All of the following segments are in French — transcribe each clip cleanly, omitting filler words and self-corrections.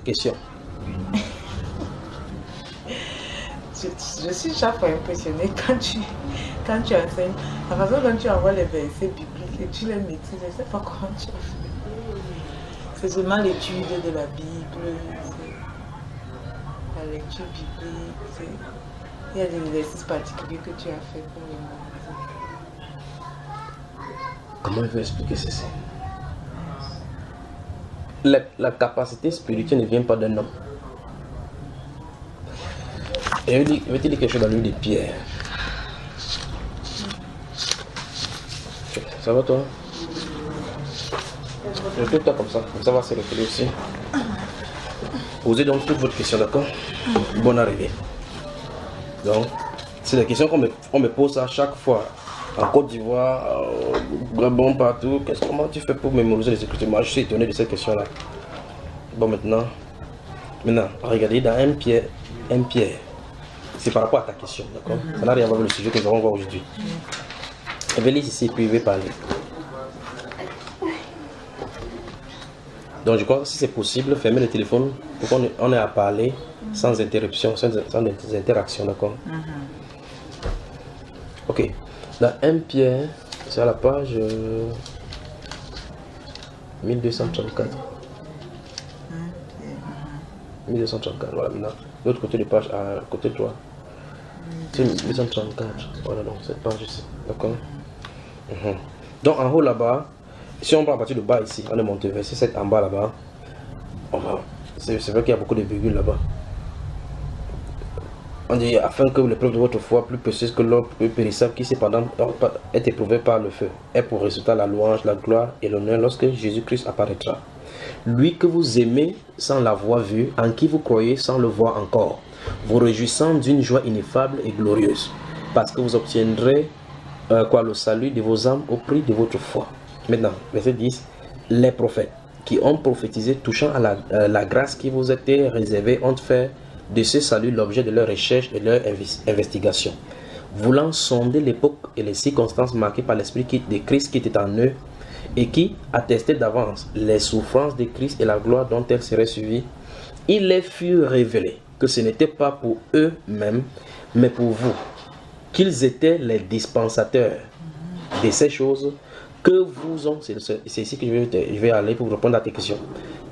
question. Je suis chaque fois impressionnée quand tu enseignes, la façon dont tu envoies les versets bibliques et tu les maîtrises, je ne sais pas comment tu as fait. C'est seulement l'étude de la Bible, la lecture biblique, il y a des exercices particuliers que tu as fait pour les mémoriser. Comment je vais expliquer ceci? La capacité spirituelle ne vient pas d'un homme. Et je vais te dire quelque chose dans l'huile de Pierre. Ça va toi? Répète-toi comme ça va se reculer aussi. Posez donc toutes vos questions, d'accord? Bonne arrivée. Donc, c'est des questions qu'on me pose à chaque fois. En Côte d'Ivoire, Gabon, partout. Comment tu fais pour mémoriser les Écritures? Moi, je suis étonné de cette question-là. Bon, maintenant, regardez dans un Pierre. C'est par rapport à ta question, d'accord? Ça n'a rien à voir avec le sujet que nous allons voir aujourd'hui. Je vais lire ici et puis je vais parler. Donc je crois que si c'est possible, fermez le téléphone pour qu'on ait à parler sans interruption, sans interaction, d'accord? Ok. Dans 1 Pierre, c'est à la page 1234. 1234, voilà maintenant. L'autre côté de page, à côté de toi. C'est 1234. Voilà donc cette page ici. D'accord? Donc en haut là-bas, si on prend à partir de bas ici, on est monté verset 7 en bas là-bas. C'est vrai qu'il y a beaucoup de virgules là-bas. On dit afin que l'épreuve de votre foi, plus précieuse que l'or périssable qui cependant est éprouvé par le feu, est pour résultat la louange, la gloire et l'honneur lorsque Jésus-Christ apparaîtra. Lui que vous aimez sans l'avoir vu, en qui vous croyez sans le voir encore, vous réjouissant d'une joie ineffable et glorieuse, parce que vous obtiendrez le salut de vos âmes au prix de votre foi. Maintenant, verset 10, les prophètes qui ont prophétisé touchant à la grâce qui vous était réservée ont fait de ce salut l'objet de leur recherche et de leur investigation, voulant sonder l'époque et les circonstances marquées par l'esprit de Christ qui était en eux et qui attestait d'avance les souffrances de Christ et la gloire dont elles seraient suivies. Il les fut révélé que ce n'était pas pour eux-mêmes, mais pour vous, qu'ils étaient les dispensateurs de ces choses que vous ont, c'est ici que je vais aller pour répondre à tes questions,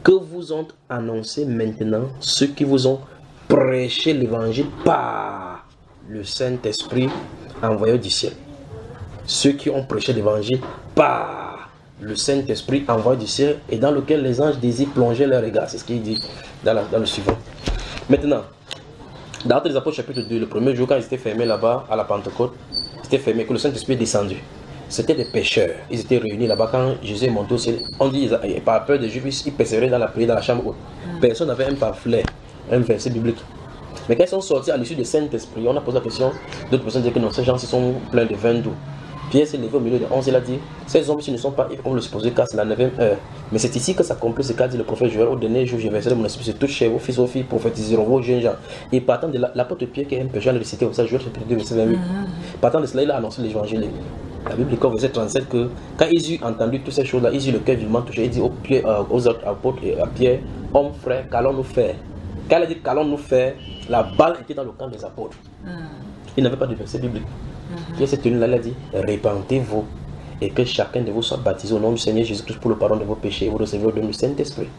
que vous ont annoncé maintenant ceux qui vous ont prêché l'évangile par le Saint-Esprit envoyé du ciel. Ceux qui ont prêché l'évangile par le Saint-Esprit envoyé du ciel et dans lequel les anges désirent plonger leur regard. C'est ce qu'il dit dans le suivant. Maintenant, dans Actes des Apôtres chapitre 2, le premier jour quand ils étaient fermés là-bas à la Pentecôte, ils étaient fermés, que le Saint-Esprit est descendu. C'était des pécheurs. Ils étaient réunis là-bas quand Jésus est monté au ciel. On dit, par peur des Juifs, ils persévéraient dans la prière, dans la chambre haute. Personne n'avait un pamphlet, un verset biblique. Mais quand ils sont sortis à l'issue du Saint-Esprit, on a posé la question, d'autres personnes disaient que non, ces gens sont pleins de vin doux. Pierre s'est levé au milieu de 11, il a dit, ces hommes, s'ils ne sont pas, on le supposait car c'est la 9e heure. Mais c'est ici que s'accomplit ce qu'a dit le prophète Joël, au dernier jour, je verserai mon esprit sur toutes chairs, vos fils, vos filles prophétiseront, vos jeunes gens. Et partant de l'apôtre Pierre, qui est un pécheur, on a récité comme ça, Joël chapitre 2, verset 28. Partant de cela, il a annoncé l'évangile. La Bible dit, verset 37, que quand ils eurent entendu toutes ces choses-là, ils eurent le cœur vivement touché. Il dit aux autres apôtres et à Pierre, homme frère, qu'allons-nous faire? Quand il a dit qu'allons-nous faire, la balle était dans le camp des apôtres. Il n'avait pas de verset biblique. Pierre s'est tenu là, il a dit, répentez-vous et que chacun de vous soit baptisé au nom du Seigneur Jésus-Christ pour le pardon de vos péchés et vous recevrez au don du Saint-Esprit.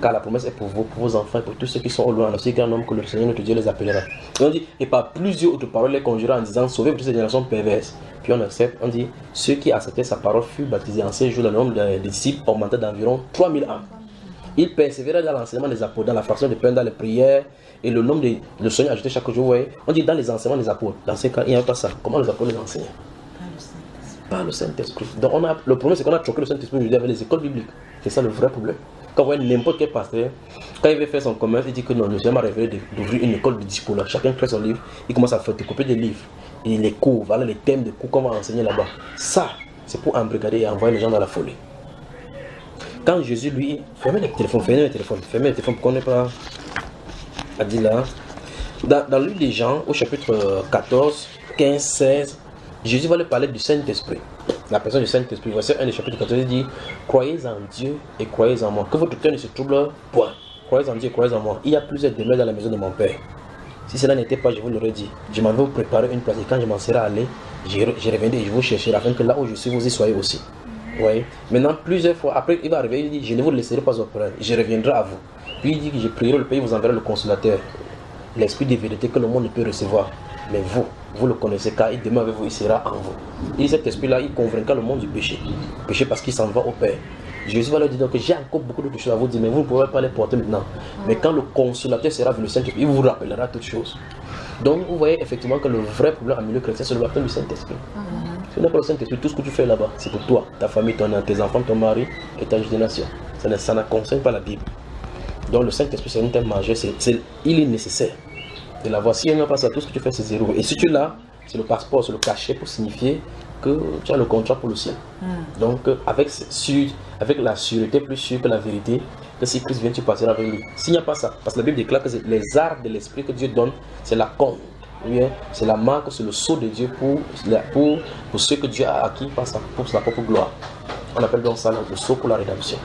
Car la promesse est pour vous, pour vos enfants et pour tous ceux qui sont au loin, aussi grand nombre que le Seigneur notre Dieu les appellera. Et on dit, et par plusieurs autres paroles les conjura en disant, sauvez toute cette génération perverse. Puis on accepte, on dit, ceux qui acceptaient sa parole furent baptisés en ces jours, le nombre des disciples augmentait d'environ 3000 âmes. Ils persévéraient dans l'enseignement des apôtres, dans la fraction de pain, dans les prières, et le nombre de Seigneur ajouté chaque jour. Vous voyez, on dit dans les enseignements des apôtres. Dans ces cas, il n'y a pas ça. Comment les apôtres les enseignaient? Par le Saint-Esprit. Donc le problème, c'est qu'on a troqué le Saint-Esprit aujourd'hui avec les écoles bibliques. C'est ça le vrai problème. Quand vous voyez n'importe quel pasteur, quand il veut faire son commerce, il dit que non, le Seigneur m'a révélé d'ouvrir une école de disciples. Chacun crée son livre, il commence à photocopier des livres. Et les cours, voilà les thèmes de cours qu'on va enseigner là-bas. Ça, c'est pour embrigader et envoyer les gens dans la folie. Quand Jésus, lui, fermez les téléphones pour qu'on n'ait pas à dire là. Dans le livre des Jean, au chapitre 14, 15, 16, Jésus va lui parler du Saint-Esprit. La personne du Saint-Esprit, verset 1 du chapitre 14, il dit, croyez en Dieu et croyez en moi. Que votre cœur ne se trouble point. croyez en Dieu, croyez en moi. Il y a plusieurs demeures dans la maison de mon Père. Si cela n'était pas, je vous l'aurais dit. Je m'en vais vous préparer une place. Et quand je m'en serai allé, je reviendrai et je vous chercherai afin que là où je suis, vous y soyez aussi. Vous voyez? Maintenant, plusieurs fois, après, il va arriver, il dit, je ne vous laisserai pas opérer, je reviendrai à vous. Puis il dit que je prierai le pays, vous enverrai le consolateur, l'esprit de vérité que le monde ne peut recevoir. Mais vous le connaissez car il demeure avec vous, il sera en vous. Et cet esprit-là, il convaincra le monde du péché. Péché parce qu'il s'en va au Père. Jésus va leur dire que j'ai encore beaucoup d'autres choses à vous dire, mais vous ne pouvez pas les porter maintenant. Mais quand le consolateur sera venu, le Saint-Esprit, il vous rappellera toutes choses. Donc vous voyez effectivement que le vrai problème à milieu chrétien, c'est le baptême du Saint-Esprit. Si tu n'as pas le Saint-Esprit, tout ce que tu fais là-bas, c'est pour toi, ta famille, tes enfants, ton mari et ta génération. Ça ne concerne pas la Bible. Donc le Saint-Esprit, c'est un thème majeur, il est nécessaire de l'avoir. Si il n'y a pas ça, tout ce que tu fais, c'est zéro. Et si tu l'as, c'est le passeport, c'est le cachet pour signifier que tu as le contrat pour le ciel. Donc avec la sûreté plus sûre que la vérité, que si Christ vient, tu passeras avec lui. S'il n'y a pas ça, parce que la Bible déclare que les arts de l'esprit que Dieu donne, c'est la corne. Oui, c'est la marque, c'est le sceau de Dieu pour ceux que Dieu a acquis pour sa propre gloire. On appelle donc ça le sceau pour la rédemption.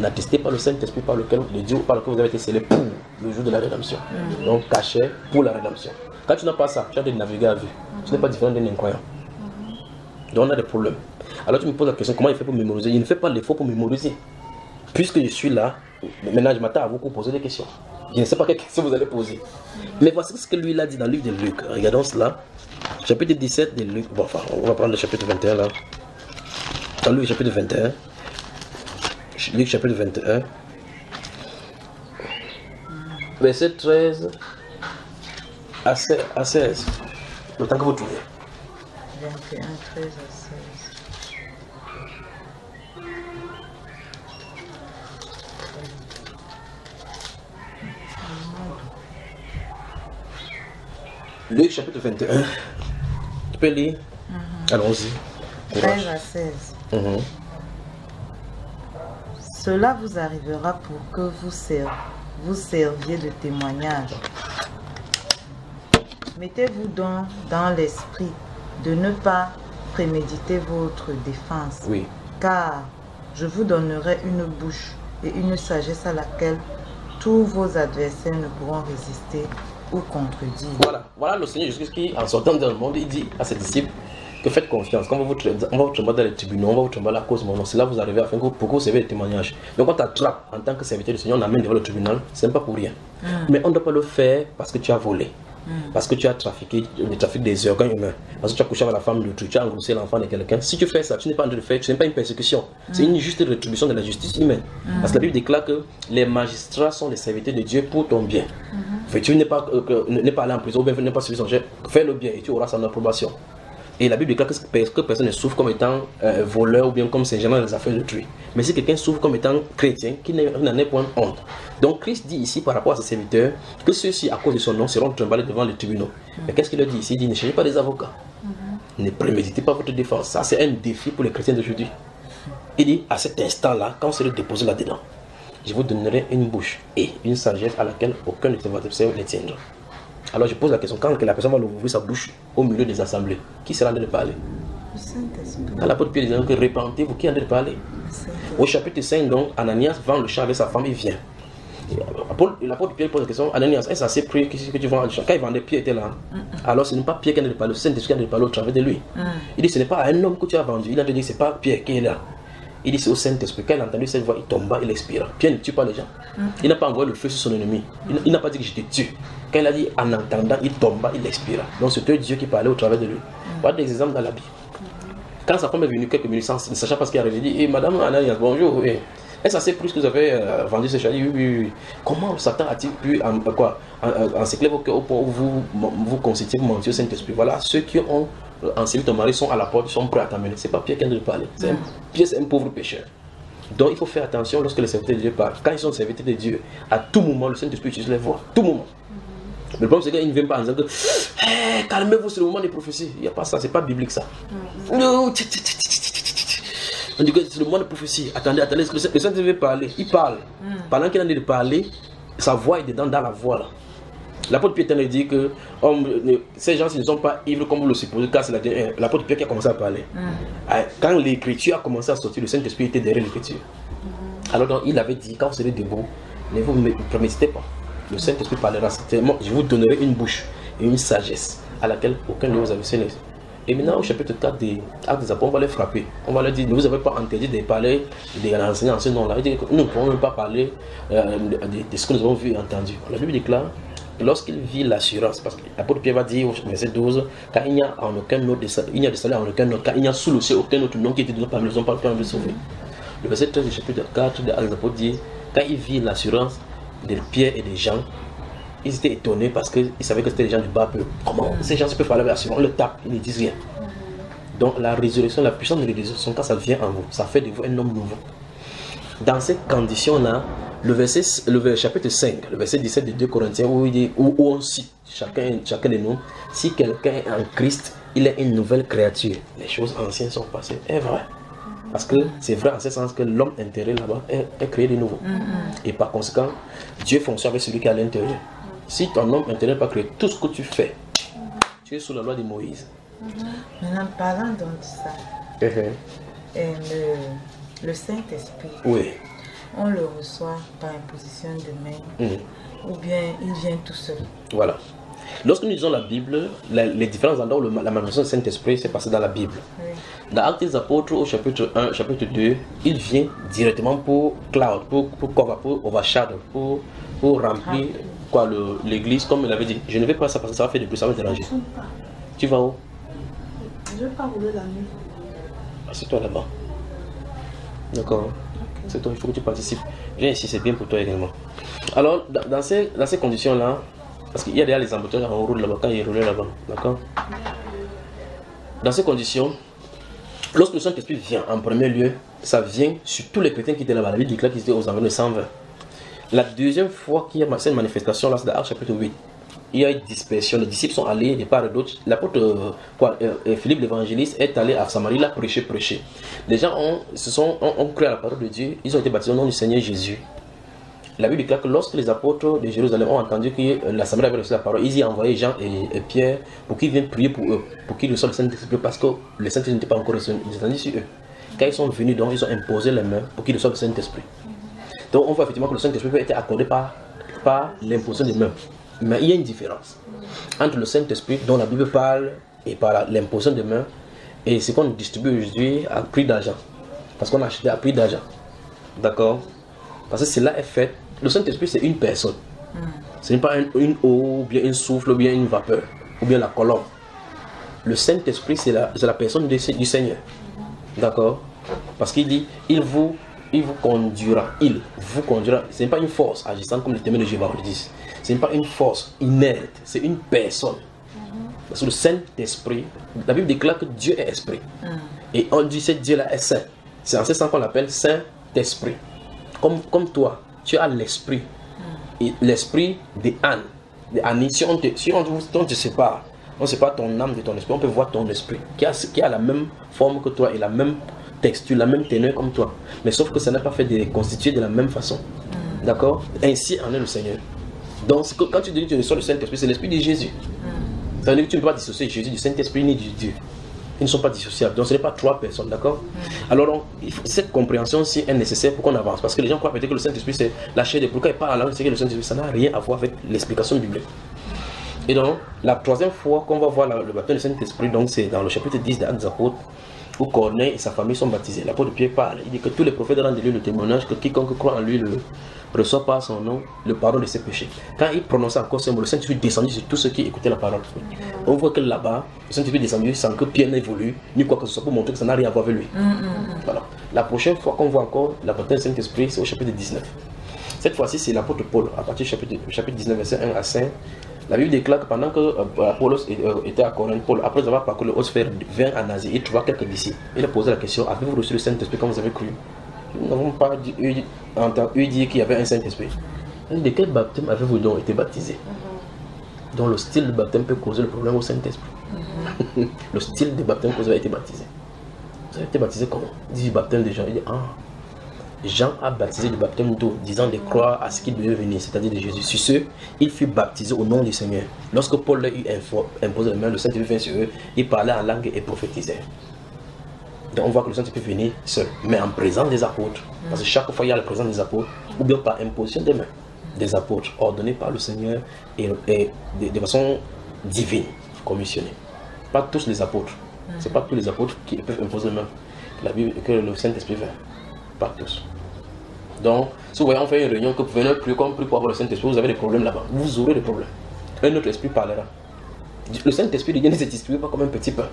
N'attestez pas le Saint-Esprit par lequel vous avez été scellé pour le jour de la rédemption. Donc cachet pour la rédemption. Quand tu n'as pas ça, tu as des naviguer à vue. Tu n'es pas différent d'un incroyant. Donc on a des problèmes. Alors tu me poses la question, comment il fait pour mémoriser? Il ne fait pas l'effort pour mémoriser. Puisque je suis là, maintenant je m'attends à vous poser des questions. Je ne sais pas quelles questions vous allez poser. Mais voici ce que lui il a dit dans le livre de Luc. Regardons cela. Chapitre 17 de Luc. Bon, enfin, on va prendre le chapitre 21 là. Dans Luc chapitre 21. Luc chapitre 21. Verset 13 à 16. Le temps que vous trouvez. 21, 13 à 16. Luc chapitre 21. Tu peux lire? Allons-y. 13 à 16. Cela vous arrivera pour que vous serviez de témoignage. Mettez-vous donc dans l'esprit de ne pas préméditer votre défense. Oui. Car je vous donnerai une bouche et une sagesse à laquelle tous vos adversaires ne pourront résister ou contredire. Voilà le Seigneur Jésus qui, en sortant dans le monde, il dit à ses disciples que faites confiance. Quand on va vous trembler dans les tribunaux, on va vous trembler à cause de mon nom. C'est là que vous arrivez afin que vous servez des témoignages. Donc quand tu t'attrape en tant que serviteur du Seigneur, on amène devant le tribunal, c'est pas pour rien. Mais on ne doit pas le faire parce que tu as volé. Parce que tu as trafiqué des organes humains, parce que tu as couché avec la femme de l'autre, tu as engrossé l'enfant de quelqu'un. Si tu fais ça, tu n'es pas en train de faire, ce n'est pas une persécution, c'est une juste rétribution de la justice humaine. Parce que la Bible déclare que les magistrats sont les serviteurs de Dieu pour ton bien. Tu n'es pas allé en prison, ou bien n'es pas suivi son chef, fais le bien et tu auras son approbation. Et la Bible déclare que personne ne souffre comme étant voleur ou bien comme Saint-Germain dans les affaires d'autrui. Mais si quelqu'un souffre comme étant chrétien, qui n'en est point honte. Donc Christ dit ici par rapport à ses serviteurs que ceux-ci, à cause de son nom, seront trimballés devant les tribunaux. Mais qu'est-ce qu'il leur dit ici? Il dit ne cherchez pas des avocats. Ne préméditez pas votre défense. Ça, c'est un défi pour les chrétiens d'aujourd'hui. Il dit à cet instant-là, quand vous serez déposé là-dedans, je vous donnerai une bouche et une sagesse à laquelle aucun de vos adversaires ne tiendra. Alors je pose la question, quand la personne va ouvrir sa bouche au milieu des assemblées, qui sera en train de parler? Le Saint-Esprit. Quand l'apôtre Pierre dit que répentez-vous, qui est en train de parler? Au chapitre 5, donc, Ananias vend le champ avec sa femme, il vient. L'apôtre Pierre pose la question, Ananias, est-ce assez prix que tu vends le champ? Quand il vendait, Pierre était là. Alors ce n'est pas Pierre qui est en train de parler, le Saint-Esprit qui est en train de parler au travers de lui. Il dit, ce n'est pas à un homme que tu as vendu. Il a dit, ce n'est pas Pierre qui est là. Il dit, c'est au Saint-Esprit. Quand il a entendu cette voix, il tomba, il expira. Pierre ne tue pas les gens. Il n'a pas envoyé le feu sur son ennemi. Il n'a pas dit que je te tue. Quand il a dit, en entendant, il tomba, il expira. Donc c'était Dieu qui parlait au travers de lui. Voilà des exemples dans la Bible. Quand sa femme est venue quelques minutes ne sachant pas ce qu'il arrive, il dit, hey, Madame Ananias, bonjour. Est-ce assez plus que vous avez vendu ce champ? Oui. Comment Satan a-t-il pu encercler vos cœurs au point où vous constituez, vous mentiez au Saint-Esprit? Voilà, ceux qui ont enseigné ton mari sont à la porte, ils sont prêts à t'amener. C'est pas Pierre qui a de parler. Pierre, c'est un pauvre pécheur. Donc il faut faire attention lorsque les serviteurs de Dieu parlent. Quand ils sont serviteurs de Dieu, à tout moment, le Saint-Esprit utilise les voix. Tout moment. Mais le problème, c'est qu'ils ne viennent pas en disant que hey, calmez-vous, c'est le moment des prophéties. Il n'y a pas ça, c'est pas biblique ça. On dit que c'est le moment de prophétie. Attendez, le Saint-Esprit veut parler. Il parle. Pendant qu'il est en train de parler, sa voix est dedans dans la voix là. L'apôtre Pierre dit que ces gens ne sont pas ivres comme vous le supposez, car c'est l'apôtre Pierre qui a commencé à parler. Quand l'écriture a commencé à sortir, le Saint-Esprit était derrière l'écriture. Alors donc, il avait dit, quand vous serez debout, ne vous préméditez pas. Le Saint-Esprit parlera certainement. Je vous donnerai une bouche et une sagesse à laquelle aucun de vous avez séné. Et maintenant, au chapitre 4 des Actes des Apôtres, on va les frapper. On va leur dire, ne vous avez pas interdit de parler, d'enseigner en ce nom-là. Nous ne pouvons même pas parler de ce que nous avons vu et entendu. La Bible déclare, lorsqu'il vit l'assurance, parce que l'apôtre Pierre va dire au verset 12, car il n'y a en aucun autre, il n'y a de salut en aucun autre, car il n'y a sous le ciel aucun autre nom qui était donné parmi les hommes par lequel on veut sauver. Le verset 13 du chapitre 4 des Actes des Apôtres dit, quand il vit l'assurance de Pierre et des gens, ils étaient étonnés parce qu'ils savaient que c'était des gens du bas peuple. Comment ces gens peuvent parler avec assurance? On le tape, ils ne disent rien. Donc la résurrection, la puissance de la résurrection, quand ça vient en vous, ça fait de vous un homme nouveau. Dans ces conditions-là, le chapitre 5, le verset 17 de 2 Corinthiens, où on cite chacun de nous, si quelqu'un est en Christ, il est une nouvelle créature. Les choses anciennes sont passées. C'est vrai. Parce que c'est vrai en ce sens que l'homme intérieur là-bas est créé de nouveau. Et par conséquent, Dieu fonctionne avec celui qui est à l'intérieur. Si ton homme intérieur n'est pas créé, tout ce que tu fais, tu es sous la loi de Moïse. Maintenant, parlant donc de ça, le Saint-Esprit, oui, on le reçoit par imposition de main, ou bien il vient tout seul. Voilà. Lorsque nous lisons la Bible, les différents endroits où la manifestation du Saint-Esprit s'est passée dans la Bible. Oui. Dans Actes des Apôtres, au chapitre 1, chapitre 2, il vient directement pour cloud, pour overshadow, pour remplir l'église, comme il avait dit. Je ne vais pas ça parce que ça va faire de plus, ça va me déranger. Tu vas où? Je ne vais pas rouler la nuit. Assieds-toi là-bas. D'accord. Okay. C'est toi, il faut que tu participes. Viens ici, c'est bien pour toi également. Alors, dans ces conditions-là, parce qu'il y a déjà les embouteillages en roule là-bas, quand il roulait là-bas. D'accord. Dans ces conditions, lorsque le Saint-Esprit vient en premier lieu, ça vient sur tous les chrétiens qui étaient là-bas. La Bible déclare qu'ils étaient aux environs de 120. La deuxième fois qu'il y a cette manifestation-là, c'est dans Actes chapitre 8. Il y a une dispersion, les disciples sont allés de part et d'autre. L'apôtre Philippe l'évangéliste est allé à Samarie, il a prêché. Les gens ont cru à la parole de Dieu, ils ont été baptisés au nom du Seigneur Jésus. La Bible déclare que lorsque les apôtres de Jérusalem ont entendu que la Samarie avait reçu la parole, ils y ont envoyé Jean et Pierre pour qu'ils viennent prier pour eux, pour qu'ils reçoivent le Saint-Esprit, parce que le Saint-Esprit n'était pas encore descendu sur eux. Quand ils sont venus, donc, ils ont imposé les mains pour qu'ils reçoivent le Saint-Esprit. Donc on voit effectivement que le Saint-Esprit peut être accordé par l'imposition des mains. Mais il y a une différence entre le Saint-Esprit dont la Bible parle et par l'imposition des mains et ce qu'on distribue aujourd'hui à prix d'argent. Parce qu'on a acheté à prix d'argent. D'accord? Parce que cela est fait. Le Saint-Esprit, c'est une personne. Ce n'est pas une eau, ou bien une souffle, ou bien une vapeur, ou bien la colombe. Le Saint-Esprit, c'est la personne du Seigneur. D'accord? Parce qu'il dit, il vous conduira. Il vous conduira. Ce n'est pas une force agissante comme les témoins de Jéhovah le disent. Ce n'est pas une force inerte. C'est une personne. Parce que le Saint-Esprit, la Bible déclare que Dieu est esprit. Et on dit que Dieu-là est saint. C'est en ce sens qu'on l'appelle Saint-Esprit. Comme toi, tu as l'esprit. Et l'esprit de Anne. Si on te sépare, on sépare ton âme de ton esprit, on peut voir ton esprit qui a la même forme que toi et la même texture, la même teneur comme toi. Mais sauf que ça n'est pas fait de constituer de la même façon. D'accord? Ainsi en est le Seigneur. Donc quand tu dis que tu reçois le Saint-Esprit, c'est l'esprit de Jésus. Ça veut dire que tu ne peux pas dissocier Jésus du Saint-Esprit ni du Dieu. Ils ne sont pas dissociables. Donc ce n'est pas trois personnes, d'accord? Alors cette compréhension-ci est nécessaire pour qu'on avance. Parce que les gens croient peut-être que le Saint-Esprit c'est la chair de pourquoi il parle en langue, c'est que le Saint-Esprit ça n'a rien à voir avec l'explication biblique. Et donc la troisième fois qu'on va voir le baptême du Saint-Esprit, donc c'est dans le chapitre 10 des Actes des Apôtres, où Corneille et sa famille sont baptisés. L'apôtre Pierre parle, il dit que tous les prophètes rendent de lui le témoignage que quiconque croit en lui reçoit par son nom le pardon de ses péchés. Quand il prononçait encore ce mot, le Saint-Esprit descendit sur tous ceux qui écoutaient la parole. On voit que là-bas, le Saint-Esprit descendu sans que Pierre n'ait voulu, ni quoi que ce soit pour montrer que ça n'a rien à voir avec lui. Voilà. La prochaine fois qu'on voit encore la baptême du Saint-Esprit, c'est au chapitre 19. Cette fois-ci, c'est l'apôtre Paul, à partir du chapitre 19, verset 1 à 5. La Bible déclare que pendant que Apollos était à Corinthe, Paul, après avoir parcouru le haut sphère, vint en Asie, il trouva quelques disciples. Il a posé la question, avez-vous reçu le Saint-Esprit quand vous avez cru? Nous n'avons pas eu dire qu'il y avait un Saint-Esprit. De quel baptême avez-vous donc été baptisé? Donc le style de baptême peut causer le problème au Saint-Esprit. Le style de baptême que vous avez été baptisé. Vous avez été baptisé comment? Il dit du baptême de Jean. Il dit, Jean a baptisé du baptême d'eau, disant de croire à ce qu'il devait venir, c'est-à-dire de Jésus. Sur ce, il fut baptisé au nom du Seigneur. Lorsque Paul lui imposé la main, le Saint-Esprit vint sur eux, il parlait en langue et prophétisait. Donc on voit que le Saint-Esprit peut venir seul, mais en présence des apôtres. Parce que chaque fois il y a la présence des apôtres, ou bien par imposition des mains des apôtres, ordonnés par le Seigneur et de façon divine, commissionnée. Pas tous les apôtres. C'est pas tous les apôtres qui peuvent imposer les mains la Bible, que le Saint-Esprit vient. Pas tous. Donc, si vous voyez, on fait une réunion que vous venez plus comme plus pour avoir le Saint-Esprit, vous avez des problèmes là-bas. Vous aurez des problèmes. Un autre esprit parlera. Le Saint-Esprit ne se distribue pas comme un petit pain.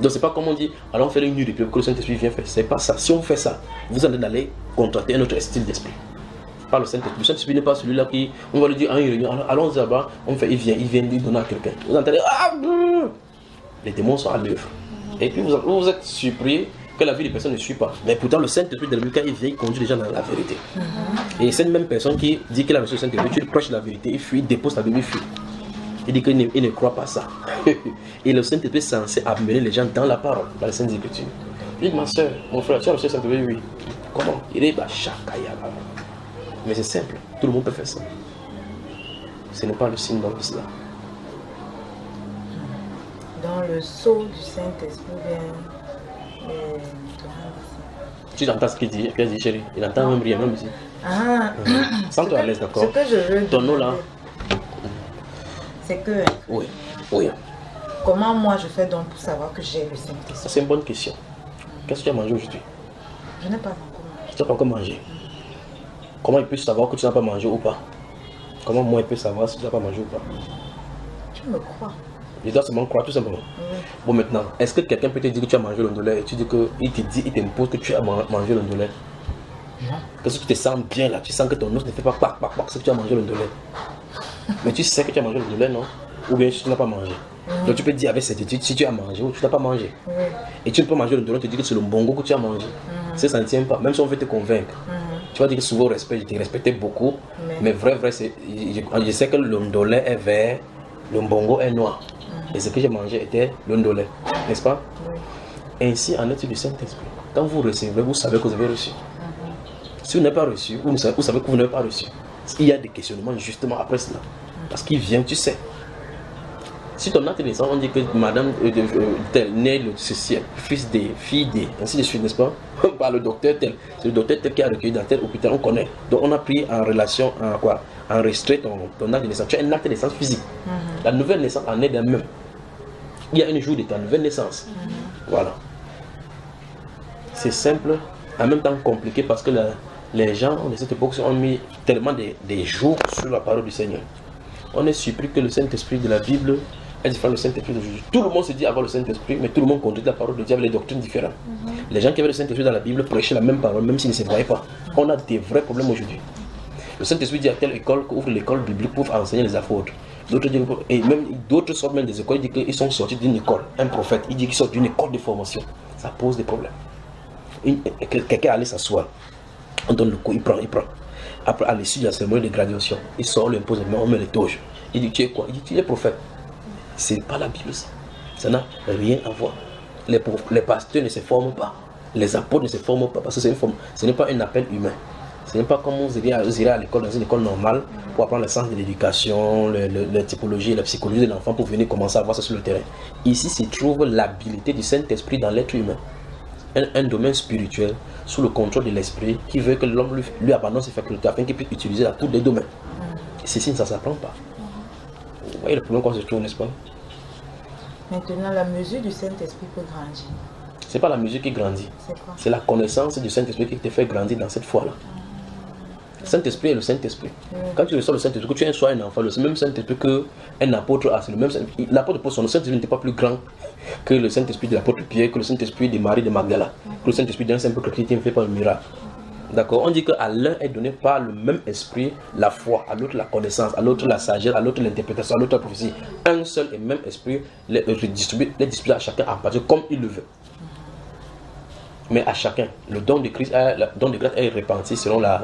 Donc c'est pas comme on dit, allons faire une nuit de prière que le Saint-Esprit vient faire. C'est pas ça. Si on fait ça, vous allez aller contracter un autre style d'esprit. Pas le Saint-Esprit. Le Saint-Esprit n'est pas celui-là qui, on va lui dire en une réunion, allons là-bas, on fait, il vient lui donner à quelqu'un. Vous entendez, les démons sont à l'œuvre. Et puis vous êtes surpris que la vie des personnes ne suit pas. Mais pourtant le Saint-Esprit de la Bible, quand il vient, il conduit les gens dans la vérité. Et cette même personne qui dit qu'il a reçu le Saint-Esprit, tu lui prêches la vérité, il fuit, il dépose la Bible, il fuit. Il dit qu'il ne croit pas ça. Et le Saint-Esprit est censé amener les gens dans la parole, dans les Saintes Écritures. Il dit, ma soeur, mon frère, tu as reçu le Saint-Esprit? Oui. Comment? Il dit, mais c'est simple, tout le monde peut faire ça. Ce n'est pas le signe dans cela. Dans le sceau du Saint-Esprit vient. Tu entends ce qu'il dit, chérie? Il entend même rien, même ici. Sens-toi à l'aise, d'accord? Ce que je veux ton nom là. C'est que. Oui, oui. Comment moi je fais donc pour savoir que j'ai le Saint-Esprit? C'est une bonne question. Qu'est-ce que tu as mangé aujourd'hui? Je n'ai pas encore mangé. Tu n'as pas encore mangé. Comment il peut savoir que tu n'as pas mangé ou pas? Comment moi il peut savoir si tu n'as pas mangé ou pas? Tu me crois? Je dois seulement croire, tout simplement. Oui. Bon, maintenant, est-ce que quelqu'un peut te dire que tu as mangé l'ondolé et tu dis il t'impose que tu as mangé l'ondolé? Non. Parce que tu te sens bien là, tu sens que ton os ne fait pas pac, parce que tu as mangé l'ondolé. Mais tu sais que tu as mangé l'ondolé, non? Ou bien tu n'as pas mangé. Donc tu peux dire avec certitude si tu as mangé ou tu n'as pas mangé. Oui. Et tu ne peux manger l'ondolé, tu dis que c'est le bongo que tu as mangé. Ça ne tient pas, même si on veut te convaincre. Tu vas dire que souvent au respect, je t'ai respecté beaucoup. Mais vrai, je sais que l'ondolé est vert, le bongo est noir. Et ce que j'ai mangé était l'ondolé, n'est-ce pas? Oui. Ainsi en est-il du Saint-Esprit. Quand vous recevez, vous savez que vous avez reçu. Si vous n'avez pas reçu, vous savez que vous n'avez pas reçu. Il y a des questionnements justement après cela. Parce qu'il vient, tu sais. Si ton acte de naissance, on dit que madame tel, né le ceci, fils des, fille des, ainsi de suite, n'est-ce pas? Par le docteur tel. C'est le docteur tel qui a recueilli dans tel hôpital, on connaît. Donc on a pris en relation, enregistré ton acte de naissance. Tu as un acte de naissance physique. La nouvelle naissance en est d'elle-même. Il y a un jour de ta nouvelle naissance. Voilà. C'est simple, en même temps compliqué parce que les gens de cette époque ont mis tellement des jours sur la parole du Seigneur. On est surpris que le Saint-Esprit de la Bible est différent du Saint-Esprit d'aujourd'hui. Tout le monde se dit avoir le Saint-Esprit, mais tout le monde conduit la parole de Dieu avec les doctrines différentes. Les gens qui avaient le Saint-Esprit dans la Bible prêchaient la même parole, même s'ils ne se voyaient pas. On a des vrais problèmes aujourd'hui. Le Saint-Esprit dit à telle école qu'ouvre l'école biblique pour enseigner les apôtres. Et même d'autres sortent même des écoles, ils disent qu'ils sont sortis d'une école. Un prophète, il dit qu'ils sortent d'une école de formation. Ça pose des problèmes. Quelqu'un allait s'asseoir. On donne le coup, il prend. Après, à l'issue de la cérémonie de graduation, il sort, on lui impose, on met les toges. Il dit, tu es quoi? Il dit, tu es prophète. C'est pas la Bible, ça. Ça n'a rien à voir. Les pasteurs ne se forment pas. Les apôtres ne se forment pas parce que ce n'est pas un appel humain. Ce n'est pas comme vous irez à l'école, dans une école normale, pour apprendre le sens de l'éducation, la typologie, la psychologie de l'enfant pour venir commencer à voir ça sur le terrain. Ici se trouve l'habilité du Saint-Esprit dans l'être humain. Un domaine spirituel sous le contrôle de l'esprit qui veut que l'homme lui abandonne ses facultés afin qu'il puisse utiliser dans tous les domaines. Et ceci, ça ne s'apprend pas. Vous voyez le problème qu'on se trouve, n'est-ce pas? Maintenant, la mesure du Saint-Esprit peut grandir. Ce n'est pas la mesure qui grandit. C'est quoi? C'est la connaissance du Saint-Esprit qui te fait grandir dans cette foi-là. Le Saint-Esprit est le Saint-Esprit. Quand tu reçois le Saint-Esprit, que tu sois un enfant, le même Saint-Esprit qu'un apôtre a, c'est le même Saint-Esprit. L'apôtre Paul, son Saint-Esprit n'était pas plus grand que le Saint-Esprit de l'apôtre Pierre, que le Saint-Esprit de Marie de Magdala, que le Saint-Esprit d'un simple chrétien qui ne fait pas le miracle. D'accord? On dit qu'à l'un est donné par le même esprit la foi, à l'autre la connaissance, à l'autre la sagesse, à l'autre l'interprétation, à l'autre la prophétie. Un seul et même esprit les distribue à chacun à partir comme il le veut. Mais à chacun, le don de Christ est réparti selon la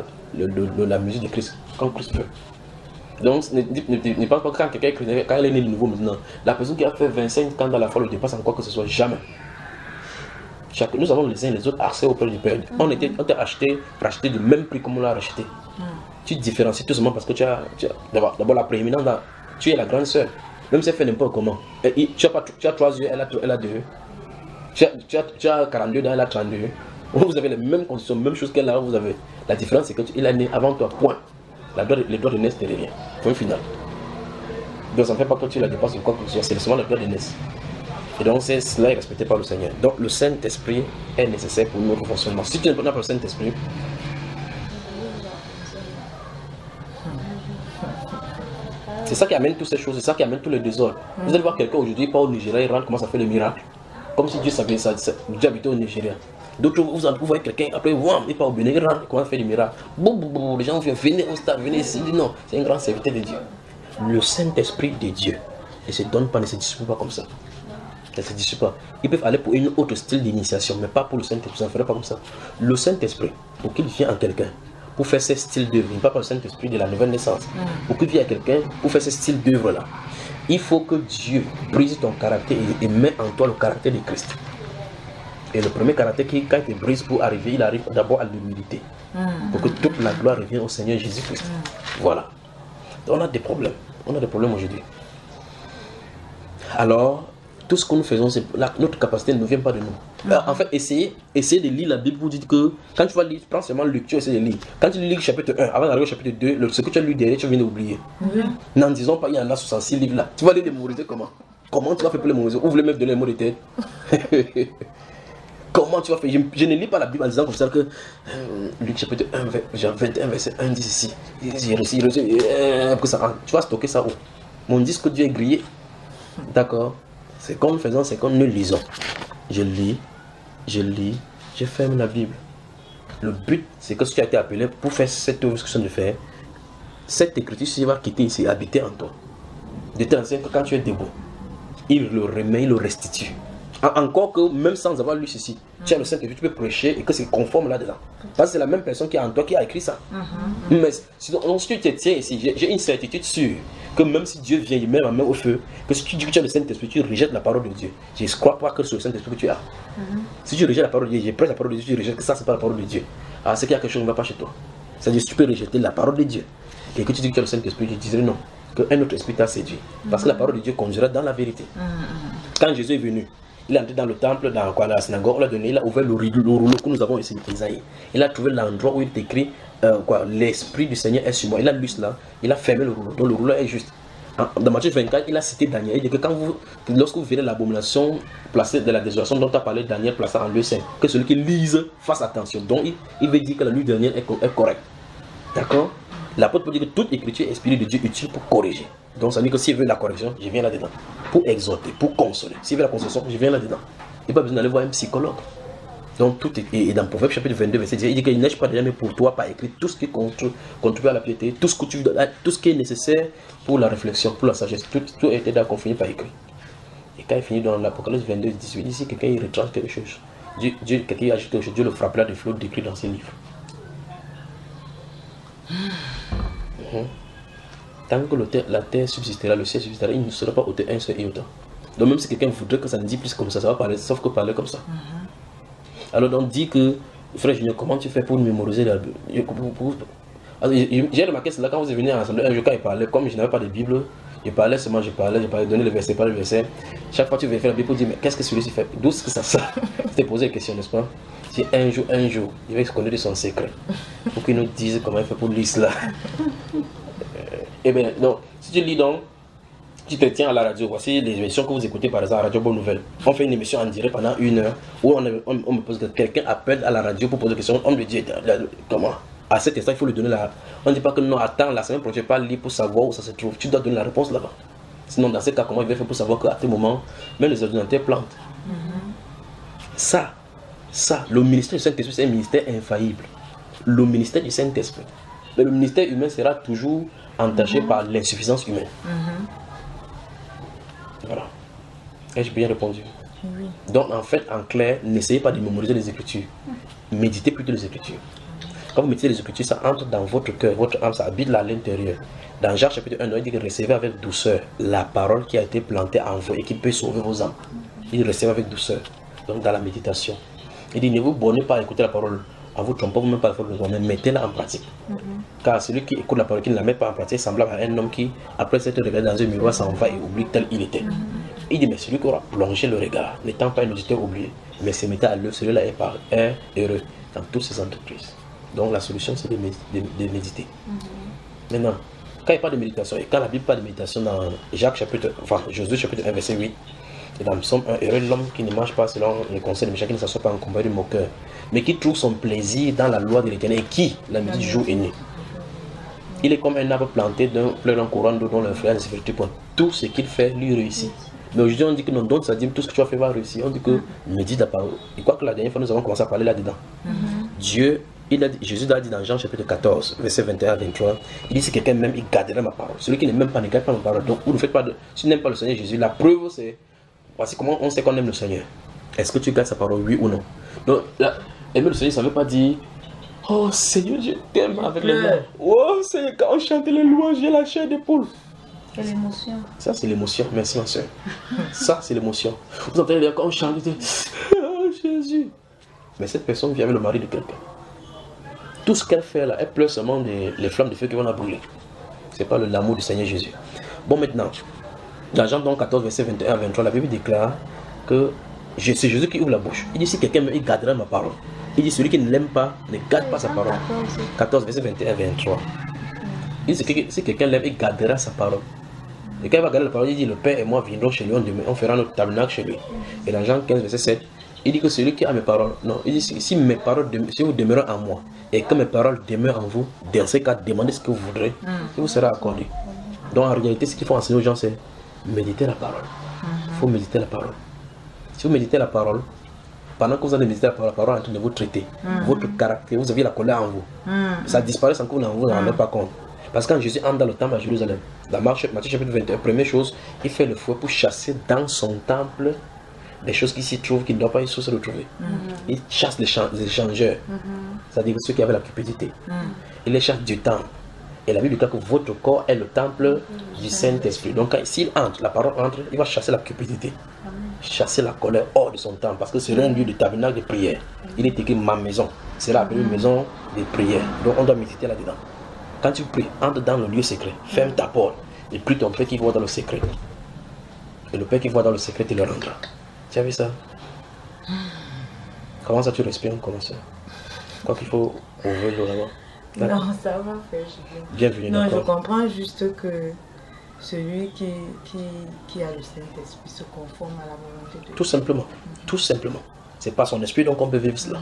mesure de Christ, comme Christ veut. Donc, ne pense pas que quand quelqu'un est chrétien, quand il est né de nouveau maintenant, la personne qui a fait 25 ans dans la foi le dépasse en quoi que ce soit, jamais. Nous avons les uns et les autres accès auprès du Père. On était racheté du même prix comme on l'a racheté. Tu te différencies tout simplement parce que tu as d'abord la prééminence, tu es la grande sœur. Même si elle fait n'importe comment. Tu as 3 yeux, elle a 2 yeux. Tu as 42 ans, elle a 32. Vous avez les mêmes conditions, même chose qu'elle a, vous avez. La différence, c'est qu'il est né avant toi, point. Les droits de naissance, c'est rien. Point final. Donc ça ne fait pas que tu la dépasses ou quoi que ce soit, c'est seulement le droit de naissance. Et donc cela est respecté par le Seigneur. Donc le Saint-Esprit est nécessaire pour notre fonctionnement. Si tu n'as pas le Saint-Esprit, c'est ça qui amène toutes ces choses, c'est ça qui amène tous les désordres. Vous allez voir quelqu'un aujourd'hui, il part au Nigeria, il rentre, commence à faire le miracle. Comme si Dieu savait ça, Dieu habitait au Nigeria. D'autres, vous voyez quelqu'un, après, il part au Bénin, il rentre, il commence à faire le miracle. Les gens viennent, venez au stade, venez ici. Non, c'est un grand serviteur de Dieu. Le Saint-Esprit de Dieu ne se donne pas, ne se distribue pas comme ça. Ne se distribue pas. Ils peuvent aller pour une autre style d'initiation, mais pas pour le Saint-Esprit, ça ne ferait pas comme ça. Le Saint-Esprit, pour qu'il vienne en quelqu'un, pour faire ces styles d'œuvre, pas par le Saint-Esprit de la nouvelle naissance, pour qu'il vienne à quelqu'un, pour faire ces styles d'œuvre-là, il faut que Dieu brise ton caractère et met en toi le caractère de Christ. Et le premier caractère qui, quand il brise pour arriver, il arrive d'abord à l'humilité. Pour que toute la gloire revienne au Seigneur Jésus-Christ. Voilà. Donc on a des problèmes. On a des problèmes aujourd'hui. Alors, tout ce que nous faisons, notre capacité ne vient pas de nous. En fait, essayez de lire la Bible. Vous dites que quand tu vas lire, prends seulement lecture, essaye de lire. Quand tu lis le chapitre 1, avant d'arriver au chapitre 2, ce que tu as lu derrière, tu viens d'oublier. N'en disons pas, il y en a 66 livres là. Tu vas les mémoriser comment? Comment tu vas faire pour les mémoriser? Ou vous voulez même donner les mots de tête? Comment tu vas faire? Je ne lis pas la Bible en disant comme ça que Luc chapitre 1, 21, verset 1 dit ici. Tu vas stocker ça où? Mon disque Dieu est grillé. D'accord? C'est comme nous faisons, c'est comme nous lisons. Je lis, je ferme la Bible. Le but, c'est que si tu as été appelé pour faire cette œuvre que tu viens de faire, cette écriture, si va quitter ici, habiter en toi. De telle sorte que quand tu es debout, il le remet, il le restitue. Encore que même sans avoir lu ceci, tu as le Saint-Esprit, tu peux prêcher et que c'est conforme là-dedans. Parce que c'est la même personne qui est en toi qui a écrit ça. Mais sinon, si tu te tiens ici, j'ai une certitude sûre que même si Dieu vient, il met la main au feu, que si tu dis que tu as le Saint-Esprit, tu rejettes la parole de Dieu. Je ne crois pas que c'est le Saint-Esprit que tu as. Si tu rejettes la parole de Dieu, je prêche la parole de Dieu, tu rejettes que ça, c'est pas la parole de Dieu. Alors c'est qu'il y a quelque chose qui ne va pas chez toi. C'est-à-dire que tu peux rejeter la parole de Dieu. Et que tu dis que tu as le Saint-Esprit, je dirais non. Qu'un autre esprit t'a séduit. Parce que la parole de Dieu conduira dans la vérité. Quand Jésus est venu, il est entré dans le temple, dans la synagogue, il a ouvert le rouleau que nous avons ici, Isaïe. Il a trouvé l'endroit où il est écrit l'Esprit du Seigneur est sur moi. Il a lu cela, il a fermé le rouleau. Donc le rouleau est juste. Dans Matthieu 24, il a cité Daniel. Il dit que lorsque vous verrez l'abomination placée de la désolation dont a parlé Daniel placée en lieu saint, que celui qui lise fasse attention. Donc il veut dire que la nuit dernière est correcte. D'accord? L'apôtre peut dire que toute écriture est inspirée de Dieu utile pour corriger. Donc ça veut dire que s'il veut la correction, je viens là-dedans. Pour exhorter, pour consoler. S'il veut la consolation, je viens là-dedans. Il n'y a pas besoin d'aller voir un psychologue. Donc tout est, et dans Proverbe chapitre 22, verset 10, il dit qu'il neige pas déjà, mais pour toi, pas écrit tout ce qui contribue à la piété, tout ce qui est nécessaire pour la réflexion, pour la sagesse, tout a été d'accord, fini par écrit. Et quand il finit dans l'Apocalypse 22, 18, ici quelqu'un il retranche quelque chose. Quelqu'un ajoute quelque chose, Dieu le frappera de flots décrits dans ses livres. Tant que la terre subsistera, le ciel subsistera, il ne sera pas ôté un seul iota. Donc même si quelqu'un voudrait que ça ne dise plus comme ça, ça va parler, sauf que parler comme ça. Alors on dit que, frère Junior, comment tu fais pour mémoriser la Bible? J'ai remarqué cela quand vous êtes venu à l'assemblée, un jour quand il parlait, comme je n'avais pas de Bible, je parlais, donner le verset par le verset. Chaque fois que tu veux faire la Bible, pour dire, mais qu'est-ce que celui-ci fait? D'où est-ce que ça sort? Tu t'es posé la question, n'est-ce pas? Si un jour, il va se connaître de son secret. Pour qu'il nous dise comment il fait pour lire cela. Eh bien, donc, si tu lis donc, tu te tiens à la radio, voici les émissions que vous écoutez par exemple à Radio Bonne Nouvelle. On fait une émission en direct pendant 1 heure où on me pose que quelqu'un appelle à la radio pour poser des questions. On me dit comment? À cet instant, il faut lui donner la. On ne dit pas que non, attends, la semaine prochaine, pas lire pour savoir où ça se trouve. Tu dois donner la réponse là-bas. Sinon, dans ce cas, comment il va faire pour savoir qu'à tel moment, même les ordinateurs plantent? Ça, le ministère du Saint-Esprit, c'est un ministère infaillible. Le ministère du Saint-Esprit. Mais le ministère humain sera toujours entaché par l'insuffisance humaine. Voilà. Ai-je bien répondu? Oui. Donc en fait, en clair, n'essayez pas de mémoriser les Écritures. Méditez plutôt les Écritures. Quand vous méditez les Écritures, ça entre dans votre cœur, votre âme, ça habite là à l'intérieur. Dans Jacques chapitre 1, il dit que recevez avec douceur la parole qui a été plantée en vous et qui peut sauver vos âmes. Il recevez avec douceur. Donc dans la méditation. Il dit ne vous bornez pas à écouter la parole. En vous trompant vous-même pas la parole de Dieu, mais mettez-la en pratique. Car celui qui écoute la parole qui ne la met pas en pratique est semblable à un homme qui, après s'être regardé dans un miroir, s'en va et oublie tel il était. Il dit, mais celui qui aura plongé le regard, n'étant pas un auditeur oublié, mais se mettait à l'œuvre, celui-là est heureux dans toutes ses entreprises. Donc la solution, c'est de méditer. Maintenant, quand il n'y a pas de méditation, et quand la Bible parle de méditation dans Josué chapitre 1, verset 8, et dans Psaume 1, heureux l'homme qui ne mange pas selon les conseils de méchants, qui ne s'assoit pas en combat du moqueur, mais qui trouve son plaisir dans la loi de l'Éternel et qui la médite jour et nuit. Il est comme un arbre planté d'un courant d'eau dont le frère ne se fait point. Tout ce qu'il fait lui réussit. Mais aujourd'hui on dit que non, donc ça dit tout ce que tu as fait va réussir. On dit que médite la parole. Et quoi que la dernière fois nous avons commencé à parler là-dedans. Dieu, Jésus l'a dit dans Jean chapitre 14, verset 21 à 23. Il dit si quelqu'un m'aime, il gardera ma parole. Celui qui ne m'aime pas, ne garde pas ma parole. Donc vous ne faites pas de. Si tu n'aimes pas le Seigneur Jésus, la preuve c'est. Voici comment on sait qu'on aime le Seigneur. Est-ce que tu gardes sa parole, oui ou non? Donc aimer le Seigneur, ça ne veut pas dire. Oh Seigneur, je t'aime avec les mains. Oh Seigneur, quand on chante les louanges, j'ai la chair d'épaule. C'est l'émotion. Ça, c'est l'émotion. Merci, ma soeur. Ça, c'est l'émotion. Vous entendez quand on chante, oh Jésus. Mais cette personne vient avec le mari de quelqu'un. Tout ce qu'elle fait là, elle pleure seulement les flammes de feu qui vont la brûler. Ce n'est pas l'amour du Seigneur Jésus. Bon, maintenant, dans Jean 14, verset 21 à 23, la Bible déclare que c'est Jésus qui ouvre la bouche. Il dit si quelqu'un me gardera ma parole. Il dit celui qui ne l'aime pas ne garde pas sa parole. 14, verset 21 à 23. Il dit si quelqu'un l'aime, il gardera sa parole. Et quand il va garder la parole, il dit le Père et moi viendrons chez lui, on fera notre tabernacle chez lui. Et dans Jean 15, verset 7, il dit que celui qui a mes paroles, non, il dit si vous demeurez en moi et que mes paroles demeurent en vous, dans ce cas, demandez ce que vous voudrez, et vous serez accordé. Donc en réalité, ce qu'il faut enseigner aux gens, c'est méditer la parole. Il faut méditer la parole. Si vous méditez la parole, pendant que vous allez méditer la parole est en train de vous traiter. Votre caractère, vous avez la colère en vous. Ça disparaît sans que vous n'en rendez pas compte. Parce que quand Jésus entre dans le temple à Jérusalem, dans Matthieu chapitre 21, première chose, il fait le fouet pour chasser dans son temple des choses qui s'y trouvent, qui ne doivent pas se retrouver. Il chasse les changeurs, c'est-à-dire ceux qui avaient la cupidité. Il les chasse du temple. Et la Bible dit que votre corps est le temple du Saint-Esprit. Donc s'il entre, la parole entre, il va chasser la cupidité. Chasser la colère hors de son temple, parce que c'est un lieu de tabernacle de prière. Il est écrit ma maison, c'est la maison de prière. Donc on doit méditer là-dedans. Quand tu pries, entre dans le lieu secret, ferme ta porte et prie ton Père qui voit dans le secret. Et le Père qui voit dans le secret te le rendra. Tu as vu ça? Comment ça tu respires? Comment ça? Quoi qu'il faut ouvrir l'eau là-bas. Non, ça va faire. Bienvenue. Non, je comprends juste que celui qui a le Saint-Esprit se conforme à la volonté de Dieu. Tout simplement. Tout simplement. C'est pas son esprit donc on peut vivre cela.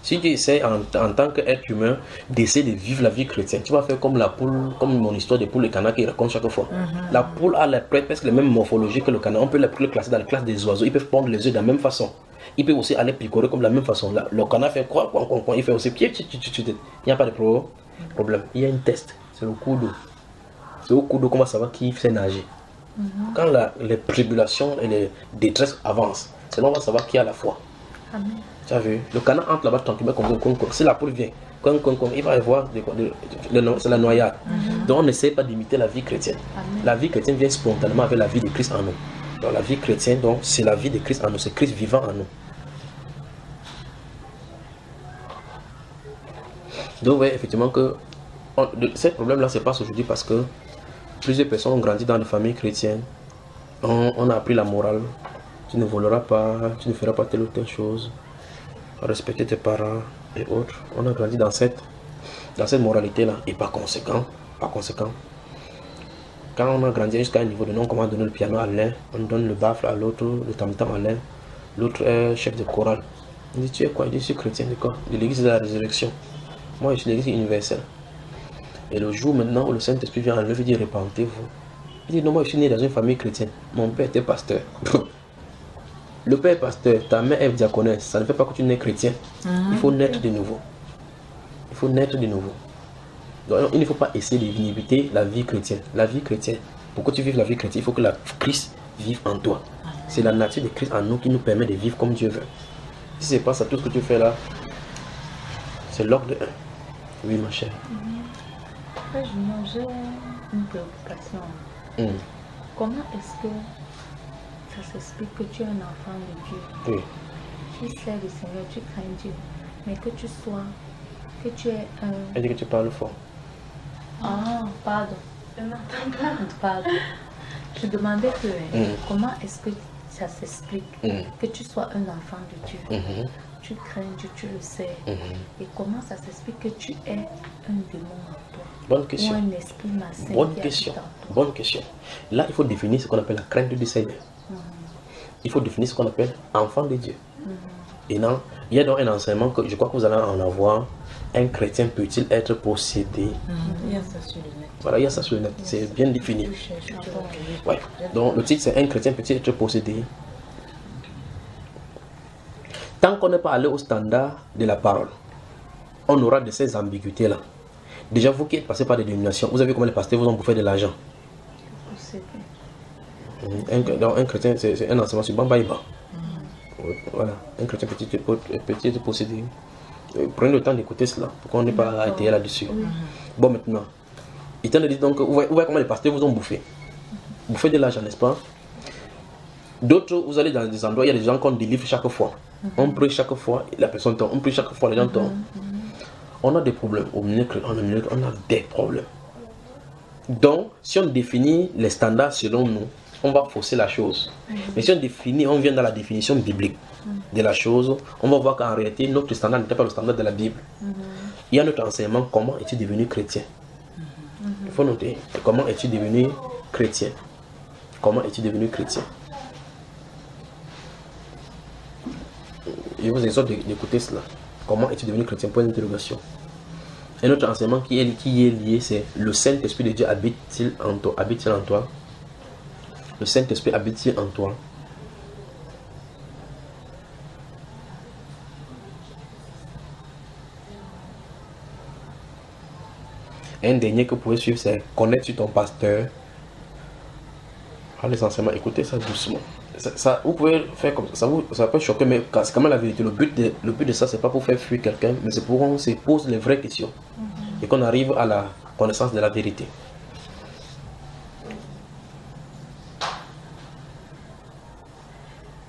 Si tu essaies en tant qu'être humain d'essayer de vivre la vie chrétienne, tu vas faire comme la poule, comme mon histoire des poules et canards qui raconte chaque fois. La poule a presque les mêmes morphologies que le canard. On peut les classer dans la classe des oiseaux. Ils peuvent pondre les œufs de la même façon. Ils peuvent aussi aller picorer comme de la même façon. Le canard fait quoi? Il fait aussi pied. Il n'y a pas de problème. Il y a un test. C'est le coup d'eau. C'est au coup d'eau qu'on va savoir qui sait nager. Quand les tribulations et les détresses avancent, c'est là on va savoir qui a la foi. Amen. Tu as vu? Le canard entre là-bas tranquillement comme si la poule vient, il va y avoir c'est la noyade. Donc on n'essaie pas d'imiter la vie chrétienne. Amen. La vie chrétienne vient spontanément avec la vie de Christ en nous. Donc la vie chrétienne, donc c'est la vie de Christ en nous, c'est Christ vivant en nous. Donc oui, effectivement que ce problème-là se passe aujourd'hui parce que plusieurs personnes ont grandi dans des familles chrétiennes. On a appris la morale. Tu ne voleras pas, tu ne feras pas telle ou telle chose. Respecter tes parents et autres. On a grandi dans cette moralité-là. Et par conséquent, quand on a grandi jusqu'à un niveau de non, comment donner le piano à l'un, on donne le baffle à l'autre, le tam-tam à l'un, l'autre est chef de chorale. On dit tu es quoi? Il dit je suis chrétien de quoi? De l'église de la résurrection. Moi je suis de l'église universelle. Et le jour maintenant où le Saint-Esprit vient enlever, il dit repentez-vous. Il dit non, moi je suis né dans une famille chrétienne. Mon père était pasteur. Le père est pasteur, ta mère est diaconesse. Ça ne fait pas que tu n'es chrétien. Il faut naître de nouveau. Il faut naître de nouveau. Donc, il ne faut pas essayer d'éviter la vie chrétienne. La vie chrétienne, pour que tu vives la vie chrétienne, il faut que la Christ vive en toi. C'est la nature de Christ en nous qui nous permet de vivre comme Dieu veut. Si c'est pas ça, tout ce que tu fais là, c'est l'ordre de 1. Oui, ma chère. J'ai une préoccupation. Comment est-ce que ça s'explique que tu es un enfant de Dieu? Oui. Tu sers le Seigneur, tu crains Dieu, mais que tu es un... Elle dit que tu parles fort. Ah, pardon. Pardon. Je demandais que comment est-ce que ça s'explique que tu sois un enfant de Dieu, tu crains Dieu, tu le sais, et comment ça s'explique que tu es un démon en toi? Bonne question. Ou un esprit malsain. Bonne question. Bonne question. Là, il faut définir ce qu'on appelle la crainte du Seigneur. Il faut définir ce qu'on appelle enfant de Dieu. Et non, il y a donc un enseignement que je crois que vous allez en avoir. Un chrétien peut-il être possédé? Il y a ça sur le net. Voilà, il y a ça sur le net. C'est bien défini. Ouais. Donc, le titre, c'est un chrétien peut-il être possédé? Tant qu'on n'est pas allé au standard de la parole, on aura de ces ambiguïtés-là. Déjà, vous qui êtes passé par des dénominations, vous avez vu comment les pasteurs vous ont bouffé de l'argent. Un chrétien, c'est un enseignement sur Bambaïba. Voilà, un chrétien peut être possédé. Prenez le temps d'écouter cela, pour qu'on n'ait pas été là-dessus. Bon, maintenant, étant donné donc, vous voyez comment les pasteurs vous ont bouffé. Bouffé de l'argent, n'est-ce pas? D'autres, vous allez dans des endroits, il y a des gens qu'on délivre chaque fois. On prie chaque fois, la personne tombe. On prie chaque fois, les gens tombent. On a des problèmes. On a des problèmes. Donc, si on définit les standards selon nous, on va fausser la chose. Mais si on définit, on vient dans la définition biblique de la chose, on va voir qu'en réalité, notre standard n'était pas le standard de la Bible. Il y a notre enseignement, comment es-tu devenu chrétien? Il faut noter, comment es-tu devenu chrétien? Comment es-tu devenu chrétien? Je vous exhorte d'écouter cela. Comment es-tu devenu chrétien? Point d'interrogation. Et notre enseignement qui est lié, c'est le Saint-Esprit de Dieu habite-t-il en toi? Habite-t-il en toi? Le Saint-Esprit habite-t-il en toi? Un dernier que vous pouvez suivre, c'est connais-tu ton pasteur? Les enseignements, écoutez ça doucement. Ça, vous pouvez faire comme ça, ça peut choquer, mais c'est quand même la vérité. Le but de ça, c'est pas pour faire fuir quelqu'un, mais c'est pour qu'on se pose les vraies questions et qu'on arrive à la connaissance de la vérité.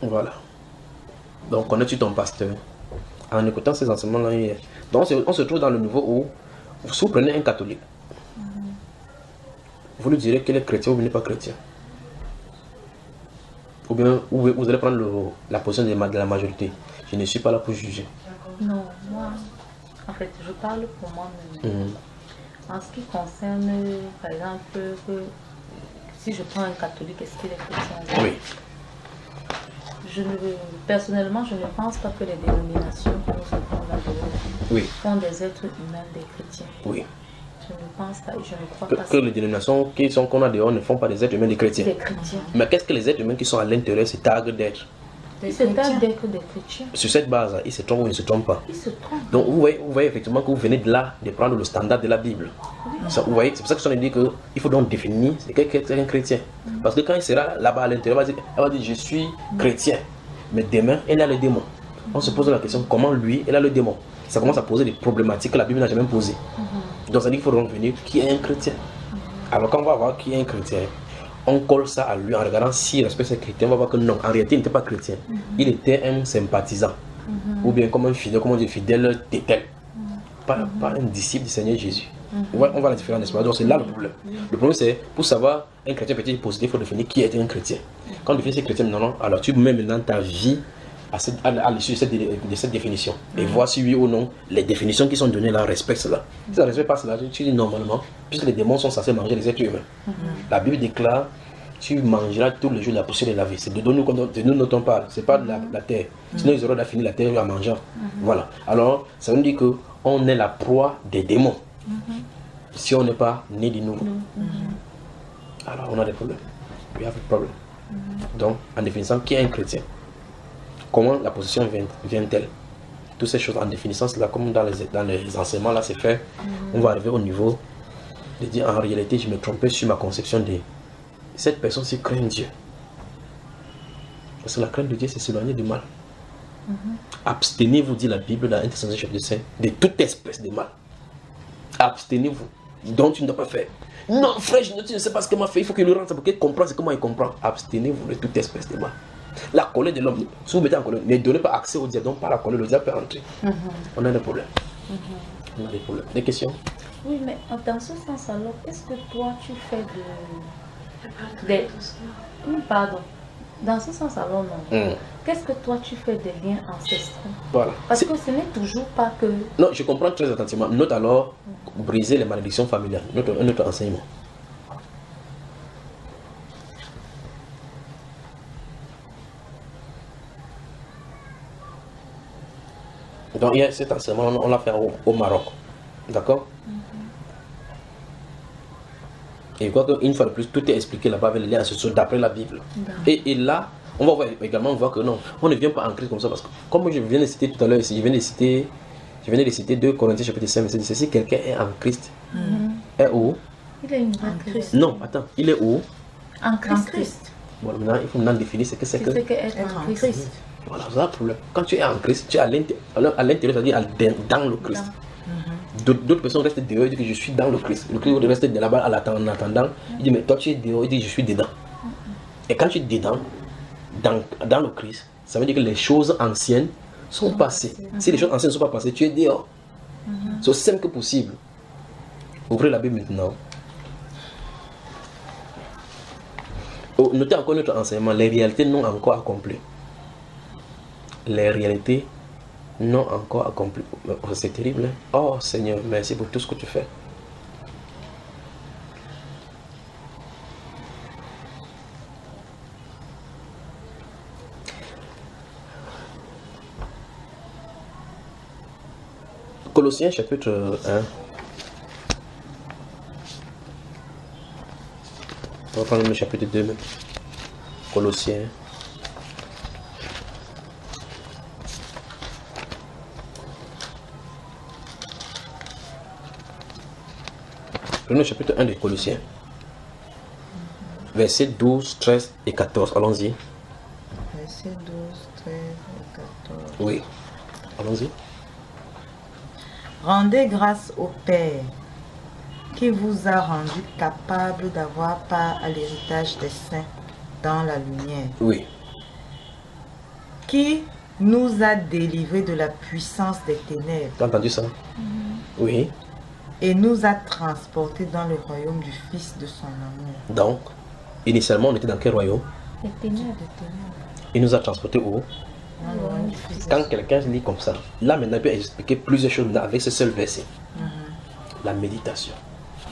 Voilà. Donc, connais-tu ton pasteur? En écoutant ces enseignements-là, donc on se trouve dans le niveau où, si vous prenez un catholique, vous lui direz qu'il est chrétien ou qu'il n'est pas chrétien. Ou bien vous allez prendre la position de la majorité. Je ne suis pas là pour juger. Non, moi, en fait, je parle pour moi-même. En ce qui concerne, par exemple, si je prends un catholique, est-ce qu'il est chrétien? Oui. Personnellement, je ne pense pas que les dénominations que nous avons là-dedans font des êtres humains des chrétiens. Oui. Je ne pense pas, je ne crois pas. Que les dénominations qu'on a dehors ne font pas des êtres humains des chrétiens. Des chrétiens. Mais qu'est-ce que les êtres humains qui sont à l'intérieur se targuent d'être? Ils se targuent d'être des chrétiens. Sur cette base, ils se trompent ou ils ne se trompent pas. Ils se trompent. Donc vous voyez effectivement que vous venez de là, de prendre le standard de la Bible. Ça, vous voyez, c'est pour ça que je dit qu'il faut donc définir ce qu'est un chrétien. Parce que quand il sera là-bas à l'intérieur, elle va dire je suis chrétien. Mais demain, elle a le démon. On se pose la question comment lui, elle a le démon. Ça commence à poser des problématiques que la Bible n'a jamais posées. Donc ça dit qu'il faut revenir qui est un chrétien. Alors quand on va voir qui est un chrétien, on colle ça à lui en regardant s'il respecte ses chrétiens. On va voir que non, en réalité il n'était pas chrétien. Il était un sympathisant. Ou bien comme un fidèle, comment dire, fidèle tétel. Pas un disciple du Seigneur Jésus. On va la différence, n'est-ce pas? Donc c'est là le problème. Le problème c'est, pour savoir un chrétien peut-être positif, il faut définir qui est un chrétien. Quand on définit ces chrétiens, non, alors tu mets maintenant ta vie à l'issue de cette définition. Et voir si oui ou non, les définitions qui sont données là respectent cela. Si ça ne respecte pas cela, tu dis normalement, puisque les démons sont censés manger les êtres humains. La Bible déclare, tu mangeras tous les jours de la poussière de la vie. C'est de nous dont on parle, c'est pas de la terre. Sinon ils auraient fini la terre en mangeant. Voilà. Alors, ça veut dire qu'on est la proie des démons. Si on n'est pas né de nouveau. Alors on a des problèmes. We have a problem. Donc, en définissant qui est un chrétien, comment la position vient-elle? Toutes ces choses en définissant cela, comme dans les enseignements là, c'est fait. On va arriver au niveau de dire en réalité, je me trompais sur ma conception de cette personne-ci craint Dieu. Parce que la crainte de Dieu, c'est s'éloigner du mal. Abstenez-vous, dit la Bible dans 1 Thessaloniciens chapitre 5, de toute espèce de mal. Abstenez-vous, dont tu ne dois pas faire. Non, frère, tu ne sais pas ce qu'il m'a fait, il faut qu'il le rentre pour qu'il comprenne comment il comprend. Abstenez-vous de toute espèce de mal. La colère de l'homme, si vous mettez en colère, ne donnez pas accès au diable, donc par la colère, le diable peut entrer. On a des problèmes. On a des problèmes. Des questions? Oui, mais dans ce sens alors, est-ce que toi tu fais Pardon. Dans ce sens alors non. Qu'est-ce que toi tu fais des liens ancestraux? Voilà. Parce que ce n'est toujours pas que... Non, je comprends très attentivement. Note alors briser les malédictions familiales. Notre enseignement. Donc il y a cet enseignement, on l'a fait au Maroc. D'accord? Et je crois qu'une fois de plus, tout est expliqué là-bas avec les liens sociaux d'après la Bible. Et là, on va voir également voir que non, on ne vient pas en Christ comme ça. Parce que comme je viens de citer tout à l'heure ici, je venais de citer 2 Corinthiens chapitre 5, verset 17. Si quelqu'un est en Christ, est où? Il est en Christ. Non, attends, il est où? En Christ. Bon, maintenant, il faut maintenant définir ce que c'est que... C'est être en Christ. Voilà, c'est ça le problème. Quand tu es en Christ, tu es à l'intérieur, c'est-à-dire dans le Christ. D'autres personnes restent dehors, ils disent que je suis dans le Christ. Le Christ reste là-bas en attendant. Il dit, mais toi tu es dehors, il dit, je suis dedans. Et quand tu es dedans, dans le Christ, ça veut dire que les choses anciennes sont passées. Si les choses anciennes ne sont pas passées, tu es dehors. C'est aussi simple que possible. Ouvrez la Bible maintenant. Notez encore notre enseignement, les réalités non encore accomplies. Les réalités non encore accomplies. C'est terrible. Hein? Oh Seigneur, merci pour tout ce que tu fais. Colossiens chapitre 1. On va prendre le chapitre 2 même. Colossiens. Prenons le chapitre 1 des Colossiens. Versets 12, 13 et 14. Allons-y. Versets 12, 13 et 14. Oui. Allons-y. Rendez grâce au Père qui vous a rendu capable d'avoir part à l'héritage des saints dans la lumière. Oui. Qui nous a délivrés de la puissance des ténèbres. Tu as entendu ça? Oui. Et nous a transportés dans le royaume du Fils de son amour. Donc, initialement, on était dans quel royaume? Les ténèbres. Il nous a transportés où? Quand quelqu'un lit comme ça, là maintenant, il peut expliquer plusieurs choses avec ce seul verset. La méditation.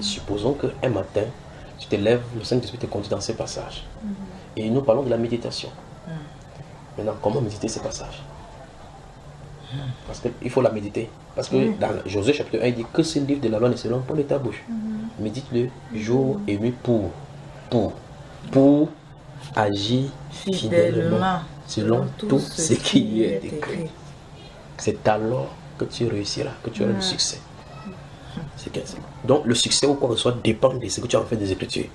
Supposons qu'un matin, tu te lèves, le Saint-Esprit te conduit dans ces passages. Et nous parlons de la méditation. Maintenant, comment méditer ces passages? Parce qu'il faut la méditer. Parce que dans Josué chapitre 1, il dit que ce livre de la loi ne se lance pas de ta bouche. Médite-le jour et nuit pour agir fidèlement selon tout ce qui y est écrit. C'est alors que tu réussiras, que tu auras le succès. Donc le succès ou quoi que ce soit dépend de ce que tu as en fait des Écritures,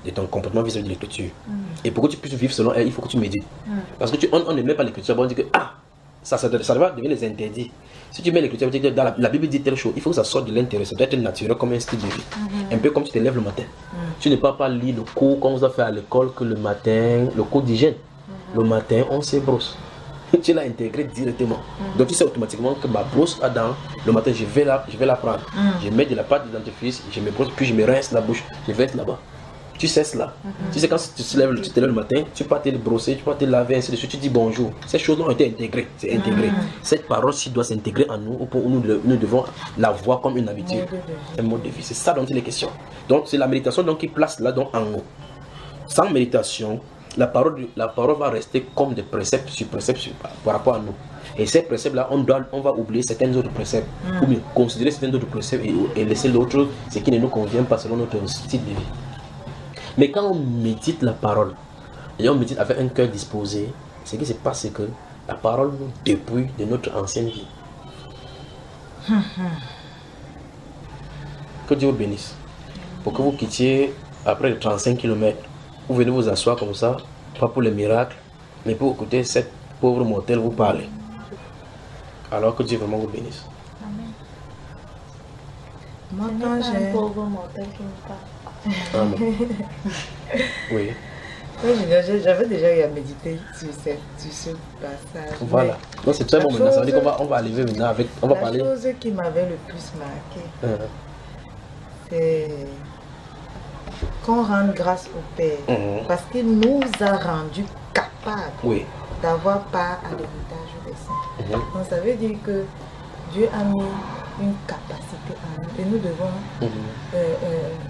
de ton comportement vis-à-vis de l'Écriture. Et pour que tu puisses vivre selon elle, il faut que tu médites. Parce que on ne met pas l'Écriture, on dit que ça va devenir les interdits. Si tu mets l'Écriture, dans la Bible dit telle chose, il faut que ça sorte de l'intérieur, ça doit être naturel comme un style de vie. Un peu comme tu te lèves le matin. Tu ne peux pas lire le cours comme vous avez fait à l'école que le matin, le cours d'hygiène. Le matin, on se brosse. Tu l'as intégré directement. Donc tu sais automatiquement que ma brosse à dents, le matin je vais la prendre. Je mets de la pâte de dentifrice, je me brosse, puis je me rince la bouche, je vais être là-bas. Tu sais cela. Tu sais quand tu te lèves le matin, tu peux te brosser, tu peux te laver, ainsi de suite, tu dis bonjour. Ces choses ont été intégrées, c'est intégré. Cette parole-ci doit s'intégrer en nous, pour nous devons la voir comme une habitude, un mode de vie. C'est ça dont il est question. Donc c'est la méditation donc, qui place là donc en nous. Sans méditation, la parole va rester comme des préceptes sur préceptes par rapport à nous. Et ces préceptes-là, on va oublier certains autres préceptes, ou bien considérer certains autres préceptes et laisser l'autre, ce qui ne nous convient pas selon notre style de vie. Mais quand on médite la parole, et on médite avec un cœur disposé, ce qui se passe, c'est que la parole nous dépouille de notre ancienne vie. Que Dieu vous bénisse. Pour que vous quittiez après les 35 km, vous venez vous asseoir comme ça, pas pour les miracles, mais pour écouter cette pauvre mortelle vous parler. Alors que Dieu vraiment vous bénisse. Amen. Moi, quand j'ai un pauvre mortel qui me parle. Amen. Oui. J'avais déjà eu à méditer sur ce passage. Voilà. Donc c'est très bon maintenant. Ça veut dire qu'on va arriver maintenant avec. On va parler. La chose qui m'avait le plus marqué, c'est qu'on rende grâce au Père. Parce qu'il nous a rendus capables d'avoir part à l'héritage des saints. Donc ça veut dire que Dieu a mis une capacité en nous et nous devons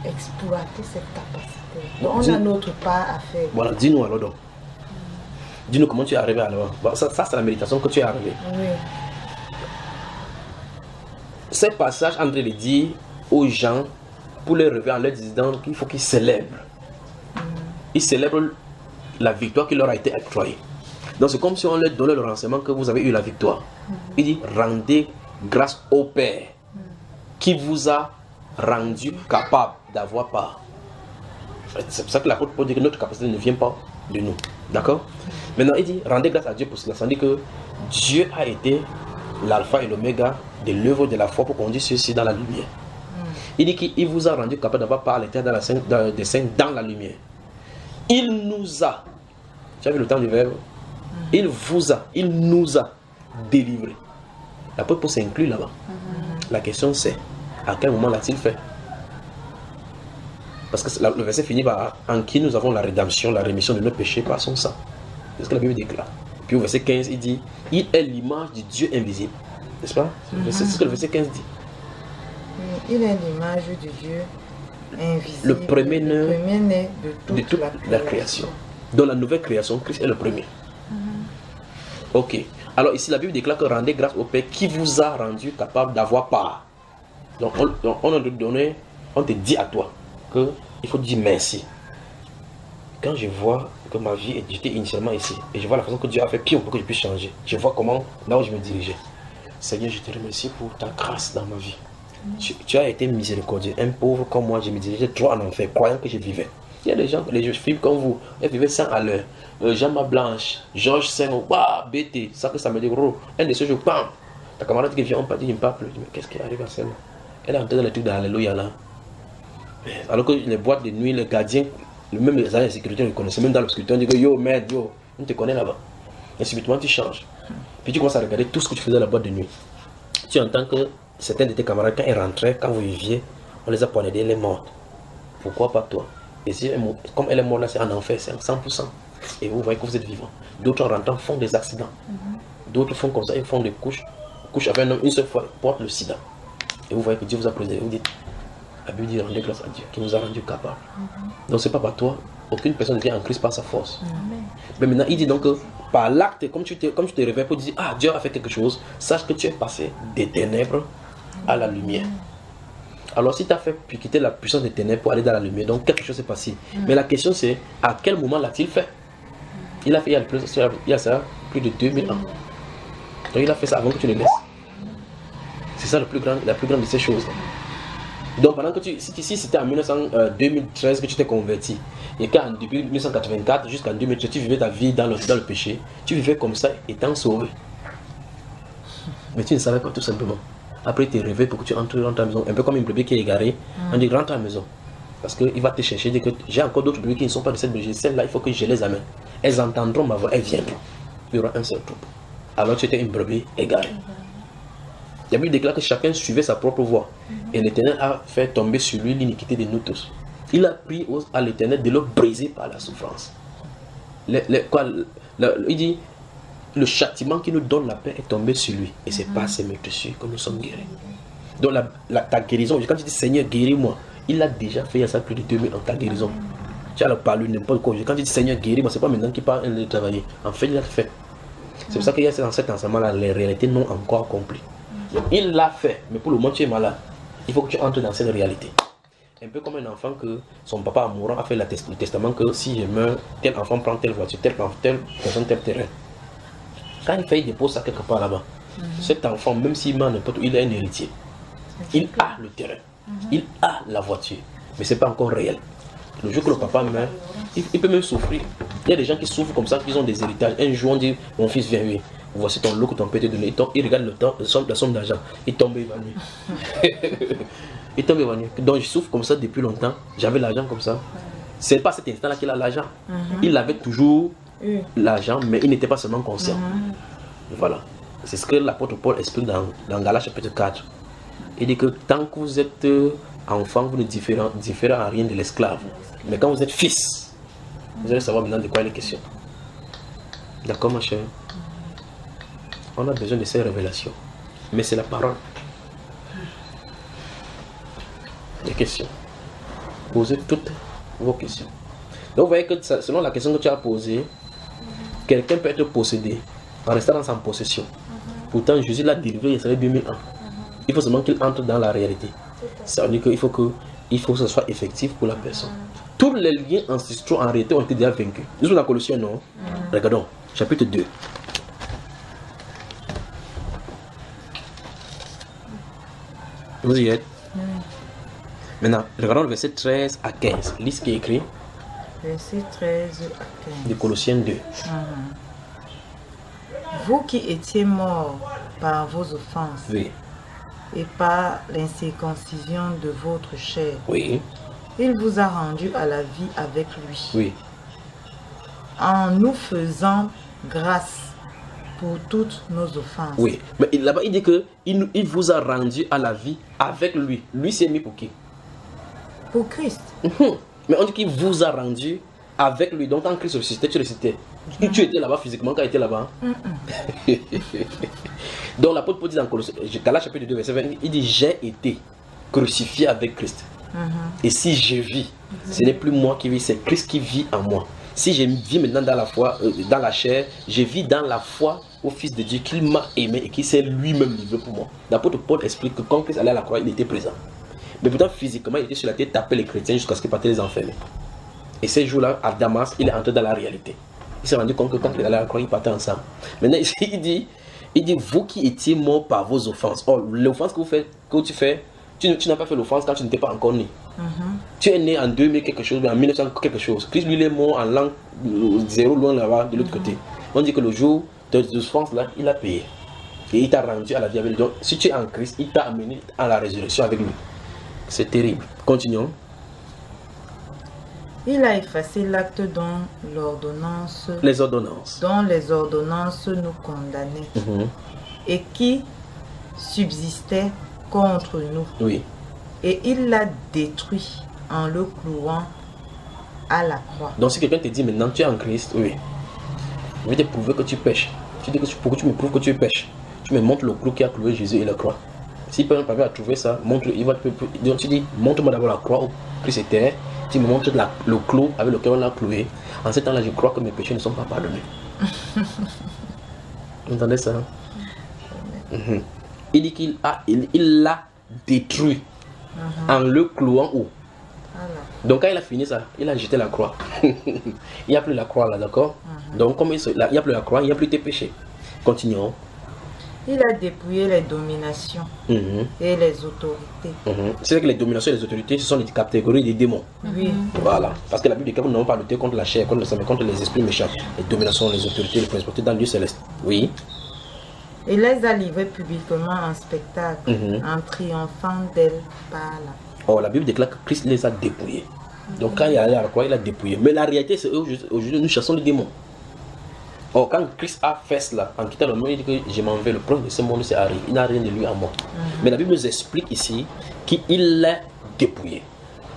exploiter cette capacité. Donc on a notre part à faire. Voilà, dis-nous alors donc. Dis-nous comment tu es arrivé alors. Bon, ça c'est la méditation que tu es arrivé. Oui. Ce passage, André le dit aux gens pour les réveiller en leur disant qu'il faut qu'ils célèbrent. Ils célèbrent la victoire qui leur a été octroyée. Donc c'est comme si on leur donnait le renseignement que vous avez eu la victoire. Il dit rendez grâce au Père qui vous a rendu capable d'avoir part. C'est pour ça que l'apôtre Paul dit que notre capacité ne vient pas de nous. D'accord? Maintenant il dit rendez grâce à Dieu pour cela. Ça veut dire que Dieu a été l'alpha et l'oméga de l'œuvre de la foi pour conduire ceci dans la lumière. Il dit qu'il vous a rendu capable d'avoir part à l'intérieur des saints dans la lumière. Il nous a, tu as vu le temps du verbe? Il vous a, il nous a délivrés. L'apôtre Paul s'inclut là-bas. La question c'est, à quel moment l'a-t-il fait? Parce que le verset finit par en qui nous avons la rédemption, la rémission de nos péchés par son sang. C'est ce que la Bible déclare. Puis au verset 15, il dit, il est l'image du Dieu invisible. N'est-ce pas? C'est ce que le verset 15 dit. Il est l'image du Dieu invisible. Le premier-né de toute la création. Dans la nouvelle création, Christ est le premier. Ok. Alors ici, la Bible déclare que rendez grâce au Père qui vous a rendu capable d'avoir part. Donc on te dit à toi qu'il faut dire merci. Quand je vois que ma vie était initialement ici, et je vois la façon que Dieu a fait pire pour que je puisse changer, je vois comment, là où je me dirigeais. Seigneur, je te remercie pour ta grâce dans ma vie. Tu as été miséricordieux. Un pauvre comme moi, je me dirigeais trop en enfer, croyant que je vivais. Il y a des gens, les filles comme vous, elles vivaient 100 à l'heure. Jean-Ma Blanche, Georges Senghor, BT, ça que ça me dit gros. Un de ceux jours, bam, ta camarade qui vient, on parle, il ne parle plus. Mais qu'est-ce qui arrive à celle-là? Elle est entrée dans les trucs d'Alléluia là. Alors que les boîtes de nuit, les gardiens, même les agents de sécurité ne connaissaient, même dans l'obscurité, on dit que yo, merde, yo, on te connaît là-bas. Et subitement tu changes. Puis tu commences à regarder tout ce que tu faisais dans la boîte de nuit. Tu entends que certains de tes camarades, quand ils rentraient, quand vous viviez, on les a poignardés, elle est morte. Pourquoi pas toi? Et si, comme elle est morte là, c'est en enfer, c'est 100%. Et vous voyez que vous êtes vivant. D'autres en rentrant font des accidents. D'autres font comme ça, ils font des couches avec un homme une seule fois, ils portent le sida. Et vous voyez que Dieu vous a préservé. Vous dites, la Bible dit rendez grâce à Dieu qui nous a rendu capable. Donc c'est pas par toi, aucune personne ne vient en Christ par sa force. Mais maintenant il dit donc que par l'acte, comme tu te réveilles pour dire, ah Dieu a fait quelque chose, sache que tu es passé des ténèbres à la lumière. Alors si tu as fait puis quitter la puissance des ténèbres pour aller dans la lumière, donc quelque chose s'est passé. Mais la question c'est, à quel moment l'a-t-il fait? Il a fait il y a ça plus de 2000 ans. Donc il a fait ça avant que tu le laisses. C'est ça la plus grande de ces choses. Donc pendant que si c'était en 2013 que tu t'es converti, et quand depuis 1984 jusqu'en 2013 tu vivais ta vie dans le péché, tu vivais comme ça étant sauvé. Mais tu ne savais pas tout simplement. Après il te réveille pour que tu entres dans ta maison, un peu comme une brebis qui est égarée, on dit rentre à la maison. Parce qu'il va te chercher, dit que j'ai encore d'autres brebis qui ne sont pas de cette bergerie, celles-là il faut que je les amène. Elles entendront ma voix, elles viendront. Il y aura un seul troupeau. Alors tu étais une brebis égarée. La Bible déclare que chacun suivait sa propre voie. Et l'Éternel a fait tomber sur lui l'iniquité de nous tous. Il a pris à l'Éternel de le briser par la souffrance. Il dit, le châtiment qui nous donne la paix est tombé sur lui. Et c'est par ses meurtrissures que nous sommes guéris. Donc ta guérison, quand tu dis Seigneur guéris-moi, il a déjà fait il y a ça plus de 2000 ans ta guérison. Tu as parlé n'importe quoi. Quand tu dis Seigneur guéris-moi, c'est pas maintenant qu'il parle de travailler. En fait, il l'a fait. C'est pour ça qu'il y a dans cet enseignement-là, les réalités non encore accomplies. Il l'a fait, mais pour le moment tu es malade. Il faut que tu entres dans cette réalité. Un peu comme un enfant que son papa mourant a fait le testament que si je meurs, tel enfant prend telle voiture, telle personne, tel terrain. Quand il fait, il dépose ça quelque part là-bas. Cet enfant, même s'il meurt n'importe où, il a un héritier. Il a le terrain. Il a la voiture. Mais ce n'est pas encore réel. Le jour que le papa meurt, il peut même souffrir. Il y a des gens qui souffrent comme ça, qui ont des héritages. Un jour on dit, mon fils viens, oui. Voici ton lot que ton père t'a donné. Il regarde la somme d'argent. Il tombe évanoui. Il tombe évanoui. Donc je souffre comme ça depuis longtemps. J'avais l'argent comme ça. C'est pas cet instant-là qu'il a l'argent. Il avait toujours l'argent, mais il n'était pas seulement conscient. Voilà. C'est ce que l'apôtre Paul explique dans Galates chapitre 4. Il dit que tant que vous êtes enfant, vous ne différez en rien de l'esclave. Mais quand vous êtes fils, vous allez savoir maintenant de quoi il est question. D'accord, ma chère? On a besoin de ces révélations. Mais c'est la parole. Les questions. Posez toutes vos questions. Donc vous voyez que selon la question que tu as posée, quelqu'un peut être possédé en restant dans sa possession. Pourtant Jésus l'a délivré il y a 2000 ans. Il faut seulement qu'il entre dans la réalité. Ça veut dire qu'il faut que ce soit effectif pour la personne. Tous les liens ancestraux en réalité ont été déjà vaincus. Nous sommes dans Colossiens, non? Regardons, chapitre 2. Vous y êtes? Maintenant, regardons le verset 13 à 15. Lis ce qui est écrit. Verset 13 à 15. De Colossiens 2. Vous qui étiez morts par vos offenses, Oui. Et par l'incirconcision de votre chair, Oui. il vous a rendu à la vie avec lui. Oui. En nous faisant grâce pour toutes nos offenses. Oui. Mais là-bas, il dit que il vous a rendu à la vie avec lui. Lui, c'est mis pour qui? Pour Christ. Mais on dit qu'il vous a rendu avec lui. Donc, quand Christ ressuscitait, tu ressuscitais. Tu étais là-bas physiquement quand il était là-bas. Donc, l'apôtre Paul dit dans Galates chapitre 2, verset 20, il dit: j'ai été crucifié avec Christ. Et si je vis, ce n'est plus moi qui vis, c'est Christ qui vit en moi. Si je vis maintenant dans la foi, dans la chair, je vis dans la foi au Fils de Dieu qu'il m'a aimé et qui s'est lui-même livré pour moi. L'apôtre Paul explique que quand Christ allait à la croix, il était présent. Mais pourtant, physiquement, il était sur la tête, tapait les chrétiens jusqu'à ce qu'il partait les enfermer. Et ces jours-là, à Damas, il est entré dans la réalité. Il s'est rendu compte que quand il allait à la croix, ils partaient ensemble. Maintenant, il dit, vous qui étiez morts par vos offenses. Oh, l'offense que tu fais, tu n'as pas fait l'offense quand tu n'étais pas encore né. Tu es né en 2000 quelque chose, mais en 1900 quelque chose. Christ, lui, il est mort en l'an 0, loin là-bas, de l'autre côté. On dit que le jour de l'offense, là, il a payé. Et il t'a rendu à la vie avec lui. Donc, si tu es en Christ, il t'a amené à la résurrection avec lui. C'est terrible. Continuons. Il a effacé l'acte dont les ordonnances nous condamnaient et qui subsistait contre nous. Oui. Et il l'a détruit en le clouant à la croix. Donc si quelqu'un te dit maintenant tu es en Christ, oui, je vais te prouver que tu pêches. Tu dis que pourquoi tu me prouves que tu pêches? Tu me montres le clou qui a cloué Jésus et la croix. Si personne ne parvient à trouver ça, montre, donc tu dis, montre-moi d'abord la croix où Christ était. Tu me montres le clou avec lequel on l'a cloué. En ce temps-là, je crois que mes péchés ne sont pas pardonnés. Vous entendez ça? Il dit qu'il l'a détruit en le clouant où? Donc quand il a fini ça, il a jeté la croix. Il n'y a plus la croix là, d'accord? Donc comme il n'y a plus la croix, il n'y a plus tes péchés. Continuons. Il a dépouillé les dominations et les autorités. C'est que les dominations et les autorités, ce sont les catégories des démons. Oui. Voilà. Parce que la Bible dit que nous n'avons pas lutté contre la chair, contre le sang, mais contre les esprits méchants. Les dominations, les autorités, les principautés dans le Dieu céleste. Oui. Il les a livrés publiquement en spectacle, en triomphant d'elles par là. Oh, la Bible déclare que Christ les a dépouillés. Donc quand il est allé à la croix, il a dépouillé. Mais la réalité, c'est aujourd'hui, nous chassons les démons. Or, quand Christ a fait cela, en quittant le monde, il dit que je m'en vais, le prince de ce monde, c'est arrivé. Il n'a rien de lui à moi. Mais la Bible nous explique ici qu'il l'a dépouillé.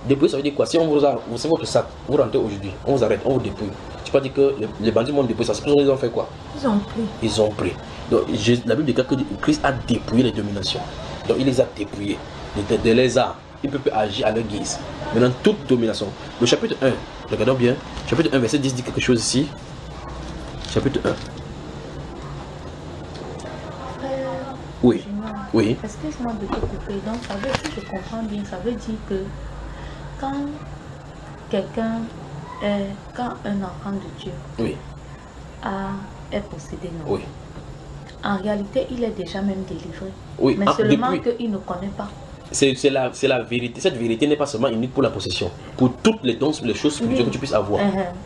Dépouiller, ça veut dire quoi? Si on vous c'est votre sac, vous rentrez aujourd'hui, on vous arrête, on vous dépouille. Tu peux dire que les bandits m'ont dépouillé, ça c'est pour ça qu'ils ont fait quoi? Ils ont pris. Ils ont pris. Donc, la Bible déclare que Christ a dépouillé les dominations. Donc, il les a dépouillés. De les arts. Il peut agir à leur guise. Maintenant, toute domination. Le chapitre 1, regardons bien. Chapitre 1, verset 10 dit quelque chose ici. Chapitre 1. Oui. Oui. Excuse-moi de te couper. Donc, ça veut, si je comprends bien, ça veut dire que quand quand un enfant de Dieu Oui. est possédé, non? Oui. En réalité, il est déjà même délivré. Oui. Mais seulement qu'il ne connaît pas. C'est la vérité. Cette vérité n'est pas seulement unique pour la possession. Pour toutes les dons, les choses spirituelles que tu puisses avoir.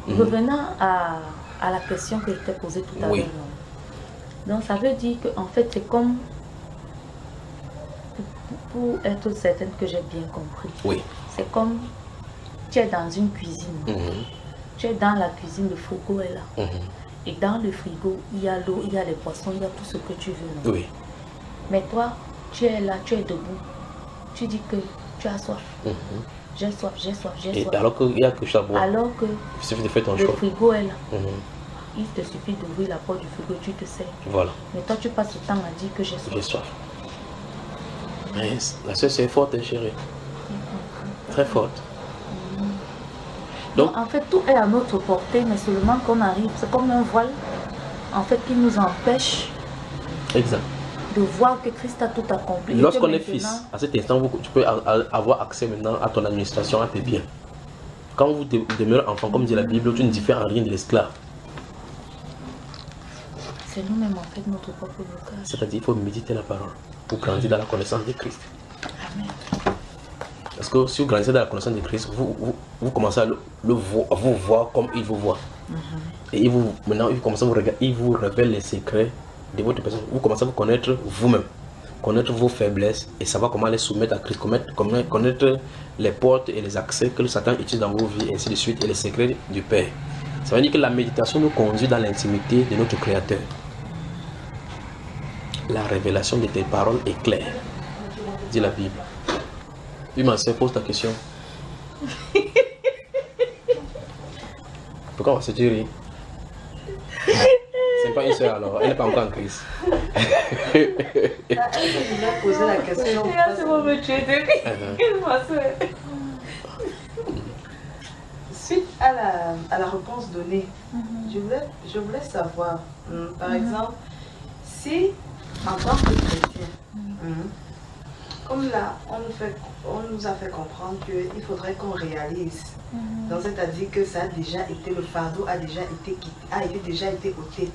Revenant à la question que je t'ai posée tout à l'heure. Donc ça veut dire que en fait c'est comme, pour être certaine que j'ai bien compris, oui. C'est comme tu es dans une cuisine. Tu es dans la cuisine, le frigo est là. Et dans le frigo, il y a l'eau, il y a les poissons, il y a tout ce que tu veux. Non? Oui. Mais toi, tu es là, tu es debout. Tu dis que tu as soif. J'ai soif, j'ai soif, j'ai Et soif. alors qu'il n'y a que ça à boire. Alors que Il suffit de faire ton le choix. frigo est là. Il te suffit d'ouvrir la porte du frigo, tu te sers. Voilà. Mais toi, tu passes le temps à dire que j'ai soif. J'ai soif. Mais la soeur, c'est forte, hein, chérie. Très forte. Donc, en fait, tout est à notre portée, mais seulement qu'on arrive, c'est comme un voile, en fait, qui nous empêche Exact. de voir que Christ a tout accompli. Lorsqu'on est maintenant, fils, à cet instant, tu peux avoir accès maintenant à ton administration, à tes biens. Quand vous demeurez enfant, comme dit la Bible, tu ne diffères en rien de l'esclave. c'est nous-mêmes, en fait, notre propre blocage. C'est-à-dire qu'il faut méditer la parole pour grandir dans la connaissance de Christ. Amen. Parce que si vous grandissez dans la connaissance de Christ, vous commencez à vous voir comme il vous voit. Et maintenant, il commence à vous regarder, il vous révèle les secrets de votre personne. Vous commencez à vous connaître vous-même, connaître vos faiblesses et savoir comment les soumettre à Christ, connaître les portes et les accès que le Satan utilise dans vos vies, et ainsi de suite, et les secrets du Père. Ça veut dire que la méditation nous conduit dans l'intimité de notre Créateur. La révélation de tes paroles est claire, dit la Bible. Oui, ma soeur, pose ta question. Pourquoi on va se dire? C'est pas une soeur alors, elle n'est pas encore en crise. Elle a posé la question. C'est bon, me tuer de Suite à la réponse donnée, je voulais savoir, par exemple, si en tant que chrétien, comme là, on nous a fait comprendre qu'il faudrait qu'on réalise. Donc, c'est-à-dire que ça a déjà été, le fardeau a déjà été ôté,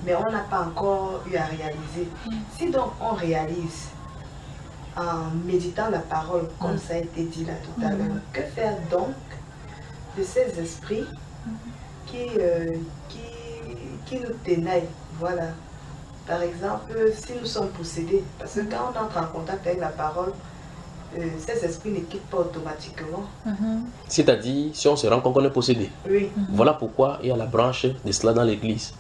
mais on n'a pas encore eu à réaliser. Si donc on réalise en méditant la parole, comme ça a été dit là tout à l'heure, que faire donc de ces esprits qui nous ténèbrent, voilà. Par exemple, si nous sommes possédés, parce que quand on entre en contact avec la parole, ces esprits ne quittent pas automatiquement. C'est-à-dire, si on se rend compte qu'on est possédé. Oui. Voilà pourquoi il y a la branche de cela dans l'église.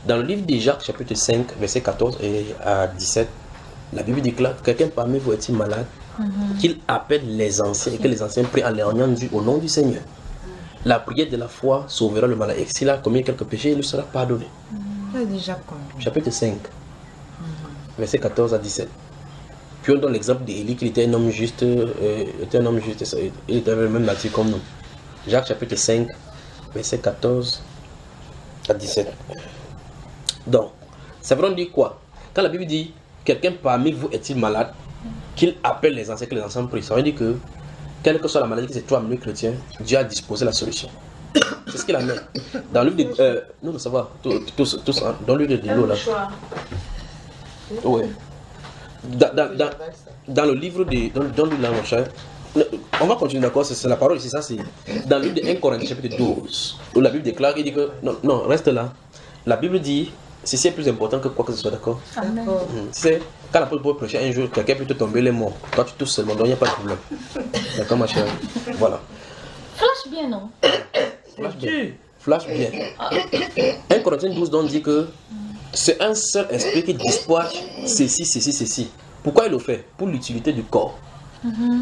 Dans le livre de Jacques, chapitre 5, verset 14 et à 17, la Bible déclare que quelqu'un parmi vous est-il malade, qu'il appelle les anciens et que les anciens prient en leur nom au nom du Seigneur. La prière de la foi sauvera le malade. Et s'il a commis quelques péchés, il lui sera pardonné. Déjà compris. Chapitre 5, verset 14 à 17. Puis on donne l'exemple d'Élie, qu'il était un homme juste, il était le même nature comme nous. Jacques chapitre 5, verset 14 à 17. Donc, ça veut dire quoi? Quand la Bible dit, quelqu'un parmi vous est-il malade, qu'il appelle les anciens, que les anciens prient, ça veut dire que, quelle que soit la maladie qui se trouve à milieu chrétien, Dieu a disposé la solution. C'est ce qu'il a mis. Dans le livre de... non, ça va, tous, hein, dans le livre de l'eau là. Ouais. Dans le livre de... Dans le livre mon cher, on va continuer, d'accord, c'est la parole ici, ça c'est... Dans le livre de 1 Corinthiens chapitre 12, où la Bible déclare, il dit que... Non, reste là. La Bible dit, ceci est plus important que quoi que ce soit, d'accord? C'est... Quand la peut prêcher un jour, quelqu'un peut te tomber les mots. Toi, tu touches seulement, donc il n'y a pas de problème. D'accord, ma chère? Voilà. Flash bien, non? Flash bien. Flash bien. 1 Corinthiens 12 donc dit que c'est un seul esprit qui dispatche ceci. Pourquoi il le fait? Pour l'utilité du corps.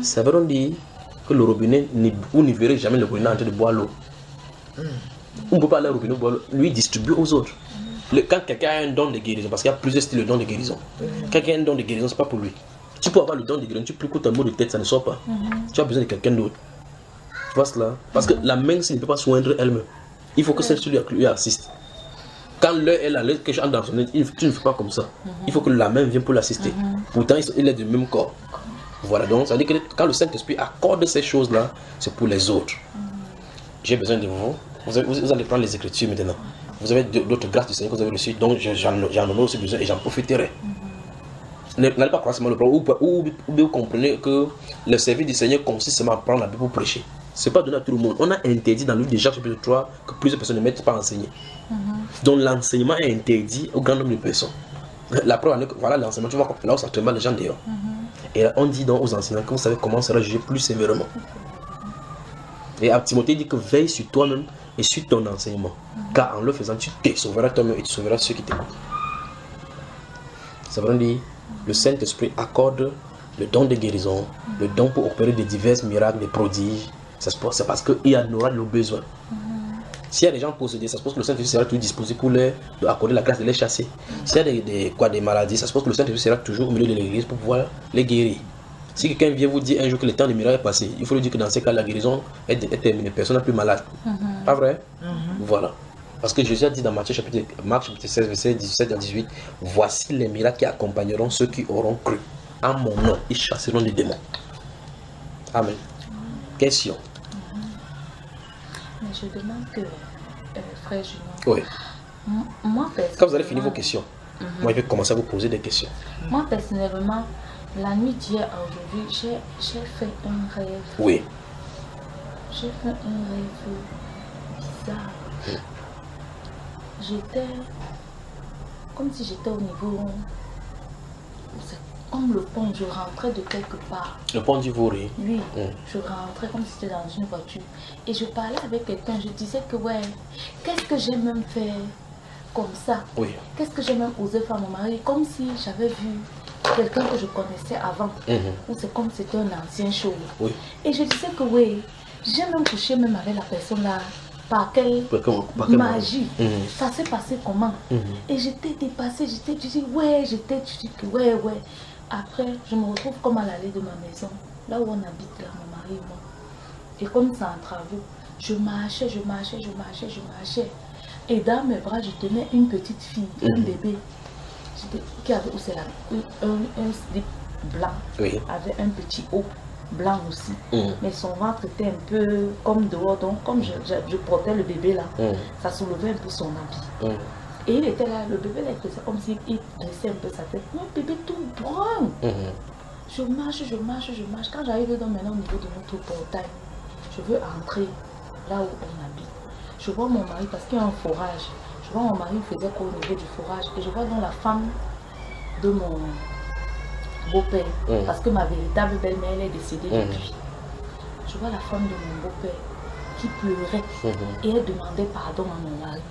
Ça veut donc dire que le robinet, vous ne verrez jamais le robinet en train de boire l'eau. On ne peut pas aller au robinet boire l'eau. Lui, il distribue aux autres. Quand quelqu'un a un don de guérison, parce qu'il y a plusieurs styles de don de guérison. Quelqu'un a un don de guérison, ce n'est pas pour lui. Tu peux avoir le don de guérison, tu peux écouter un mot de tête, ça ne sort pas. Tu as besoin de quelqu'un d'autre. Tu vois cela? Parce que la main, ne peut pas soindre elle-même. Il faut que celle-ci lui assiste. Quand l'œil est là, quelque chose entre dans son nez, tu ne fais pas comme ça. Il faut que la main vienne pour l'assister. Pourtant, il est du même corps. Voilà, donc ça veut dire que quand le Saint-Esprit accorde ces choses-là, c'est pour les autres. J'ai besoin de vous. Vous allez prendre les Écritures maintenant. Vous avez d'autres grâces du Seigneur que vous avez reçues, donc j'en ai aussi besoin et j'en profiterai. N'allez pas croire seulement le problème, ou vous comprenez que le service du Seigneur consiste seulement à prendre la Bible pour prêcher. Ce n'est pas donné à tout le monde. On a interdit dans le livre de Jacques chapitre 3 que plusieurs personnes ne mettent pas à enseigner. Donc l'enseignement est interdit au grand nombre de personnes. La preuve, voilà l'enseignement, tu vois là où ça tombe les gens dehors. Et là, on dit donc aux enseignants que vous savez comment sera jugé plus sévèrement. Et à Timothée dit que veille sur toi-même et sur ton enseignement. Car en le faisant, tu te sauveras toi-même et tu sauveras ceux qui t'écoutent. Ça veut dire le Saint-Esprit accorde le don de guérison, le don pour opérer des divers miracles, des prodiges, c'est parce qu'il en aura le besoin. S'il y a des gens possédés, ça se pose que le Saint-Esprit sera toujours disposé pour leur accorder la grâce de les chasser. S'il y a des maladies, ça se pose que le Saint-Esprit sera toujours au milieu de l'église pour pouvoir les guérir. Si quelqu'un vient vous dire un jour que le temps des miracles est passé, il faut lui dire que dans ces cas, la guérison est terminée, personne n'est plus malade. Pas vrai? Voilà. Parce que Jésus a dit dans Marc chapitre 16, verset 17 à 18, voici les miracles qui accompagneront ceux qui auront cru. En mon nom, ils chasseront les démons. Amen. Question. Mais je demande que, frère Junior, Oui. Moi, quand vous allez finir vos questions, moi je vais commencer à vous poser des questions. Moi personnellement, la nuit d'hier à aujourd'hui, j'ai fait un rêve. Oui. J'ai fait un rêve bizarre. J'étais comme si j'étais au niveau, c'est comme le pont, je rentrais de quelque part. Le pont du Vouri. Oui, je rentrais comme si j'étais dans une voiture. Et je parlais avec quelqu'un, je disais que ouais, qu'est-ce que j'ai même fait comme ça? Oui. Qu'est-ce que j'ai même osé faire à mon mari? Comme si j'avais vu quelqu'un que je connaissais avant. Ou c'est comme si c'était un ancien show. Oui. Et je disais que oui, j'ai même couché même avec la personne là. Par quelle magie? Ça s'est passé comment? Et j'étais dépassée, je dis ouais. Après, je me retrouve comme à l'allée de ma maison, là où on habite, là, mon mari et moi. Et comme c'est en travaux, je marchais. Et dans mes bras, je tenais une petite fille, un bébé, qui avait un slip blanc, avec un petit haut blanc aussi. Mais son ventre était un peu comme dehors, donc comme je portais le bébé là, ça soulevait un peu son habit. Et il était là, le bébé là, il faisait comme s'il dressait un peu sa tête. Mon bébé tout brun. Je marche. Quand j'arrive dans maintenant au niveau de notre portail, je veux entrer là où on habite. Je vois mon mari parce qu'il y a un forage. Je vois mon mari faisait quoi au niveau du forage. Et je vois dans la femme de mon beau-père. Parce que ma véritable belle-mère, elle est décédée depuis. Je vois la femme de mon beau-père qui pleurait et elle demandait pardon à mon mari.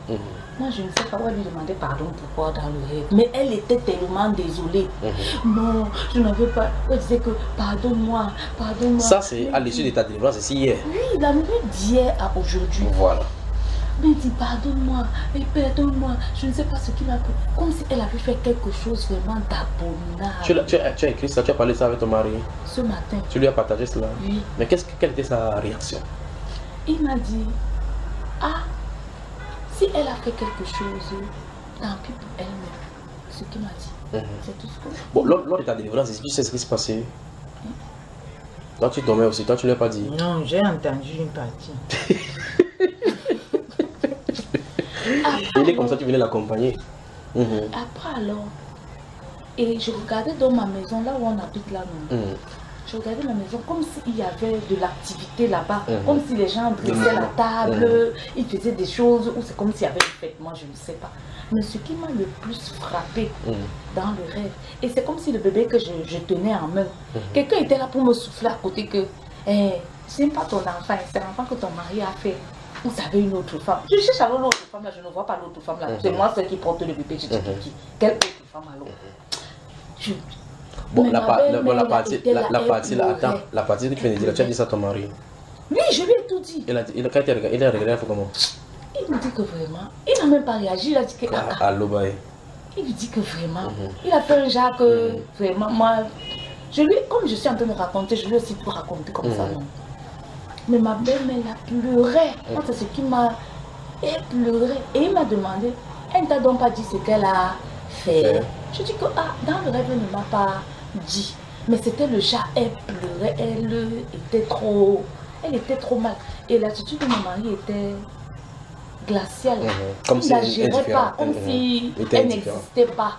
Moi, je ne sais pas où elle lui demandait pardon pourquoi dans le rêve. Mais elle était tellement désolée. Non, je n'avais pas. Elle disait que pardonne-moi. Ça, c'est à l'issue de ta délivrance, c'est hier. Oui, la nuit d'hier à aujourd'hui. Voilà. Mais dit pardonne-moi, je ne sais pas ce qu'il a fait. Comme si elle avait fait quelque chose vraiment d'abominable. Tu as écrit ça, tu as parlé ça avec ton mari ce matin. Tu lui as partagé cela? Oui. Mais quelle était sa réaction? Il m'a dit, si elle a fait quelque chose, tant pis pour elle-même. Ce qu'il m'a dit. C'est tout ce que... Bon, lors de ta délivrance, tu sais ce qui s'est passé? Toi, tu dormais aussi, toi, tu ne l'as pas dit? Non, j'ai entendu une partie. Il est comme ça, tu venais l'accompagner. Après alors, et je regardais dans ma maison, là où on habite là, je regardais ma maison comme s'il y avait de l'activité là-bas, comme si les gens brisaient la table, ils faisaient des choses, ou c'est comme s'il y avait une fête, moi je ne sais pas. Mais ce qui m'a le plus frappé dans le rêve, et c'est comme si le bébé que je tenais en main, quelqu'un était là pour me souffler à côté que, c'est pas ton enfant, c'est l'enfant que ton mari a fait. Vous savez une autre femme. Je cherche alors l'autre femme là, je ne vois pas l'autre femme là. C'est moi celle qui porte le bébé. Je dis qui? Quelle autre femme alors? Bon, la partie que tu viens de dire, tu as dit ça à ton mari? Oui, je lui ai tout dit. Il a regardé, il a comment? Il me dit que vraiment, il n'a même pas réagi. Il a dit que. Il lui dit que vraiment, il a fait un genre que vraiment, moi, comme je suis en train de raconter, je lui ai aussi tout raconter comme ça, non? Mais ma belle-mère, elle pleurait. C'est ce qui m'a... Elle pleurait. Et il m'a demandé, elle ne t'a donc pas dit ce qu'elle a fait? Je dis que, dans le rêve, elle ne m'a pas dit. Mais c'était le chat, elle pleurait, elle était trop mal. Et l'attitude de mon mari était glaciale. Comme si elle ne la gérait pas, comme si elle n'existait pas.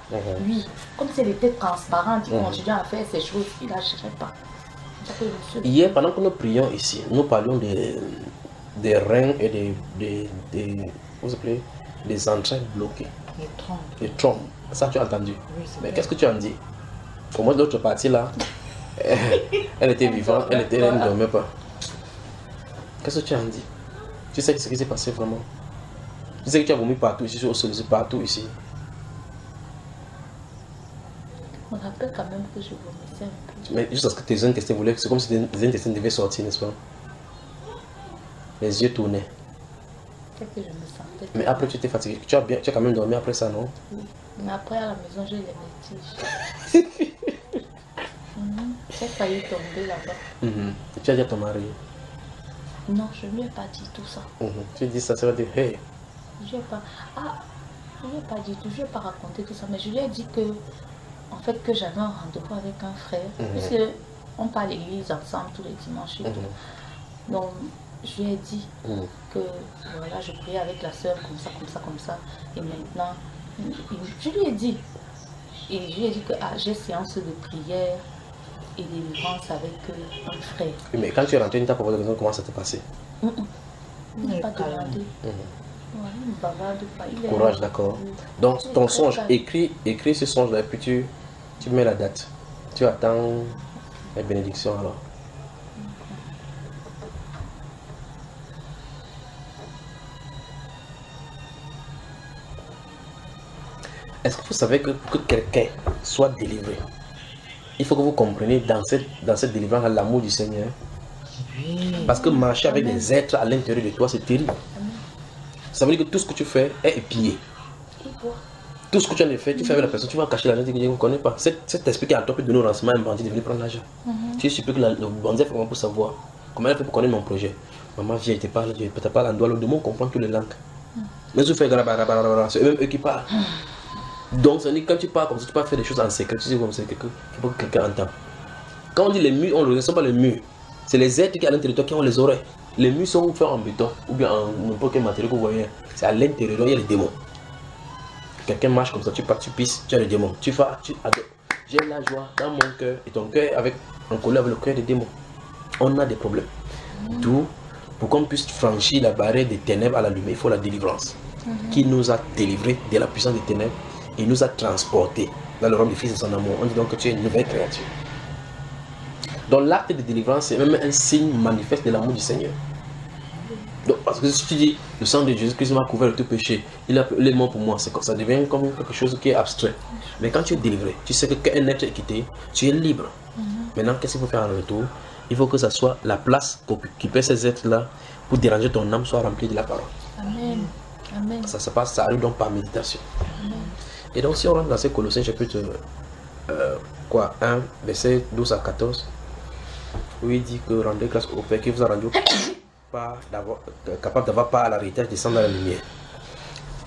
Oui, comme si elle était transparente, il continuait à faire ces choses, il ne la gérait pas. Hier, pendant que nous prions ici, nous parlions des reins et des entrailles bloquées. Les trompes. Ça, tu as entendu. Oui, mais qu'est-ce que tu en dis? Pour moi, l'autre partie là, elle était vivante, elle ne dormait pas. Qu'est-ce que tu en dis? Tu sais ce qui s'est passé vraiment? Tu sais que tu as vomi partout ici, au sol, partout ici. Je me rappelle quand même que je vomissais un peu. Mais juste parce que tes intestins voulaient, c'est comme si tes intestins devaient sortir, n'est-ce pas? Les yeux tournaient. Peut-être que je me sentais. Mais après, tu étais fatigué. Tu as quand même dormi après ça, non? Oui. Mais après, à la maison, j'ai les vertiges. J'ai failli tomber là-bas. Tu as dit à ton mari? Non, je ne lui ai pas dit tout ça. Tu dis ça, ça va dire, hey. Je n'ai pas... Ah, je ne lui ai pas dit tout, je ne lui ai pas raconté tout ça. Mais je lui ai dit que, en fait, que j'avais un rendez-vous avec un frère. Puisque on part à l'église ensemble tous les dimanches et tout. Donc, je lui ai dit que, voilà, je priais avec la soeur comme ça, comme ça, comme ça. Et maintenant, je lui ai dit. Et je lui ai dit que j'ai séance de prière et délivrance avec un frère. Oui, mais quand tu es rentré, tu t'as posé la question comment ça t'est passé? Il n'a pas demandé. Ouais, il ne bavarde pas. Courage, d'accord. Donc, ton songe, écris ce songe-là et puis tu mets la date. Tu attends les bénédictions alors. Est-ce que vous savez que pour que quelqu'un soit délivré, il faut que vous compreniez dans cette délivrance l'amour du Seigneur? Oui. Parce que marcher avec des êtres à l'intérieur de toi, c'est terrible. Ça veut dire que tout ce que tu fais est épié. Tout ce que tu as fait, tu fais avec la personne, tu vas cacher l'argent, tu ne connais pas. Cet esprit qui a toi peut donner au renseignement à un bandit de venir prendre l'argent. Tu es sûr que le bandit fait comment pour savoir? Comment elle fait pour connaître mon projet? Maman vient, je te parle en doigt, le démon comprend toutes les langues. Mais tu fais c'est eux qui parlent. Donc, ça dit quand tu parles comme ça, tu peux faire des choses en secret, tu sais comme ça, il faut que quelqu'un entende. Quand on dit les murs, on ne ressent pas les murs. C'est les êtres qui à l'intérieur de toi qui ont les oreilles. Les murs sont faits en béton ou bien en n'importe quel matériau que vous voyez. C'est à l'intérieur, il y a les démons. Quelqu'un marche comme ça, tu pars, tu pisses, tu as les démons. Tu vas, tu adores. J'ai la joie dans mon cœur et ton cœur en colère avec le cœur des démons. On a des problèmes. D'où, pour qu'on puisse franchir la barrière des ténèbres à la lumière, il faut la délivrance. Qui nous a délivrés de la puissance des ténèbres et nous a transportés dans le royaume du Fils de son amour. On dit donc que tu es une nouvelle créature. Donc l'acte de délivrance, c'est même un signe manifeste de l'amour du Seigneur. Donc, parce que si tu dis, le sang de Jésus-Christ m'a couvert de tout péché, il est mort pour moi, ça devient comme quelque chose qui est abstrait. Mais quand tu es délivré, tu sais qu'un être est quitté, tu es libre. Maintenant, qu'est-ce qu'il faut faire en retour? Il faut que ça soit la place qu'occupent ces êtres-là pour déranger ton âme soit remplie de la parole. Amen. Amen. Ça arrive donc par méditation. Amen. Et donc si on rentre dans ces Colossiens chapitre 1, verset 12 à 14, où il dit que rendez grâce au Père qui vous a rendu capable d'avoir part à l'héritage descendre dans la lumière.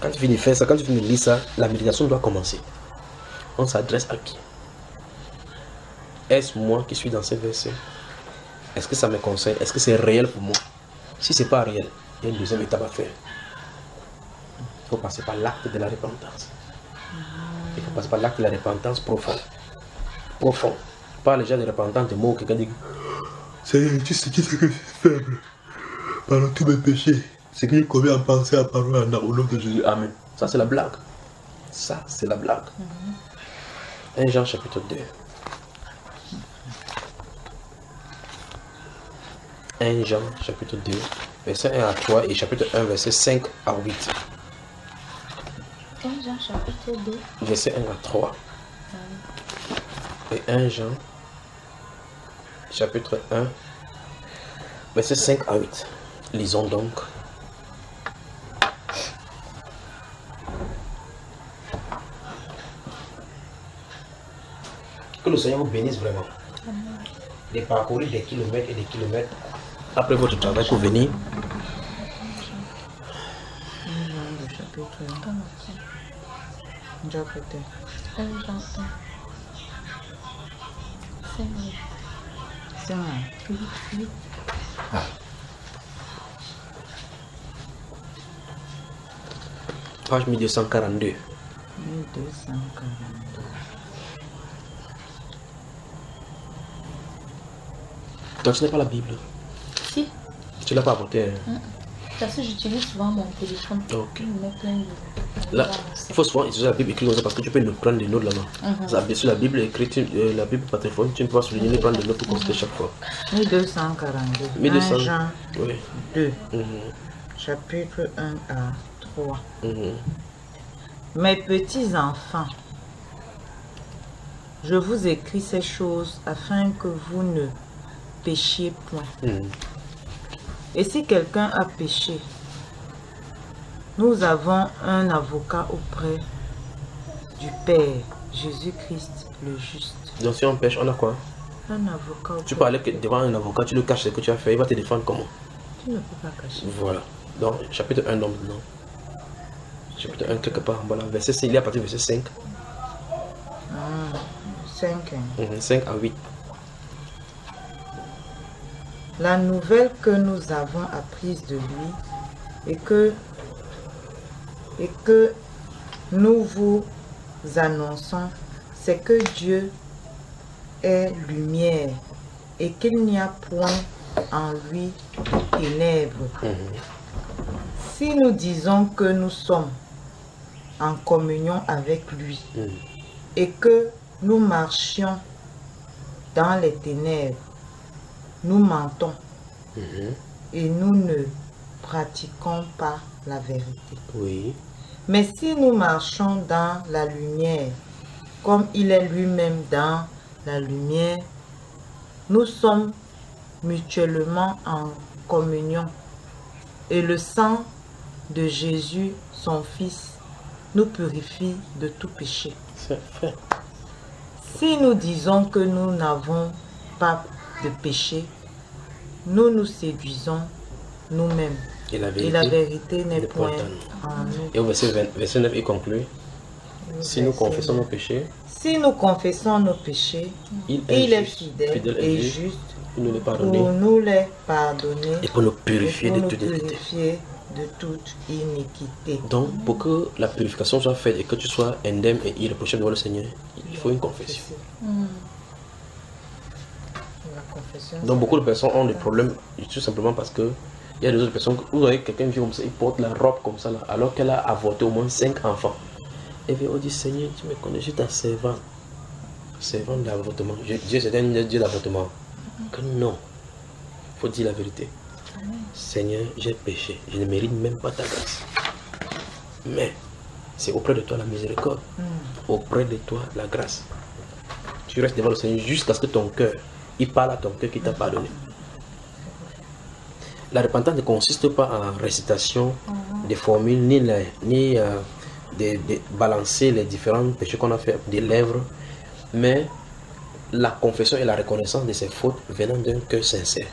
Quand tu finis de faire ça, quand tu finis de lire ça, la méditation doit commencer. On s'adresse à qui? Est-ce moi qui suis dans ces versets? Est-ce que ça me concerne? Est-ce que c'est réel pour moi? Si c'est pas réel, il y a une deuxième étape à faire. Il faut passer par l'acte de la repentance. Il faut passer par l'acte de la repentance profonde. Profond. Pas les gens de repentance de mots, quelqu'un dit Seigneur, tu sais que je suis faible. Pardon tous mes péchés. C'est que je commets en pensée, à parole, au nom de Jésus. Amen. Ça, c'est la blague. Ça, c'est la blague. 1 Jean chapitre 2. 1 Jean chapitre 2, verset 1 à 3 et chapitre 1, verset 5 à 8. 1 Jean chapitre 2, verset 1 à 3. Et 1 Jean chapitre 1, verset 5 à 8. Lisons donc. Que le Seigneur vous bénisse vraiment. De parcourir des kilomètres et des kilomètres après votre travail pour venir. Page 1242. 1242. Donc ce n'est pas la Bible. Si. Tu l'as pas apporté. Parce que j'utilise souvent mon téléphone. Ok. Il met plein de... Là, il faut souvent utiliser la Bible écrite comme ça parce que tu peux nous prendre des notes là-bas. Bien sûr, la Bible écrite, la Bible par téléphone, tu ne peux pas souligner et prendre des notes pour consulter chaque fois. 1242. 1200. 1 Jean Oui. 2. Chapitre 1 à 3. Mes petits enfants, je vous écris ces choses afin que vous ne péchiez point. Et si quelqu'un a péché, nous avons un avocat auprès du Père, Jésus-Christ le juste. Donc si on pêche, on a quoi? Un avocat auprès. Tu peux aller devant un avocat, tu le caches ce que tu as fait, il va te défendre comment? Tu ne peux pas cacher. Voilà. Donc chapitre 1 donc non. Chapitre 1 quelque part, voilà, verset 5, il est à partir du verset 5. 5. 5 à 8. La nouvelle que nous avons apprise de lui et que nous vous annonçons, c'est que Dieu est lumière et qu'il n'y a point en lui de ténèbres. Si nous disons que nous sommes en communion avec lui et que nous marchions dans les ténèbres, nous mentons et nous ne pratiquons pas la vérité. Oui. Mais si nous marchons dans la lumière, comme il est lui-même dans la lumière, nous sommes mutuellement en communion. Et le sang de Jésus, son Fils, nous purifie de tout péché. C'est fait. Si nous disons que nous n'avons pas de péché, nous nous séduisons nous-mêmes. Et la vérité n'est point en nous. Et au verset 9, il conclut. Si nous confessons nos péchés, il est fidèle et juste pour nous les pardonner et pour nous purifier de toute iniquité. Donc, pour que la purification soit faite et que tu sois indemne et irréprochable devant le Seigneur, il faut une confession. Donc, beaucoup de personnes ont des problèmes tout simplement parce que il y a des autres personnes, vous voyez quelqu'un qui comme ça, il porte la robe comme ça là, alors qu'elle a avorté au moins 5 enfants. Et bien on dit, Seigneur, tu me connais, je suis ta servante. Servante d'avortement. Dieu c'est un Dieu d'avortement. Que non. Il faut dire la vérité. Seigneur, j'ai péché. Je ne mérite même pas ta grâce. Mais c'est auprès de toi la miséricorde. Auprès de toi la grâce. Tu restes devant le Seigneur jusqu'à ce que ton cœur, il parle à ton cœur qui t'a pardonné. La repentance ne consiste pas en récitation des formules, ni de balancer les différents péchés qu'on a fait des lèvres, mais la confession et la reconnaissance de ses fautes venant d'un cœur sincère.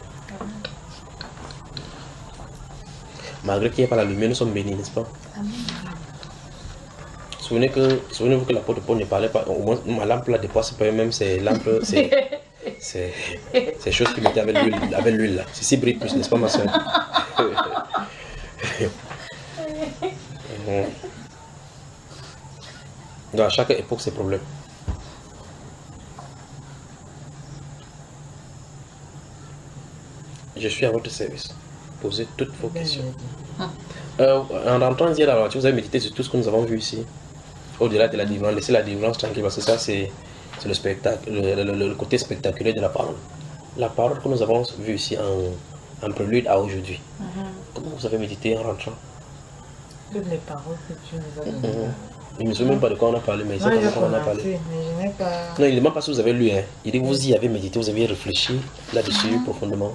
Malgré qu'il n'y ait pas la lumière, nous sommes bénis, n'est-ce pas? Souvenez-vous que l'apôtre Paul ne parlait pas, au moins ma lampe là dépasse pas même ces lampes, c'est choses qui mettaient avec l'huile là. C'est si brille plus, n'est-ce pas ma soeur? Donc à chaque époque ses problèmes. Je suis à votre service. Posez toutes vos questions. En rentrant hier à la voiture, vous avez médité sur tout ce que nous avons vu ici. Au-delà de la délivrance, laissez la délivrance tranquille parce que ça c'est le spectacle, le côté spectaculaire de la parole. La parole que nous avons vue ici en prélude à aujourd'hui. Comment vous avez médité en rentrant? Toutes les paroles que tu nous as données. Il ne me souviens même pas de quoi on a parlé, mais il sait comment on a parlé. Mais je n'ai pas... Non, il ne demande pas si vous avez lu. Hein. Il dit que vous y avez médité, vous avez réfléchi là-dessus profondément.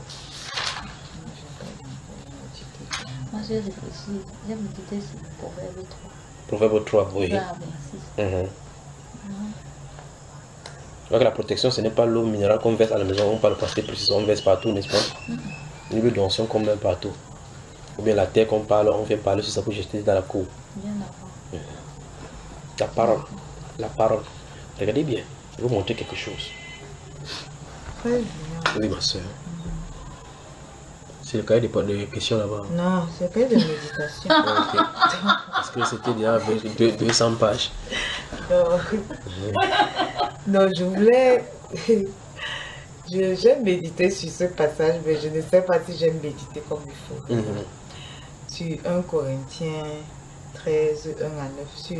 Moi j'ai réfléchi, j'ai médité sur Proverbe 3. Proverbe 3, oui. Donc la protection, ce n'est pas l'eau minérale qu'on verse à la maison, on parle passer précisément, on verse partout, n'est-ce pas? Une huile d'onction qu'on met partout. Ou bien la terre qu'on parle, on vient parler sur ça pour jeter dans la cour. Bien avant. La parole. La parole. Regardez bien, je vais vous montrer quelque chose. Oui, ma soeur. C'est le cahier de questions là-bas. Non, c'est le cahier de méditation. Okay. Parce que c'était déjà avec 200 pages. Non, je voulais... J'ai médité sur ce passage, mais je ne sais pas si j'ai médité comme il faut. Sur 1 Corinthiens 13, 1 à 9, sur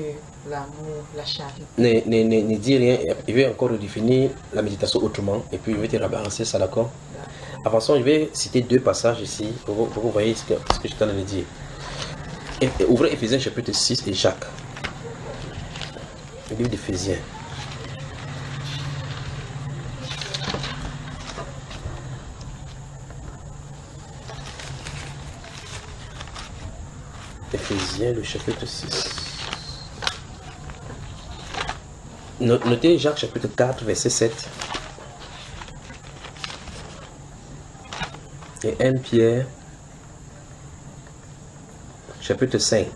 l'amour, la charité. Ne dis rien, je vais encore redéfinir la méditation autrement, et puis je vais te rebalancer ça, d'accord? Avançons, je vais citer 2 passages ici, pour que vous voyez ce que je t'en ai dit. Ouvrez Éphésiens chapitre 6 et Jacques. Le livre d'Éphésiens. Éphésiens, le chapitre 6. Notez Jacques chapitre 4, verset 7. Et 1 Pierre, chapitre 5,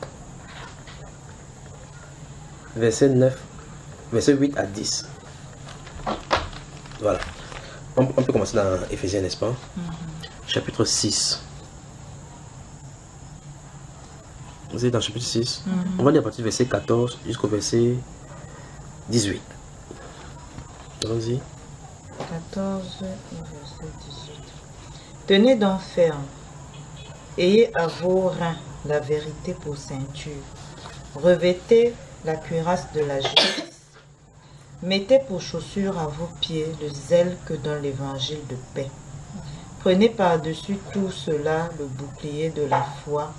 verset 9, verset 8 à 10. Voilà. On peut commencer dans Éphésiens, n'est-ce pas? Chapitre 6. Vous êtes dans le chapitre 6. On va lire à partir du verset 14 jusqu'au verset 18. Allons-y. 14 et verset 18. Tenez donc ferme. Ayez à vos reins la vérité pour ceinture. Revêtez la cuirasse de la justice. Mettez pour chaussure à vos pieds le zèle que donne l'évangile de paix. Prenez par-dessus tout cela le bouclier de la foi,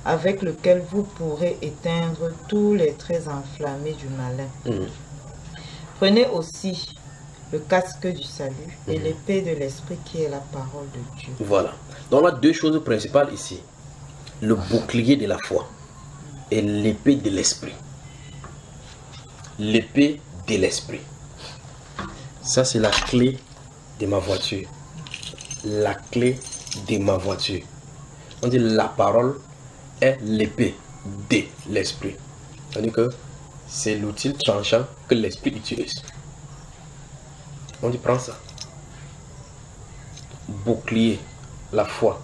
avec lequel vous pourrez éteindre tous les traits enflammés du malin. Prenez aussi le casque du salut et l'épée de l'esprit qui est la parole de Dieu. Voilà. Donc, on a deux choses principales ici. Le bouclier de la foi et l'épée de l'esprit. L'épée de l'esprit. Ça, c'est la clé de ma voiture. La clé de ma voiture. On dit la parole est l'épée de l'esprit. C'est-à-dire que c'est l'outil tranchant que l'esprit utilise. On dit prends ça. Bouclier, la foi.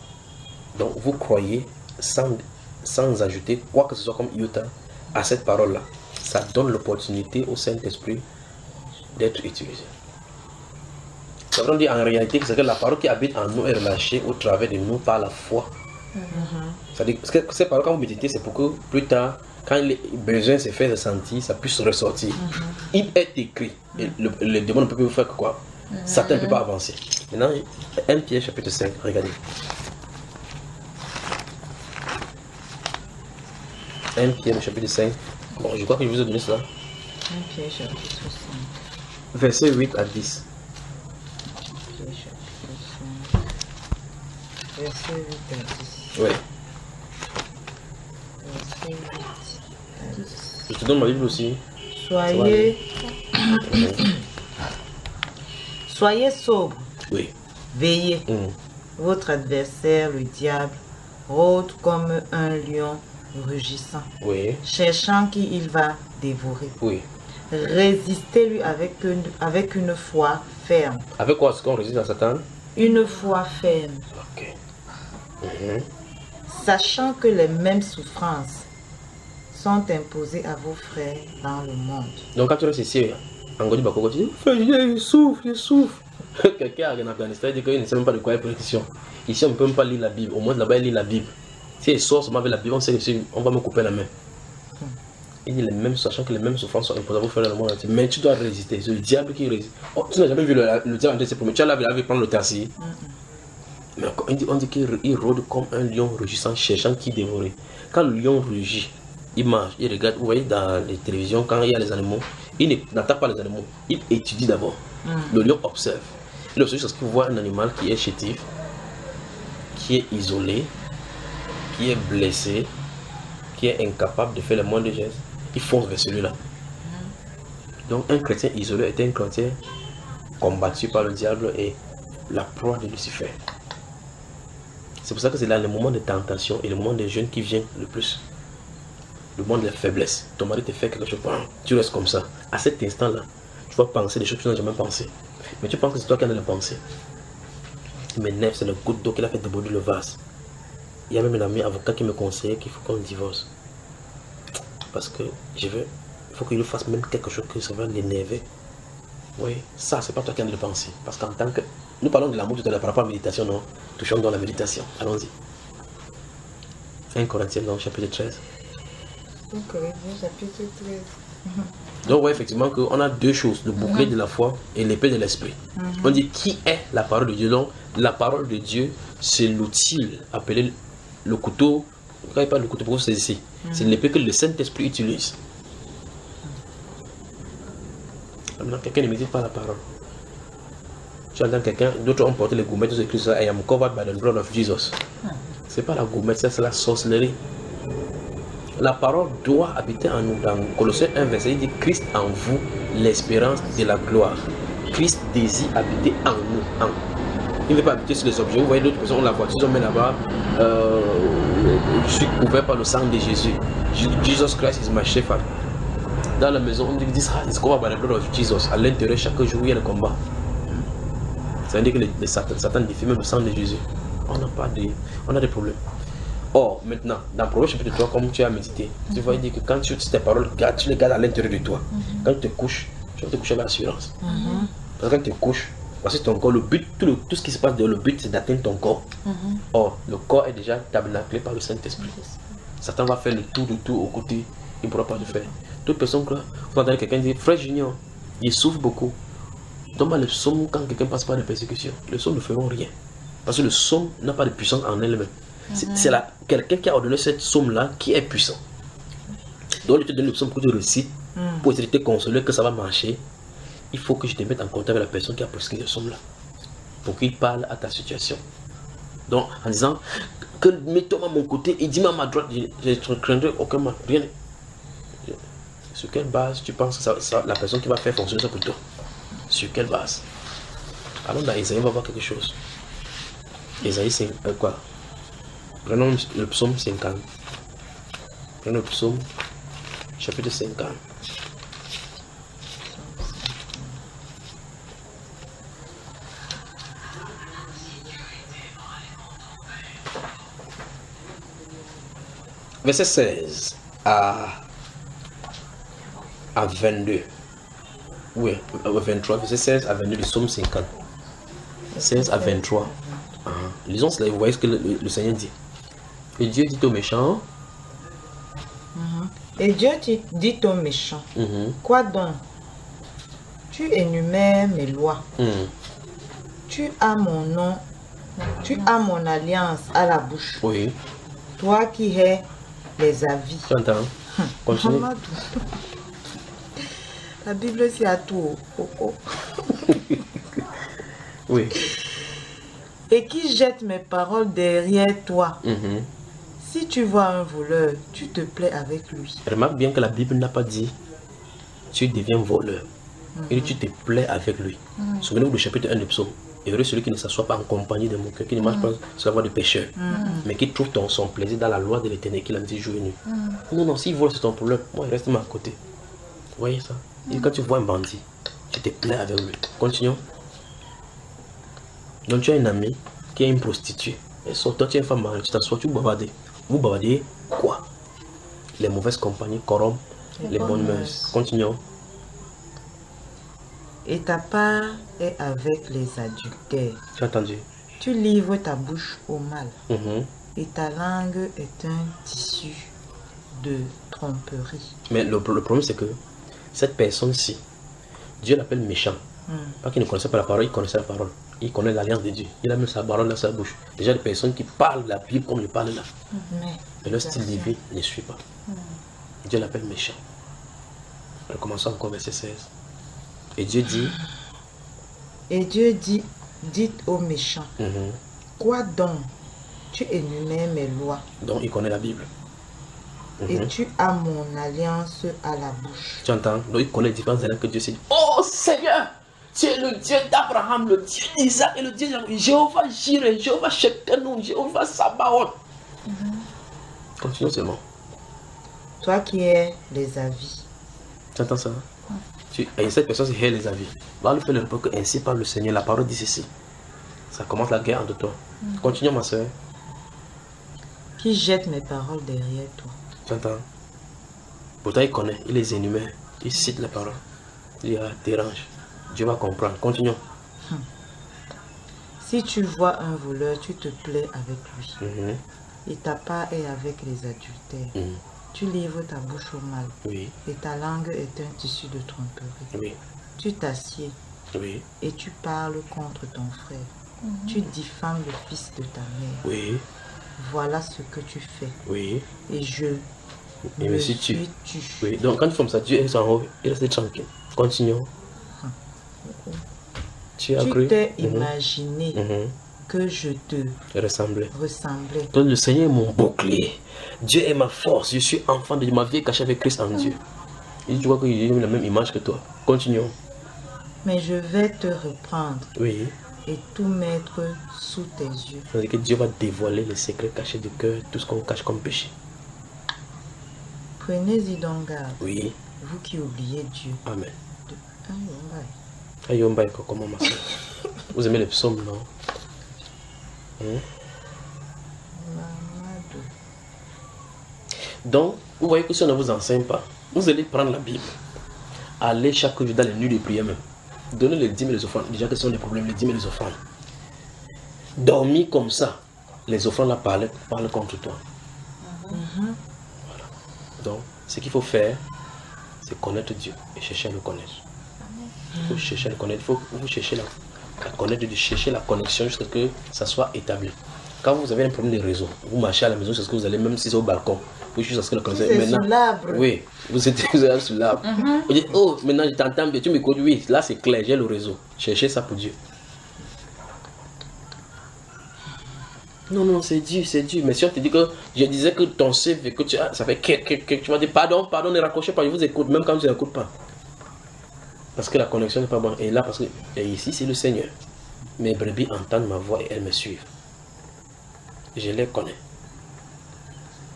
Donc vous croyez sans ajouter quoi que ce soit comme iota à cette parole-là. Ça donne l'opportunité au Saint-Esprit d'être utilisé. Ça veut dire en réalité que la parole qui habite en nous est relâchée au travers de nous par la foi. C'est-à-dire que ces paroles, quand vous méditez, c'est pour que plus tard, quand le besoin se fait ressentir, ça puisse ressortir. Il est écrit. Et le démon ne peut plus faire que quoi? Satan ne peut pas avancer. Maintenant, 1 Pierre chapitre 5, regardez. 1 Pierre chapitre 5. Bon, je crois que je vous ai donné ça. 1 Pierre chapitre 5. Verset 8 à 10. Verset 8 à 10. Oui. Verset 8 à 10. Je te donne ma Bible aussi. Soyez sobres. Oui. Veillez. Votre adversaire, le diable, rôde comme un lion rugissant, cherchant qui il va dévorer. Résistez-lui avec une foi ferme. Avec quoi est-ce qu'on résiste à Satan? Une foi ferme. Sachant que les mêmes souffrances sont imposées à vos frères dans le monde. Donc quand tu restes ici, en Godi Bako, tu dis, il souffre. Quelqu'un en Afghanistan dit qu'il ne sait même pas de quoi il est question. Ici on ne peut même pas lire la Bible. Au moins là-bas il lit la Bible. Si il sort seulement avec la Bible, on sait qu'on va me couper la main. Il dit les mêmes, sachant que les mêmes souffrances sont imposées à vous faire dans le monde entier. Mais tu dois résister. C'est le diable qui résiste. Oh, tu n'as jamais vu le diable en train de se promener. Tu as vu prendre le tassi. Mais on dit qu'il rôde comme un lion rugissant, cherchant qui dévorer. Quand le lion rugit, il marche, il regarde. Vous voyez dans les télévisions, quand il y a les animaux, il n'attaque pas les animaux. Il étudie d'abord. Le lion observe. Il observe parce qu'il voit un animal qui est chétif, qui est isolé, qui est blessé, qui est incapable de faire le moindre geste. Il fonce vers celui-là. Donc un chrétien isolé est un chrétien combattu par le diable et la proie de Lucifer. C'est pour ça que c'est là le moment de tentation et le moment des jeunes qui vient le plus. Le moment de la faiblesse. Ton mari te fait quelque chose, tu restes comme ça. À cet instant-là, tu vas penser des choses que tu n'as jamais pensé. Mais tu penses que c'est toi qui en as la pensée. Il m'énerve, c'est le goutte d'eau qui a fait déborder le vase. Il y a même un ami avocat qui me conseillait qu'il faut qu'on divorce. Parce que il faut qu'il fasse même quelque chose que ça va l'énerver. Oui, ça c'est pas toi qui en as le penser. Parce qu'en tant que... Nous parlons de l'amour tout à l'heure par rapport à la méditation, non? Touchons dans la méditation. Allons-y. 1 Corinthiens, non, chapitre 13. 1 Corinthiens, chapitre 13. Donc, ouais, effectivement, on a deux choses, le bouclier de la foi et l'épée de l'esprit. On dit qui est la parole de Dieu. Donc, la parole de Dieu, c'est l'outil appelé le couteau. Quand il parle de couteau, pour vous saisir, c'est l'épée que le Saint-Esprit utilise. Maintenant, quelqu'un ne médite pas la parole. Tu entends quelqu'un, d'autres ont porté les gommettes, ils ont écrit ça, I am covered by the blood of Jesus. C'est pas la gommette, c'est la sorcellerie. La parole doit habiter en nous. Dans Colossiens 1, verset, il dit Christ en vous, l'espérance de la gloire. Christ désire habiter en nous. Il ne veut pas habiter sur les objets. Vous voyez d'autres personnes, on la voiture, ils ont mis là-bas. Je suis couvert par le sang de Jésus. Jesus Christ is my shepherd. Dans la maison, on dit it's covered by the blood of Jesus. À l'intérieur, chaque jour, il y a le combat. Ça veut dire que Satan défie même le sang de Jésus. On a des problèmes. Or, maintenant, dans Proverbe chapitre 3, comme tu as médité, tu vas dire que quand tu tes paroles, tu les gardes à l'intérieur de toi. Quand tu te couches, tu vas te coucher avec assurance. Parce que quand tu te couches, parce que ton corps, le but, tout ce qui se passe dehors, le but c'est d'atteindre ton corps. Or, le corps est déjà tabernaclé par le Saint-Esprit. Satan va faire le tour au côté, il ne pourra pas le faire. Toute personne, vous entendez quelqu'un dire, frère Junior, il souffre beaucoup. Donc, le psaume, quand quelqu'un passe par des persécutions, le psaume ne feront rien. Parce que le psaume n'a pas de puissance en elle-même. C'est quelqu'un qui a ordonné cette somme-là qui est puissant. Donc, je te donne le psaume que tu récites pour essayer de te consoler que ça va marcher. Il faut que je te mette en contact avec la personne qui a prescrit le psaume-là pour qu'il parle à ta situation. Donc, en disant que mets-toi à mon côté et dis-moi à ma droite, je ne craindrai aucun mal. Rien. Sur quelle base tu penses que la personne qui va faire fonctionner ça pour toi? Sur quelle base? Allons dans Isaïe, on va voir quelque chose. Isaïe, c'est quoi? Prenons le psaume 50. Prenons le psaume chapitre 50. Verset 16 à 22. Oui, 23. Verset 16 à 22 du psaume 50. 16 à 23. Lisons cela, vous voyez ce que le Seigneur dit. Et Dieu dit aux méchants. Et Dieu dit aux méchants. Quoi donc? Tu énumères mes lois. Tu as mon nom. Tu as mon alliance à la bouche. Oui. Toi qui hais les avis. Tu entends? Continue. La Bible, c'est à tout. Oui. Et qui jette mes paroles derrière toi. Si tu vois un voleur, tu te plais avec lui. Remarque bien que la Bible n'a pas dit tu deviens voleur. Et tu te plais avec lui. Souvenez-vous du chapitre 1 du psaume. Heureux celui qui ne s'assoit pas en compagnie de mon cœur, qui ne marche pas sur la voie de pécheur, mais qui trouve son plaisir dans la loi de l'éternel qu'il a dit jour et nuit. Non, s'il vole, c'est ton problème. Moi, il reste à côté. Vous voyez ça? Et quand tu vois un bandit, tu te plais avec lui. Continuons. Donc tu as un ami qui est une prostituée. Et toi tu es une femme mariée, tu t'assois, tu bavardes. Vous bavardez quoi? Les mauvaises compagnies corrompent les bonnes mœurs. Continuons. Et ta part est avec les adultères. Tu as entendu? Tu livres ta bouche au mal. Et ta langue est un tissu de tromperie. Mais le problème c'est que cette personne-ci, Dieu l'appelle méchant. Pas qu'il ne connaissait pas la parole, il connaissait la parole. Il connaît l'alliance de Dieu. Il a mis sa parole dans sa bouche. Déjà des personnes qui parlent la Bible comme je parle là. Mais leur style de vie ne suit pas. Dieu l'appelle méchant. Recommençons encore verset 16. Et Dieu dit. Et Dieu dit aux méchants. Quoi donc? Tu énumères mes lois. Donc il connaît la Bible. Et tu as mon alliance à la bouche. Tu entends? Donc il connaît les différentes alliances que Dieu s'est dit. Oh Seigneur! Tu es le Dieu d'Abraham, le Dieu d'Isaac et le Dieu de Jéhovah Jireh, Jéhovah Shekinah, Jéhovah Sabaoth. Continuons seulement. Toi qui es les avis. Tu entends ça? Et cette personne c'est les avis. Va le faire le repos que ainsi parle le Seigneur. La parole dit ceci. Ça commence la guerre entre toi. Continuons ma soeur. Qui jette mes paroles derrière toi. Tu entends? Pourtant il connaît, il les énumère, il cite les paroles. Il dérange. Dieu va comprendre. Continuons. Si tu vois un voleur, tu te plais avec lui. Et ta part est avec les adultères. Tu livres ta bouche au mal. Oui. Et ta langue est un tissu de tromperie. Oui. Tu t'assieds. Oui. Et tu parles contre ton frère. Tu diffames le fils de ta mère. Oui. Voilà ce que tu fais. Oui. Et je me suis tué. Oui. Donc quand tu fais ça, Dieu est en haut, il reste tranquille. Continuons. Tu as cru? T'es imaginé que je te ressemblais. Donc le Seigneur est mon bouclier. Dieu est ma force. Je suis enfant de Dieu. Ma vie est cachée avec Christ en Dieu. Et tu vois que j'ai la même image que toi. Continuons. Mais je vais te reprendre. Oui. Et tout mettre sous tes yeux. C'est-à-dire que Dieu va dévoiler les secrets cachés du cœur, tout ce qu'on cache comme péché. Prenez-y donc garde. Oui. Vous qui oubliez Dieu. Amen. Ayombaï, comment ma soeur? Vous aimez les psaumes, non? Donc, vous voyez que si on ne vous enseigne pas, vous allez prendre la Bible, aller chaque jour dans les nuits de prière même, donner les dîmes et les offrandes. Déjà que ce sont les problèmes, les dîmes et les offrandes. Dormir comme ça, les offrandes là parlent contre toi. Voilà. Donc, ce qu'il faut faire, c'est connaître Dieu et chercher à le connaître. Il faut chercher à le connaître, il faut chercher à connaître Dieu, chercher la connexion jusqu'à ce que ça soit établi. Quand vous avez un problème de réseau, vous marchez à la maison, c'est ce que vous allez, même si c'est au balcon, vous cherchez à ce que la connexion. Si maintenant, sous l'arbre. Oui, vous êtes sur l'arbre. Vous dites, oh, maintenant je t'entends bien, tu m'écoutes, oui, là c'est clair, j'ai le réseau. Cherchez ça pour Dieu. Non, c'est Dieu, c'est Dieu. Mais si on te dit que je disais que ton CV, que tu as, ça fait que tu vas dire pardon, ne raccrochez pas, je vous écoute, même quand je n'écoute pas. Parce que la connexion n'est pas bonne. Et là, parce que et ici, c'est le Seigneur. Mes brebis entendent ma voix et elles me suivent. Je les connais.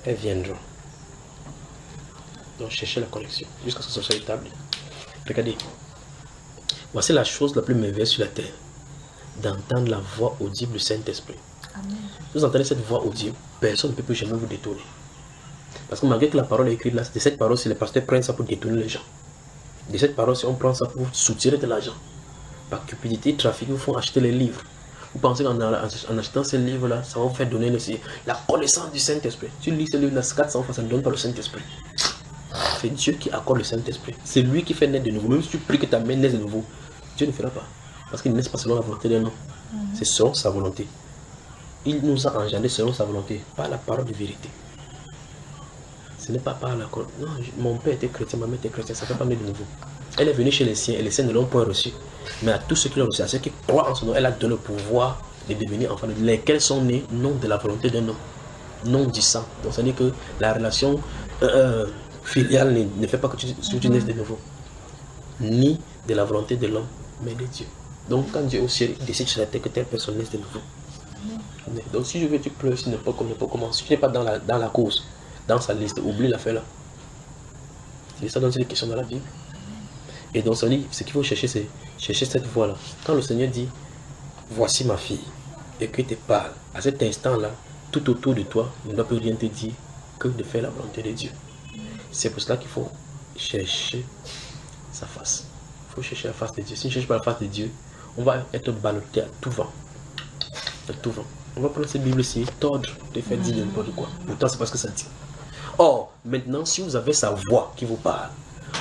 Elles viendront. Donc, cherchez la connexion jusqu'à ce que ça soit établi. Regardez. Voici la chose la plus merveilleuse sur la terre. D'entendre la voix audible du Saint-Esprit. Vous entendez cette voix audible, personne ne peut plus jamais vous détourner. Parce que malgré que la parole est écrite là, de cette parole, si les pasteurs prennent ça pour détourner les gens. De cette parole, si on prend ça pour soutirer de l'argent. Par cupidité, trafic, vous font acheter les livres. Vous pensez qu'en achetant ces livres-là, ça va vous faire donner la connaissance du Saint-Esprit. Tu lis ce livre-là, 400 fois, ça ne donne pas le Saint-Esprit. C'est Dieu qui accorde le Saint-Esprit. C'est lui qui fait naître de nouveau. Même si tu pries que ta main naisse de nouveau, Dieu ne fera pas. Parce qu'il ne naît pas selon la volonté d'un homme. C'est selon sa volonté. Il nous a engendrés selon sa volonté, pas la parole de vérité. Ce n'est pas par la croix. Non, mon père était chrétien, ma mère était chrétienne, ça ne fait pas naître de nouveau. Elle est venue chez les siens et les siens ne l'ont pas reçu. Mais à tous ceux qui l'ont reçu, à ceux qui croient en son nom, elle a donné le pouvoir de devenir enfants de Dieu, lesquels sont nés non de la volonté d'un homme, non du sang. Donc ça veut dire que la relation filiale ne fait pas que tu naisses de nouveau, ni de la volonté de l'homme, mais de Dieu. Donc quand Dieu au ciel décide sur la terre que telle personne naisse de nouveau. Donc si je veux tu pleures, tu ne peux commencer. Si tu n'es pas dans la course, dans sa liste, oublie l'affaire là. C'est ça, donc c'est des questions dans la Bible. Et donc, ce qu'il faut chercher, c'est chercher cette voie-là. Quand le Seigneur dit, voici ma fille, et qu'il te parle, à cet instant-là, tout autour de toi, il ne doit plus rien te dire que de faire la volonté de Dieu. C'est pour cela qu'il faut chercher sa face. Il faut chercher la face de Dieu. Si on ne cherche pas la face de Dieu, on va être ballotté à tout vent. À tout vent. On va prendre cette Bible-ci, tordre, de faire dire n'importe quoi. Pourtant, c'est parce que ça dit. Or, maintenant, si vous avez sa voix qui vous parle,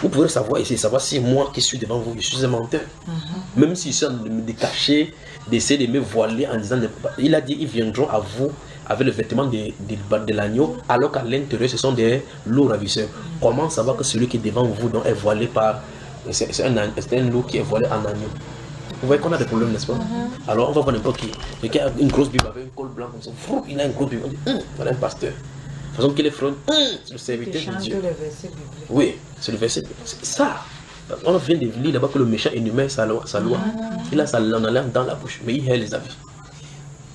vous pouvez savoir ici, savoir si moi qui suis devant vous, je suis un menteur. Même si je suis en train de me décacher, d'essayer de me voiler en disant, il a dit, ils viendront à vous avec le vêtement de l'agneau, alors qu'à l'intérieur, ce sont des loups ravisseurs. Comment savoir que celui qui est devant vous donc, est voilé par... C'est un loup qui est voilé en agneau. Vous voyez qu'on a des problèmes, n'est-ce pas? Alors on va voir n'importe qui. Quelqu'un a une grosse Bible avec un col blanc comme ça. Il a une grosse Bible. On dit, voilà un pasteur. De façon qu'il est front, c'est le serviteur de Dieu. Oui, c'est le verset. C'est ça. On vient de lire là-bas que le méchant énumère sa loi. Il a sa langue dans la bouche, mais il hait les avis.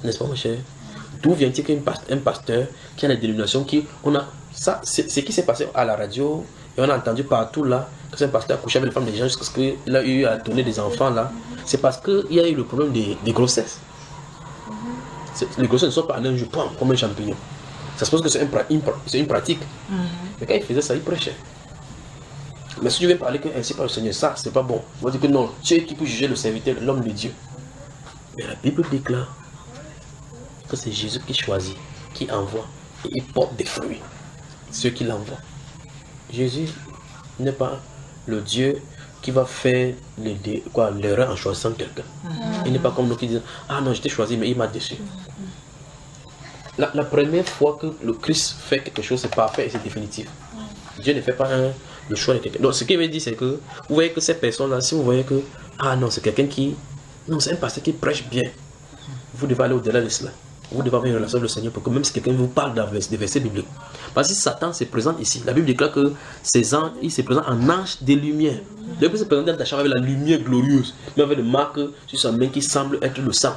N'est-ce pas, mon cher? D'où vient-il qu'un pasteur qui a des dénominations qui. On a ça, c'est ce qui s'est passé à la radio, et on a entendu partout là que c'est un pasteur a couché avec les femmes des gens jusqu'à ce qu'il a eu à donner des enfants là. C'est parce qu'il y a eu le problème des grossesses. Les grossesses ne sont pas en un jour, comme un champignon. Ça se pose que c'est une pratique. Mais quand il faisait ça, il prêchait. Mais si tu viens parler que ainsi par le Seigneur, ça, c'est pas bon. On va dire que non, tu es qui peut juger le serviteur, l'homme de Dieu. Mais la Bible déclare que c'est Jésus qui choisit, qui envoie, et il porte des fruits. Ceux qui l'envoient. Jésus n'est pas le Dieu qui va faire l'erreur en choisissant quelqu'un. Il n'est pas comme nous qui disent, ah non, je t'ai choisi, mais il m'a déçu. La première fois que le Christ fait quelque chose, c'est parfait et c'est définitif. Dieu ne fait pas le choix de quelqu'un. Donc ce qu'il veut dire, c'est que vous voyez que ces personnes-là, si vous voyez que, ah non, c'est quelqu'un qui, non, c'est un pasteur qui prêche bien. vous devez aller au-delà de cela. Vous devez avoir une relation avec le Seigneur pour que même si quelqu'un vous parle des versets bibliques. Parce que si Satan se présente ici, la Bible déclare que ces anges, il se présente en ange des lumières. Il peut se présenter dans ta chambre avec la lumière glorieuse, mais avec des marques sur sa main qui semble être le sang.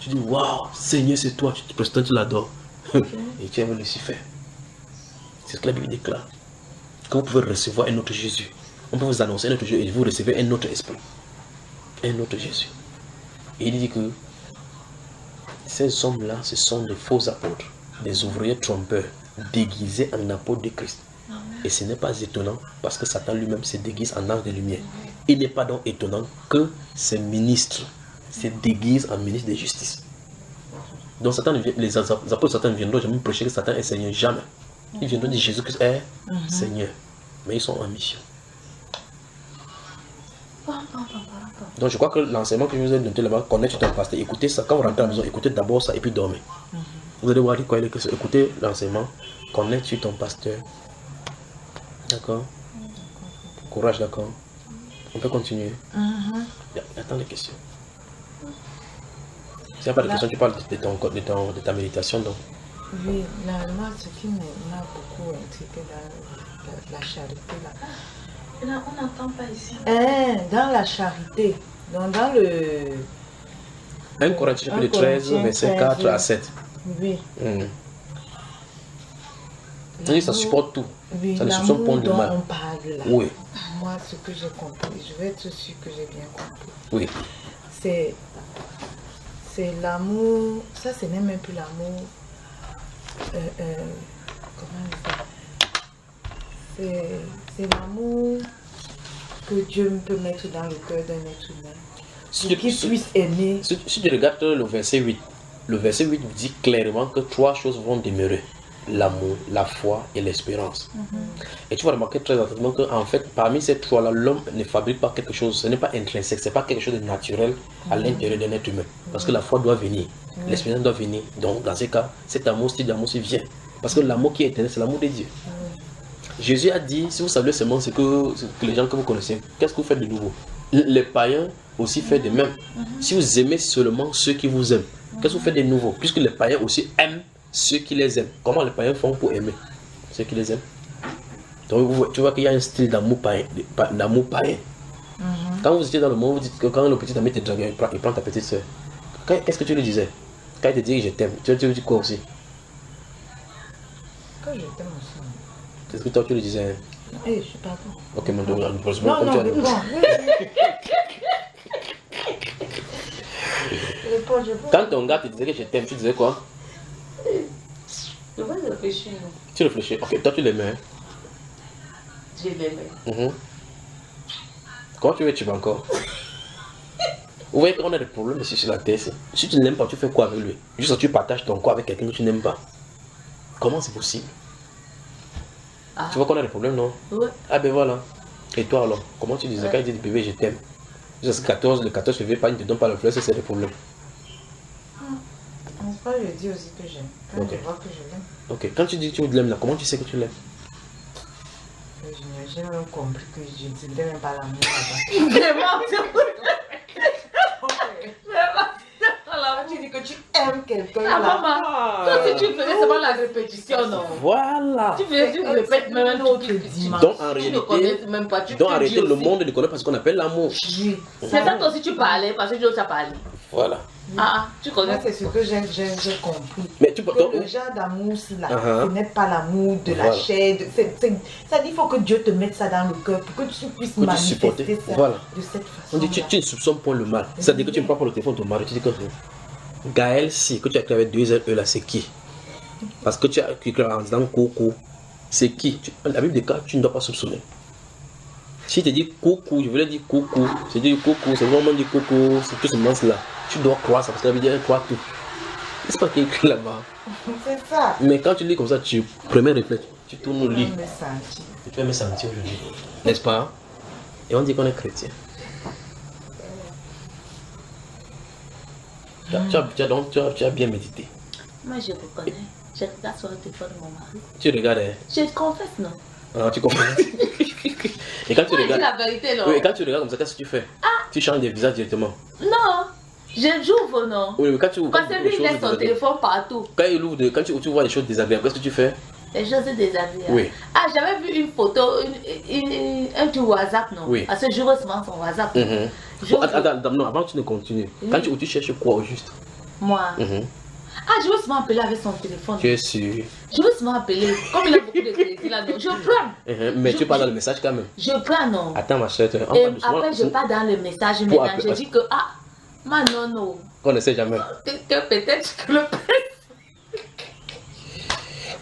Tu dis, waouh, Seigneur, c'est toi, tu te présentes, tu l'adores. Et tu aimes Lucifer. C'est ce que la Bible déclare. Que vous pouvez recevoir un autre Jésus. On peut vous annoncer un autre Jésus et vous recevez un autre esprit. Un autre Jésus. Et il dit que ces hommes-là, ce sont des faux apôtres, des ouvriers trompeurs, déguisés en apôtres de Christ. Et ce n'est pas étonnant parce que Satan lui-même se déguise en ange de lumière. Il n'est pas donc étonnant que ces ministres se déguisent en ministres de justice. Donc Satan, les apôtres de Satan ne viendront jamais prêcher que Satan est Seigneur, jamais. Ils viendront dire Jésus-Christ est Seigneur. Mais ils sont en mission. Donc je crois que l'enseignement que je vous ai donné là-bas, connaître ton pasteur, écoutez ça, quand vous rentrez à la maison, écoutez d'abord ça et puis dormez. Vous allez voir quoi il est que écoutez l'enseignement, connaître sur ton pasteur. D'accord? Courage, d'accord? On peut continuer. Attends les questions. S'il n'y a pas de questions, tu parles de ta méditation donc. Oui, moi ce qui m'a beaucoup intrigué dans la charité là. Là, on n'entend pas ici. Dans la charité, donc dans le 1 Corinthiens chapitre 13, verset 4 à 7. Oui. Ça supporte tout. Oui, ça ne supporte point de mal. On parle là. Oui. Moi, ce que j'ai compris, je vais être sûr que j'ai bien compris. Oui. C'est l'amour, ça ce n'est même plus l'amour. Comment dire? C'est l'amour que Dieu peut mettre dans le cœur d'un être humain. Pour qu'il puisse aimer. Si tu regardes le verset 8, le verset 8 dit clairement que 3 choses vont demeurer. L'amour, la foi et l'espérance. Et tu vas remarquer très attentivement qu'en fait, parmi ces 3-là, l'homme ne fabrique pas quelque chose, ce n'est pas intrinsèque, ce n'est pas quelque chose de naturel à l'intérieur d'un être humain. Parce que la foi doit venir, l'espérance doit venir. Donc, dans ces cas, cet amour, vient. Parce que l'amour qui est éternel, c'est l'amour de Dieu. Jésus a dit, si vous savez seulement ce que les gens que vous connaissez, qu'est-ce que vous faites de nouveau? Les païens aussi font de même. Si vous aimez seulement ceux qui vous aiment, qu'est-ce que vous faites de nouveau? Puisque les païens aussi aiment ceux qui les aiment. Comment les païens font pour aimer ceux qui les aiment? Donc tu vois qu'il y a un style d'amour païen. Quand vous étiez dans le monde, vous dites que quand le petit ami te drague, il prend ta petite soeur. Qu'est-ce que tu lui disais? Quand il te dit je t'aime, tu lui dis quoi aussi? Quand je t'aime aussi. Qu'est-ce que toi tu lui disais? Je suis pas bon. Ok, mais donc, quand ton gars te disait que je t'aime, tu disais quoi? Je vais réfléchir. Tu réfléchis. Ok, toi tu l'aimais. Je l'aimais. Comment tu veux tu vas encore? Vous voyez qu'on a des problèmes ici sur la terre. Si tu ne l'aimes pas, tu fais quoi avec lui? Juste que tu partages ton corps avec quelqu'un que tu n'aimes pas. Comment c'est possible? Tu vois qu'on a des problèmes, non? Oui. Ah ben voilà. Et toi alors? Comment tu disais quand il dit bébé je t'aime? Juste le 14 février, il ne te donne pas le fleur, c'est des problèmes. Je dis aussi que j'aime. Quand je vois que je l'aime. Ok, quand tu dis que tu l'aimes là, comment tu sais que tu l'aimes? J'ai même compris que je ne sentais même pas l'amour là-bas. Tu dis que tu aimes quelqu'un là. Maman, toi si tu faisais seulement la répétition, non? Voilà. Tu répètes même un autre dimanche. Donc en réalité, même pas. Le monde ne connaît pas ce qu'on appelle l'amour. C'est ça toi aussi tu parlais, parce que Dieu t'a parlé. Voilà. Tu connais. C'est ce que j'ai compris. Mais tu peux le genre d'amour là, ce n'est pas l'amour de la chair. Ça dit qu'il faut que Dieu te mette ça dans le cœur pour que tu puisses manifester ça de cette façon. On dit tu ne soupçonnes pas le mal. C'est-à-dire que tu ne prends pas le téléphone de ton mari, tu dis que Gaël, si que tu as écrit avec 2 L là, c'est qui? Parce que tu as écrit en disant coucou, c'est qui? La Bible dit que tu ne dois pas soupçonner. Si tu dis coucou, je voulais dire coucou, c'est dire coucou, c'est vraiment dire coucou, c'est tout ce moment là. Tu dois croire ça parce que la Bible dit croire tout. C'est pas qu'il écrit là-bas. C'est ça. Mais quand tu lis comme ça, premier réflexe, tu tournes au lit. Tu vas me sentir aujourd'hui. N'est-ce pas? Et on dit qu'on est chrétien. Tu as bien médité. Moi je reconnais. Je regarde sur le téléphone de mon mari. Tu regardes, hein? Je confesse, non? Ah, tu comprends? Et quand tu regardes. La vérité, non? Oui, et quand tu regardes comme ça, qu'est-ce que tu fais? Tu changes de visage directement. Non! J'ouvre, non? Oui, mais quand tu ouvres. Parce que lui, il laisse son téléphone partout. Quand il ouvre, quand tu vois des choses désagréables, qu'est-ce que tu fais? Les choses désagréables. Oui. Ah, j'avais vu une photo, un du WhatsApp, non? Oui. Parce que je vois souvent son WhatsApp. Attends, non, avant que tu ne continues. Quand tu cherches quoi au juste? Moi. Ah, je veux souvent appeler avec son téléphone. Tu es sûr? Je veux souvent appeler. Comme il a beaucoup de crédit là, non, je prends. Mais tu parles dans le message quand même. Je prends, non. Attends, ma chère. Et après, je pars dans le message maintenant. Je dis que, ah, non. Qu'on ne sait jamais. Que peut-être que le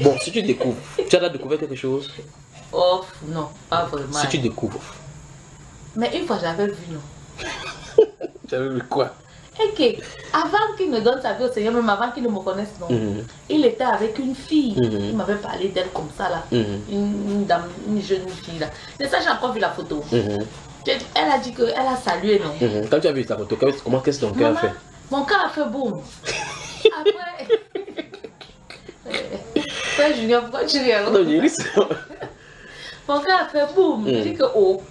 Bon, si tu découvres, tu as déjà découvert quelque chose? Oh, non, pas vraiment. Si tu découvres. Mais une fois, j'avais vu, non. Tu avais vu quoi? Ok, avant qu'il ne donne sa vie au Seigneur, même avant qu'il ne me connaisse, non, il était avec une fille. Il m'avait parlé d'elle comme ça, là. Une dame, une jeune fille, là. C'est ça, j'ai encore vu la photo. Elle a dit qu'elle a salué, non. Quand tu as vu la photo, comment qu'est-ce que ton cœur a fait? Mon cœur a fait boum. Après... Frère Julien, pourquoi tu ris? Mon cœur a fait boum. Je dis que, oh,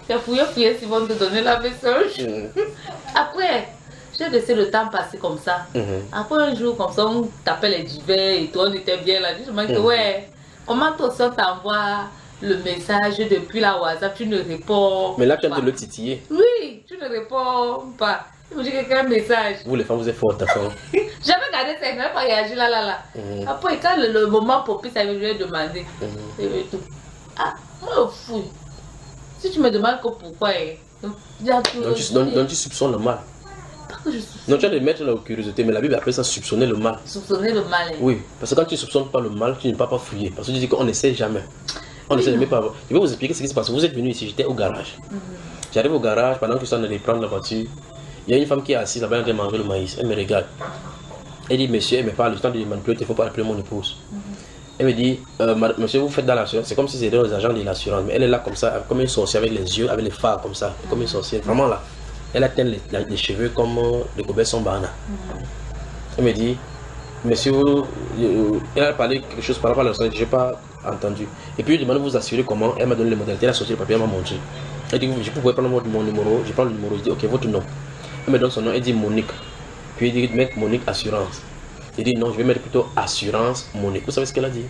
j'ai fouillé si vont te donner la message. Après... j'ai laissé le temps passer comme ça. Après un jour comme ça, on t'appelle les divers et toi on était bien là. Je me dis ouais, comment toi ça t'envoie le message depuis la WhatsApp, tu ne réponds pas. Mais là tu es en train de le titiller. Oui, tu ne réponds pas. Il me dit quelqu'un un message. Vous les femmes vous êtes fortes, d'accord? J'avais gardé ça, il n'avait pas réagi là. Après quand le moment propice, ça lui a demandé. Et tout. Ah, moi fou. Si tu me demandes que pourquoi, donc tu soupçonnes le mal. Non, tu as de mettre la curiosité, mais la Bible appelle ça soupçonner le mal. Soupçonner le mal. Oui, parce que quand tu ne soupçonnes pas le mal, tu ne peux pas fouiller. Parce que tu dis qu'on ne sait jamais. On ne sait jamais pas. Je vais vous expliquer ce qui se passe. Vous êtes venu ici, j'étais au garage. J'arrive au garage, pendant que je suis en train de prendre la voiture, il y a une femme qui est assise là-bas en train de manger le maïs. Elle me regarde. Elle dit, monsieur, elle me parle, le temps de manipuler, il ne faut pas appeler mon épouse. Elle me dit, monsieur, vous faites dans l'assurance. C'est comme si c'était les agents de l'assurance. Mais elle est là comme ça, comme une sorcière avec les yeux, avec les phares comme ça, comme une sorcière. Vraiment là. Elle a teint les cheveux comme les gobelets sont bana. Elle me dit, monsieur, elle a parlé quelque chose par rapport à la santé, je n'ai pas entendu. Et puis je demande de vous assurer comment. Elle m'a donné les modalités, elle a sorti le papier, elle m'a montré. Elle dit, je pouvais prendre mon numéro, je prends le numéro, je dis, ok, votre nom. Elle me donne son nom, elle dit Monique. Puis elle dit, mettre Monique Assurance. Je dis, non, je vais mettre plutôt Assurance Monique. Vous savez ce qu'elle a dit?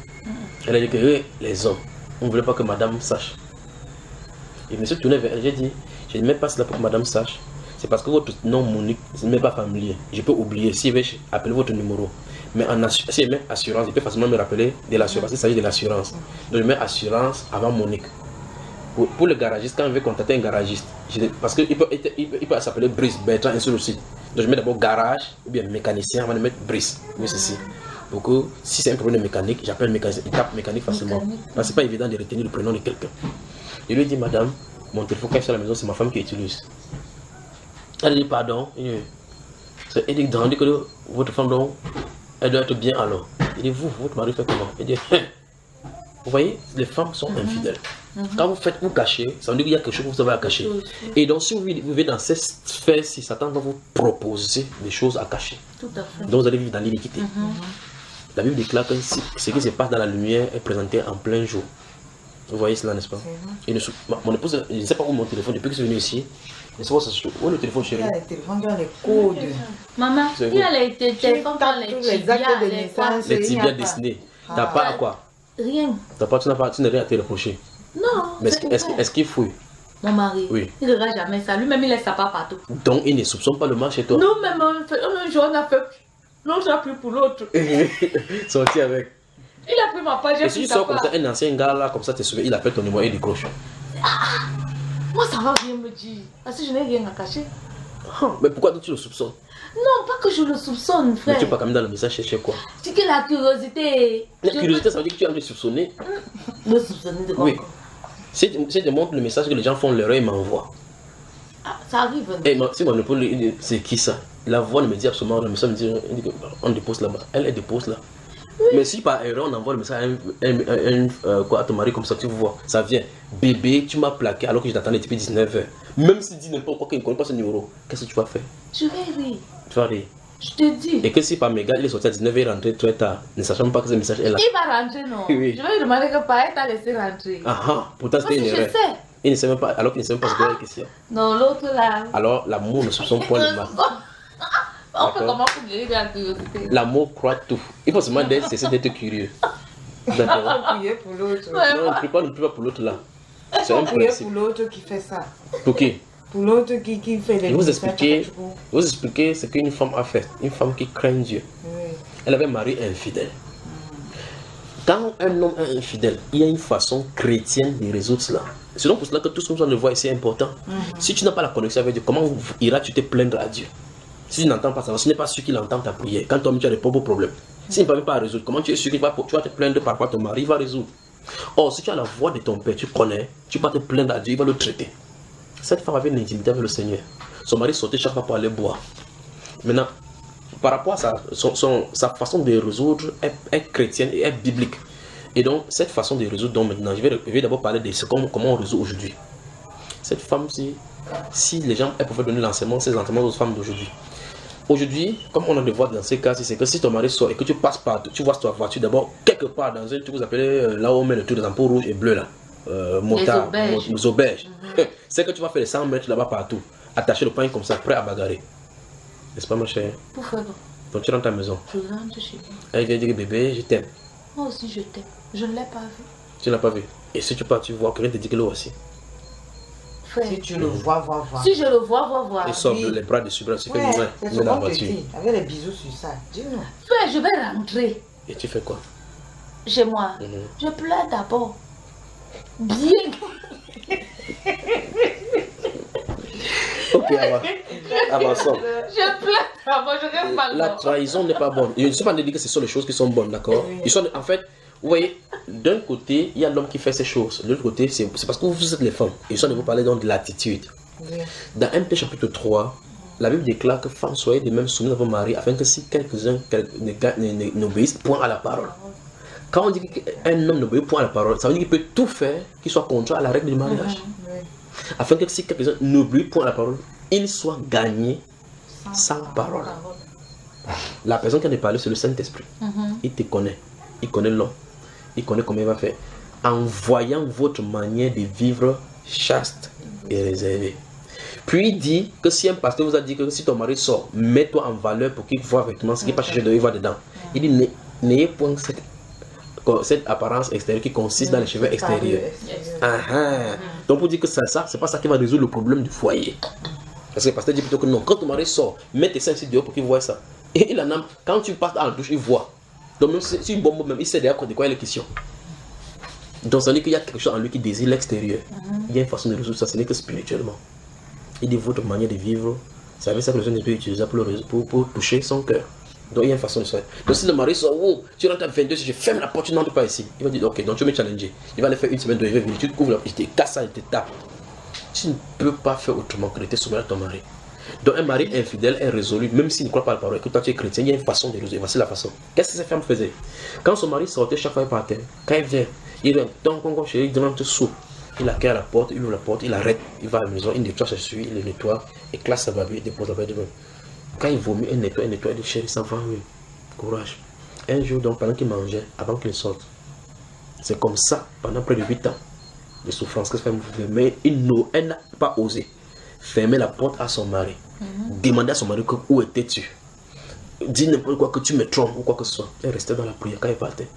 Elle a dit que les hommes, on ne voulait pas que madame sache. Et je me suis tourné vers elle, j'ai dit, je ne mets pas cela pour que madame sache. C'est parce que votre nom Monique n'est pas familier. Je peux oublier si je vais appeler votre numéro. Mais si je mets assurance, je peux facilement me rappeler de l'assurance. Parce qu'il s'agit de l'assurance. Donc je mets assurance avant Monique. Pour le garagiste, quand je vais contacter un garagiste, parce qu'il peut s'appeler Brice, Bertrand, ainsi de suite. Donc je mets d'abord garage ou bien mécanicien avant de mettre Brice. Oui, ceci. Pour que si c'est un problème mécanique, j'appelle mécanicien. Il tape mécanique facilement. Parce que ce n'est pas évident de retenir le prénom de quelqu'un. Je lui ai dit, madame, mon téléphone quand je suis à la maison, c'est ma femme qui utilise. Elle dit pardon. Elle dit que votre femme donc, elle doit être bien alors. Il dit votre mari fait comment? Elle dit vous voyez, les femmes sont infidèles. Quand vous faites vous cacher, ça veut dire qu'il y a quelque chose que vous avez à cacher. Et donc si vous vivez dans cette sphère-ci, Satan va vous proposer des choses à cacher. Tout à fait. Donc vous allez vivre dans l'iniquité. La Bible déclare que ce qui se passe dans la lumière est présenté en plein jour. Vous voyez cela, n'est-ce pas? Mon épouse, je ne sais pas où mon téléphone, depuis que je suis venu ici, je sais pas où est le téléphone chéri? Il y a les téléphones dans les codes. Maman, il y a les téléphones dans les tibias, les tibias dessinés. T'as pas à quoi? Rien. Tu n'as rien à te reprocher. Non. Mais est-ce qu'il fouille? Mon mari, oui. Il ne verra jamais ça. Lui-même, il laisse sa part partout. Donc, il ne soupçonne pas le mal chez toi? Nous-mêmes, un jour, on a fait. L'autre a pris pour l'autre. Sorti avec. Il a pris ma part, j'ai pris sa part. Et si tu sors comme ça, un ancien gars là, comme ça, te souviens, il appelle ton numéro et il décroche. Moi, ça va rien me dire. Parce que je n'ai rien à cacher. Mais pourquoi tu le soupçonnes? Non, pas que je le soupçonne, frère. Mais tu n'es pas quand même dans le message chercher quoi? C'est que la curiosité. La curiosité, ça veut dire que tu as envie de soupçonner. Me soupçonner de quoi? Oui. Si je montre le message que les gens font l'erreur, ils m'envoient. Ah, ça arrive. Et si mon épouse, c'est qui ça? La voix ne me dit absolument rien. Le message me dit, on dépose là-bas. Elle dépose là. Oui. Mais si par erreur on envoie le message à ton mari comme ça, tu vois, ça vient. Bébé, tu m'as plaqué alors que je t'attendais depuis 19h. Même si tu dis n'importe quoi qu'il ne connaît pas ce numéro, qu'est-ce que tu vas faire? Je vais rire. Tu vas rire. Je te dis. Et que si par méga il est sorti à 19h, il est rentré très tard, ne sachant même pas que ce message est là. Il va rentrer, non? Oui. Je vais lui demander que par t'a laissé rentrer. Pourtant c'était une erreur. Je sais. Il ne sait même pas, alors qu'il ne sait même pas ce qu'il y a question. Non, l'autre là. Alors l'amour ne soupçonne pas le mal. On fait comment pour guérir de la curiosité? L'amour croit tout. Il faut seulement cesser d'être curieux. D'accord. On prier pour l'autre. Non, ne prie pas pour l'autre là. C'est un Prier principe. pour l'autre qui fait ça. Pour qui? Pour l'autre qui fait les Je vous messages. expliquer ce qu'une femme a fait. Une femme qui craint Dieu. Oui. Elle avait un mari infidèle. Quand un homme est infidèle, il y a une façon chrétienne de résoudre cela. C'est donc pour cela que tout ce que nous allons voir ici est important. Si tu n'as pas la connexion avec Dieu, comment iras-tu te plaindre à Dieu? Si tu n'entends pas ça, ce n'est pas sûr qu'il entend ta prière. Quand toi-même tu as des propres problèmes. S'il ne parvient pas à résoudre, comment tu es sûr que tu vas te plaindre par rapport à ton mari? Il va résoudre. Or, si tu as la voix de ton père, tu connais, tu vas te plaindre à Dieu, il va le traiter. Cette femme avait une intimité avec le Seigneur. Son mari sortait chaque fois pour aller boire. Maintenant, par rapport à sa façon de résoudre est chrétienne et est biblique. Et donc, cette façon de résoudre, donc maintenant, je vais d'abord parler de comment on résout aujourd'hui. Cette femme, si les gens pouvaient donner l'enseignement, c'est l'enseignement aux femmes d'aujourd'hui. Aujourd'hui, comme on a le voir dans ces cas, c'est que si ton mari sort et que tu passes par, tu vois ta voiture d'abord quelque part dans un truc que vous appelez là où on met le truc des ampoules rouges et bleues là, motard, les auberges. C'est que tu vas faire les 100 mètres là-bas partout, attacher le poing comme ça, prêt à bagarrer. N'est-ce pas ma chère? Pour faire. Donc tu rentres à la maison. Je rentre chez moi. Elle vient dire bébé, je t'aime. Moi aussi je t'aime. Je ne l'ai pas vu. Tu ne l'as pas vu. Et si tu pars, tu vois quelqu'un te dit que l'eau aussi. Si tu le vois. Si je le vois. Il sort les bras dessus, c'est Ouais, c'est ce qu'on te dit. Avec les bisous sur ça. Dis-nous. Frère, je vais rentrer. Et tu fais quoi? Chez moi. Je pleure d'abord. Bien. Ok, avançons. Je pleure d'abord, je vais pas. La trahison n'est pas bonne. Je ne suis pas en train de dire que ce sont les choses qui sont bonnes, d'accord? En fait, vous voyez, d'un côté, il y a l'homme qui fait ces choses. De l'autre côté, c'est parce que vous êtes les femmes. Et je suis en train de vous parler donc de l'attitude. Dans 1 chapitre 3, la Bible déclare que femmes, soyez de même soumises à vos maris, afin que si quelques-uns n'obéissent point à la parole. Quand on dit qu'un homme n'obéit point à la parole, ça veut dire qu'il peut tout faire qui soit contraire à la règle du mariage. Afin que si quelques-uns n'obéissent point à la parole, il soit gagné sans parole. La personne qui a parlé, c'est le Saint-Esprit. Il te connaît. Il connaît l'homme. Il connaît comment il va faire. En voyant votre manière de vivre chaste et réservée. Puis il dit que si un pasteur vous a dit que si ton mari sort, mets-toi en valeur pour qu'il voit vêtements, ce qui n'est pas cherché de il va dedans. Il dit n'ayez point cette apparence extérieure qui consiste dans les cheveux extérieurs. Donc pour dire que c'est pas ça qui va résoudre le problème du foyer. Parce que le pasteur dit plutôt que non, quand ton mari sort, mets tes seins ici dehors pour qu'il voit ça. Et il en a, quand tu passes dans la douche, il voit. Donc même si une bombe, même, il sait déjà de quoi il est question. Donc ça veut dire qu'il y a quelque chose en lui qui désire l'extérieur. Il y a une façon de résoudre ça, ce n'est que spirituellement. Il dit votre manière de vivre, c'est avec ça que le Saint-Esprit utilise pour toucher son cœur. Donc il y a une façon de faire. Donc si le mari sort, oh, tu rentres à 22, si je ferme la porte, tu n'entres pas ici. Il va dire ok, donc tu vas me challenger. Il va aller faire une semaine, il va venir, tu te couvres la porte, il te casse ça, il te tape. Tu ne peux pas faire autrement que de te soumettre à ton mari. Donc un mari infidèle est résolu, même s'il ne croit pas à la parole. Écoute, toi tu es chrétien, il y a une façon de résoudre. Voici la façon. Qu'est-ce que cette femme faisait? Quand son mari sortait chaque fois il partait, quand il vient, il dit donc chérie, demande te soupe. Il accueille à la porte, il ouvre la porte, il arrête, il va à la maison, il nettoie ses cheveux, il le nettoie, il classe sa babie, il dépose la babie devant. Quand il vomit, il nettoie, il dit chérie, ça va, oui, courage. Un jour donc, pendant qu'il mangeait, avant qu'il sorte, c'est comme ça, pendant près de 8 ans, de souffrance que cette femme vivait, mais elle n'a pas osé fermer la porte à son mari. Demander à son mari où étais-tu. Dis n'importe quoi que tu me trompes ou quoi que ce soit. Elle restait dans la prière quand il partait.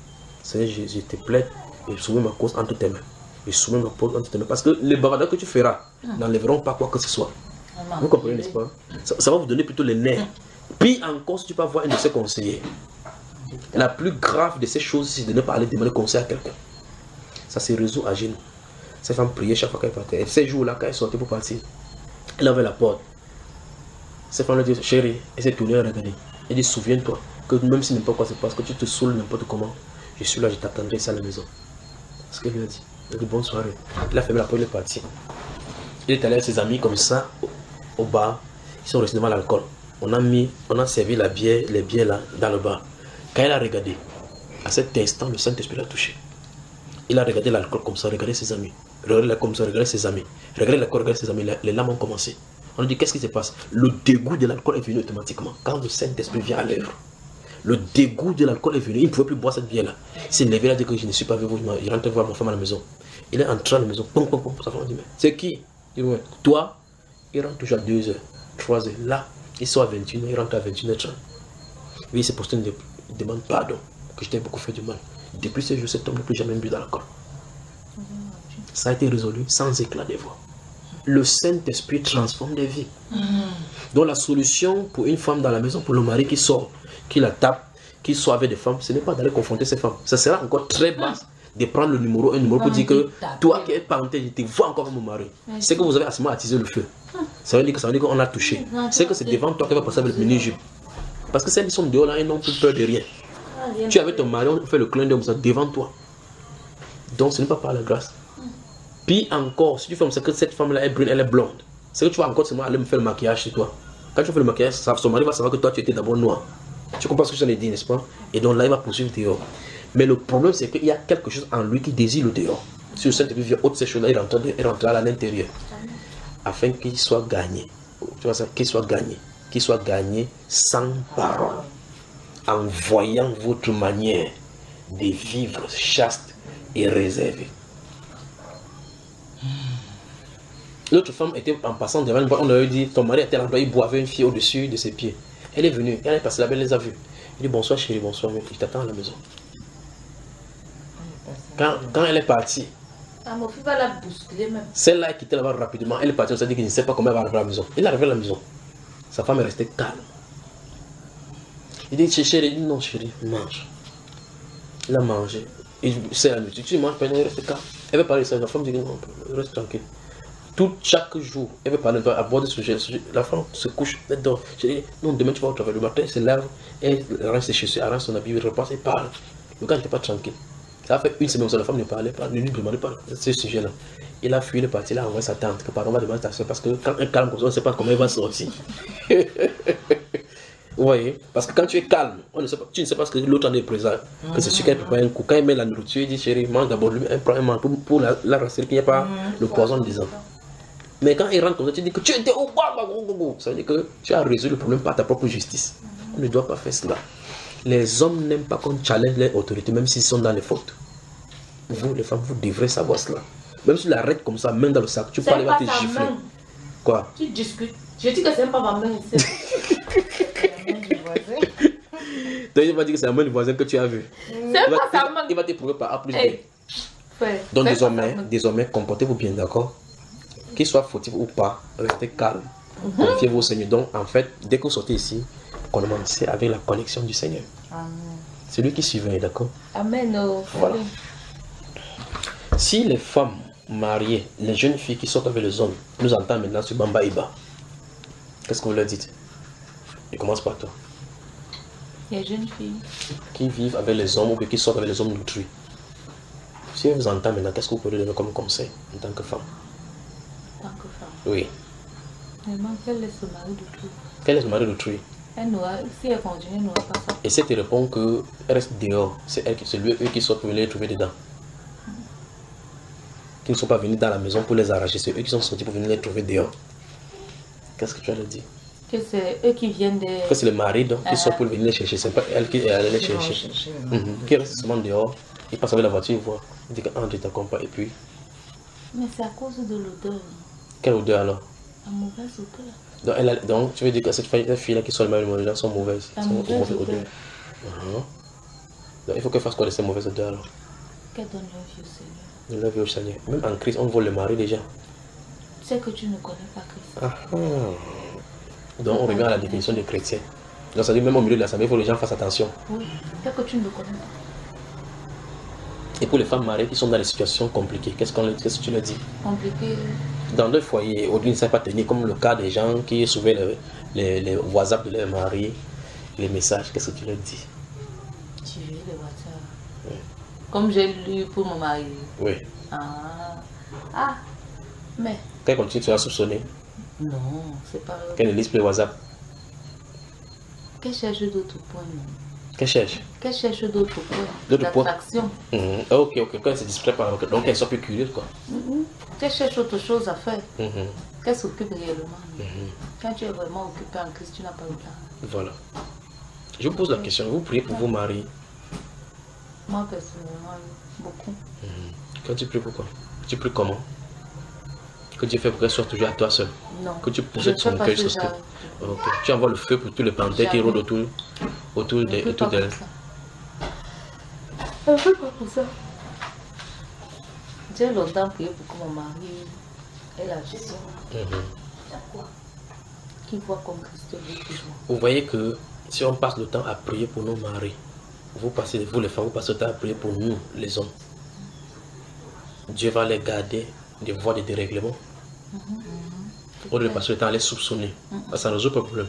Seigneur, je te plaide et soumets ma cause entre tes mains. Et soumets ma cause entre tes mains. Parce que les bavardages que tu feras n'enlèveront pas quoi que ce soit. Vous comprenez, n'est-ce pas? Ça va vous donner plutôt les nerfs. Puis encore, si tu peux avoir un de ses conseillers. La plus grave de ces choses, c'est de ne pas aller demander conseil à quelqu'un. Ça se résout à genoux. Cette femme priait chaque fois qu'elle partait. Et ces jours-là, quand elle sortait pour partir, elle avait la porte. Cette femme lui dit, chérie, elle s'est tournée à regarder. Elle dit, souviens-toi que même si n'importe quoi se passe, que tu te saoules n'importe comment, je suis là, je t'attendrai ici à la maison. C'est ce qu'elle lui a dit. Elle a dit, bonne soirée. Il a fermé la porte, il est parti. Il est allé avec ses amis comme ça, au bar. Ils sont restés devant l'alcool. On a servi la bière, les bières là, dans le bar. Quand elle a regardé, à cet instant, le Saint-Esprit l'a touché. Il a regardé l'alcool comme ça, regardé ses amis. Regardé comme ça, regardé ses amis. Regardé l'alcool, regardé ses amis. Les larmes ont commencé. On lui dit, qu'est-ce qui se passe? Le dégoût de l'alcool est venu automatiquement. Quand le Saint-Esprit vient à l'œuvre, le dégoût de l'alcool est venu. Il ne pouvait plus boire cette bière-là. Il s'est levé, il a dit que je ne suis pas avec vous. Il rentre voir ma femme à la maison. Il est entré à la maison. Pom, pom, pom. Sa femme dit, mais c'est qui? Il dit, ouais. Toi, il rentre toujours à 2h, 3h. Là, Il sort à 21h, il rentre à 21h30. Oui, c'est pour ça qu'il demande pardon, que je t'ai beaucoup fait du mal. Depuis ce jour, cet homme n'a plus jamais bu d'alcool. Ça a été résolu sans éclat de voix. Le Saint-Esprit transforme des vies. Donc la solution pour une femme dans la maison, pour le mari qui sort, qui la tape, qui sort avec des femmes, ce n'est pas d'aller confronter ces femmes. Ça sera encore très bas de prendre un numéro pour dire que toi qui es parenté, je te vois encore comme mon mari. C'est que vous avez assez attisé le feu. Ça veut dire qu'on a touché. C'est que c'est devant toi qui va passer avec le mini-jupe. Parce que celles qui sont dehors là, elles n'ont plus peur de rien. Tu es avec ton mari, on fait le clin d'œil devant toi. Donc ce n'est pas par la grâce. Puis encore, si tu fais comme ça, que cette femme là est brune, elle est blonde. C'est que tu vas encore seulement aller me faire le maquillage chez toi. Quand tu fais le maquillage, son mari va savoir que toi tu étais d'abord noir. Tu comprends ce que je t'en ai dit, n'est-ce pas? Et donc là, il va poursuivre dehors. Mais le problème, c'est qu'il y a quelque chose en lui qui désire le dehors. Si le Saint-Esprit vient haute ces choses-là, il rentrera à l'intérieur. Afin qu'il soit gagné. Tu vois ça? Qu'il soit gagné. Qu'il soit gagné sans parole. En voyant votre manière de vivre chaste et réservée. L'autre femme était en passant devant une boîte, on avait dit, ton mari était à l'endroit, il boivait une fille au-dessus de ses pieds. Elle est venue, elle est passée là-bas, elle les a vus. Il dit bonsoir chérie, bonsoir, mais je t'attends à la maison. Quand elle est partie, celle-là a quitté là-bas rapidement, elle est partie, on s'est dit qu'il ne sait pas comment elle va arriver à la maison. Il est arrivé à la maison, sa femme est restée calme. Il dit chérie, il dit non chérie, mange. Il a mangé. C'est la nuit, tu manges, elle reste calme. Elle veut parler de ça, la femme dit non, reste tranquille. Chaque jour, elle veut parler à boire des sujets. La femme se couche, elle dort. Je dis, non, demain tu vas au travail. Le matin, elle se lève, elle range ses chaussures, elle range son habit, elle repasse, elle parle. Le gars n'était pas tranquille. Ça a fait une semaine où la femme ne parlait pas, ne lui demandait pas ce sujet-là. Il a fui, il est parti, il a envoyé sa tante, que pardon, on va demander ta soeur, parce que quand elle calme comme ça, on ne sait pas comment elle va sortir. Vous voyez? Parce que quand tu es calme, on ne sait pas, tu ne sais pas ce que l'autre en est présent. Que c'est sûr qu'elle prépare un coup. Quand elle met la nourriture, il dit chérie, mange d'abord, lui, elle prend un manteau pour la rassurer qu'il n'y ait pas le poison dedans. Mais quand il rentre comme ça, tu dis que tu étais au bas, ça veut dire que tu as résolu le problème par ta propre justice. On ne doit pas faire cela. Les hommes n'aiment pas qu'on challenge les autorités, même s'ils sont dans les fautes. Vous, les femmes, vous devrez savoir cela. Même si tu l'arrêtes comme ça, main dans le sac, tu parles, il va te gifler. Quoi? Tu discutes. Je dis que c'est pas ma main. C'est la main du voisin. Donc il va dire que c'est la main du voisin que tu as vu. C'est pas sa main. Il va te prouver par A plus B. Ouais. Donc désormais, comportez-vous bien, d'accord? Qu'il soit fautif ou pas, restez calme. Confiez-vous au Seigneur. Donc en fait, dès que vous sortez ici, commencez avec la connexion du Seigneur. C'est lui qui surveille, d'accord? Amen. Voilà. Si les femmes mariées, les jeunes filles qui sortent avec les hommes, nous entendent maintenant sur Bamba Iba, qu'est-ce que vous leur dites? Je commence par toi. Les jeunes filles qui vivent avec les hommes ou qui sortent avec les hommes d'autrui. Si elle vous entend maintenant, qu'est-ce que vous pouvez donner comme conseil en tant que femme? En tant que femme? Oui. Qu'elle laisse le mari d'autrui. Qu'elle laisse le mari d'autrui. Si elle continue, elle n'aura pas ça. Et si elle te répond qu'elle reste dehors, c'est lui, eux qui sortent pour les trouver dedans. Qui ne sont pas venus dans la maison pour les arracher, c'est eux qui sont sortis pour venir les trouver dehors. Qu'est-ce que tu as à dire? Que c'est eux qui viennent de... Que c'est le mari donc, qui sort pour venir les chercher, c'est pas elle qui est allée les chercher. Qui reste seulement dehors, il passe avec la voiture, il voit, il dit qu'André t'accompagne et puis... Mais c'est à cause de l'odeur. Quelle odeur alors? La mauvaise odeur. Donc tu veux dire que cette fille-là qui sont les gens sont mauvaises. La mauvaise odeur. Donc il faut qu'elle fasse quoi de ces mauvaises odeurs alors? Qu'elle donne leur vie au Seigneur. Leur vie au Seigneur. Même en Christ, on vole le mari déjà. C'est que tu ne connais pas Christ. Donc on revient à la définition des chrétiens. Donc ça dit même au milieu de l'assemblée, il faut que les gens fassent attention. Oui, c'est que tu ne le connais pas. Et pour les femmes mariées qui sont dans des situations compliquées, qu'est-ce que tu leur dis? Compliqué. Dans le foyer, aujourd'hui ne sait pas tenir, comme le cas des gens qui soulevaient les WhatsApp de leur mari, les messages, qu'est-ce que tu leur dis? Tu veux les WhatsApp? Oui. Comme j'ai lu pour mon mari. Oui. Mais... Quand elle continue, tu vas soupçonner? Non, c'est pas... Qu'elle ne lise plus les WhatsApp? Qu'elle cherche d'autres points. Qu'elle cherche? Qu'elle cherche d'autres points. D'autres points? D'attraction. Ok. Quand elle se distrait par donc elle soit plus curieuse quoi. Qu'elle cherche autre chose à faire. Qu'elle s'occupe réellement. Quand tu es vraiment occupé en Christ, tu n'as pas le temps. Voilà. Je vous pose la question, vous priez pour vos maris? Moi personnellement, beaucoup. Quand tu pries, pourquoi? Tu pries comment? Que Dieu fait pour qu'elle soit toujours à toi seul. Non. Que tu possèdes son cœur sur ce que... Ok. Tu envoies le feu pour tous les panthères qui rôdent autour d'elle. Elle ne fait pas pour ça. J'ai longtemps prié pour que mon mari ait la vision. Qui voit comme Christ veut toujours. Vous voyez que si on passe le temps à prier pour nos maris, vous les femmes, vous passez le temps à prier pour nous, les hommes. Dieu va les garder des voies de dérèglement. Au lieu de passer le temps à les soupçonner. Ça ne résout pas le problème.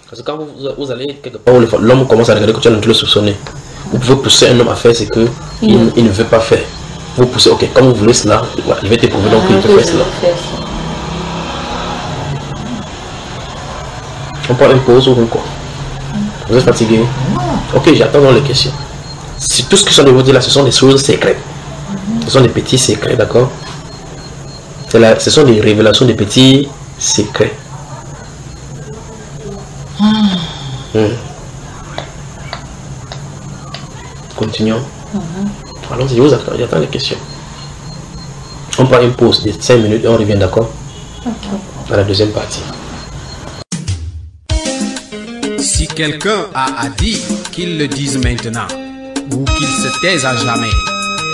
Parce que quand vous allez quelque part où l'homme commence à regarder que tu es en train de le soupçonner, vous pouvez pousser un homme à faire ce qu'il il ne veut pas faire. Vous poussez, ok, comme vous voulez cela, je vais t'éprouver donc qu'il te fait cela. On prend une pause ou quoi? Vous êtes fatigué? Ok, j'attends dans les questions. Si tout ce que je vais vous dire là, ce sont des choses secrètes. Ce sont des petits secrets, d'accord? Ce sont des révélations des petits secrets. Continuons. Allons-y, j'attends les questions. On prend une pause de 5 minutes et on revient, d'accord? Dans la deuxième partie. Si quelqu'un a à dire, qu'il le dise maintenant, ou qu'il se taise à jamais,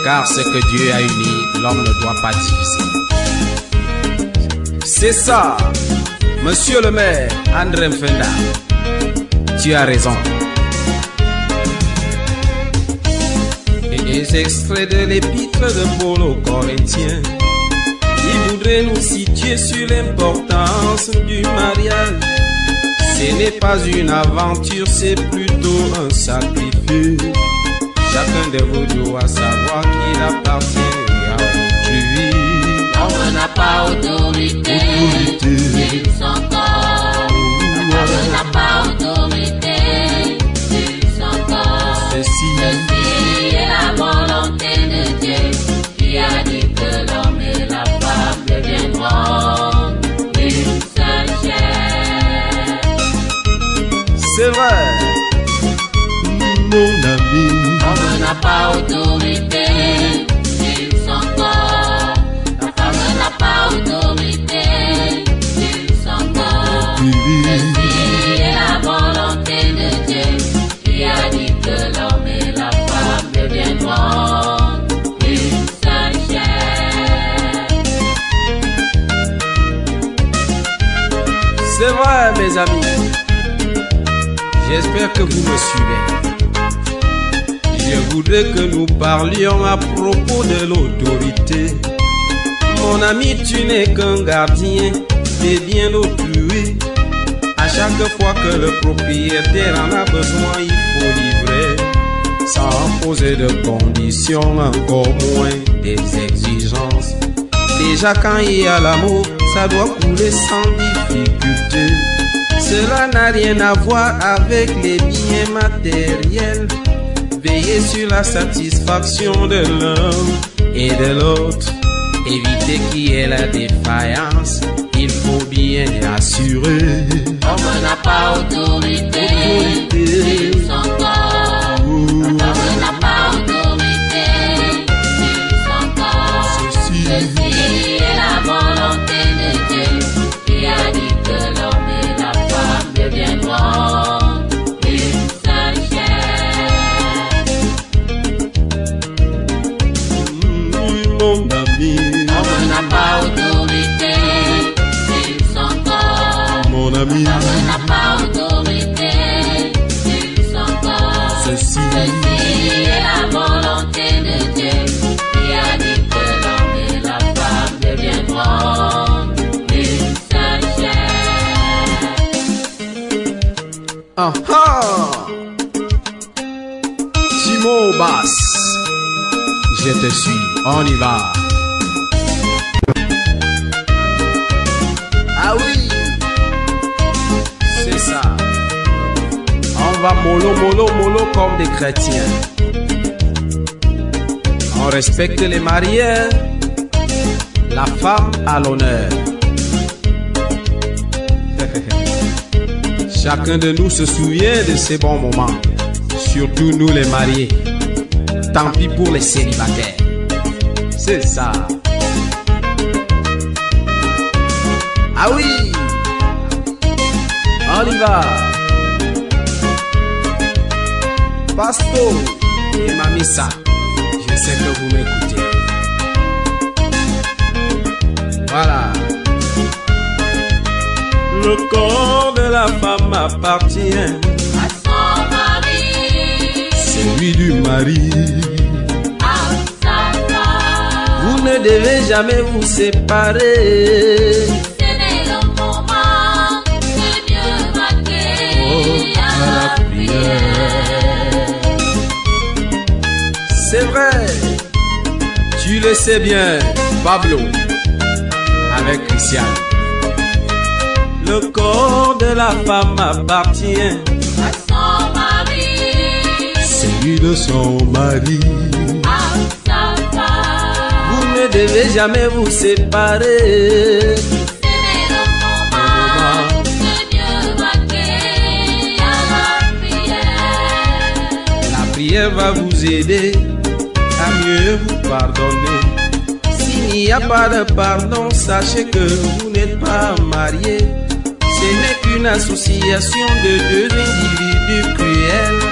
car ce que Dieu a uni, l'homme ne doit pas diviser. C'est ça, monsieur le maire, André Mfenda, tu as raison. Et des extraits de l'épître de Paul aux Corinthiens, il voudrait nous situer sur l'importance du mariage. Ce n'est pas une aventure, c'est plutôt un sacrifice. Chacun de vous doit savoir qu'il appartient à autrui. L'homme n'a pas autorité sur son corps. L'homme n'a pas autorité sur son corps. Ceci est la volonté de Dieu qui a dit que l'homme et la femme deviendront une seule chair. C'est vrai, mon ami. L'homme n'a pas autorité sur son corps. La femme n'a pas autorité sur son corps. Ceci est la volonté de Dieu qui a dit que l'homme et la femme deviendront une seule chair. C'est vrai, mes amis. J'espère que vous me suivez. Je voudrais que nous parlions à propos de l'autorité. Mon ami, tu n'es qu'un gardien des biens d'autrui. À chaque fois que le propriétaire en a besoin, il faut livrer. Sans poser de conditions, encore moins des exigences. Déjà quand il y a l'amour, ça doit couler sans difficulté. Cela n'a rien à voir avec les biens matériels. Veiller sur la satisfaction de l'un et de l'autre. Éviter qu'il y ait la défaillance, il faut bien assurer. L'homme n'a pas autorité sur son corps. L'homme n'a pas autorité sur son corps. Ceci est la volonté de Dieu qui a dit que l'homme et la femme deviendront une seule chair. Mon ami. L'homme n'a pas autorité sur son corps. Mon ami. L'homme n'a pas autorité sur son corps. Ceci est la volonté de Dieu qui a dit que l'homme et la femme deviendront une seule chair. Ah ah! Timo Bass, je te suis, on y va. Ah oui, c'est ça. On va mollo, mollo, mollo comme des chrétiens. On respecte les mariés, la femme à l'honneur. Chacun de nous se souvient de ces bons moments, surtout nous les mariés. Tant pis pour les célibataires. C'est ça. y va. Pasto et Mamissa, je sais que vous m'écoutez. Voilà. Le corps de la femme appartient à son mari, celui du mari. à sa femme. Vous ne devez jamais vous séparer. Ce n'est le moment de mieux vaquer à la prière. C'est vrai, tu le sais bien, Pablo, avec Christian. Le corps de la femme appartient À son mari, celui de son mari. à sa femme. Vous ne devez jamais vous séparer. Ce n'est le moment de mieux vaquer à la prière. La prière va vous aider à mieux vous pardonner. S'il n'y a pas de pardon, sachez que vous n'êtes pas mariés. Ce n'est qu'une association de deux individus cruels.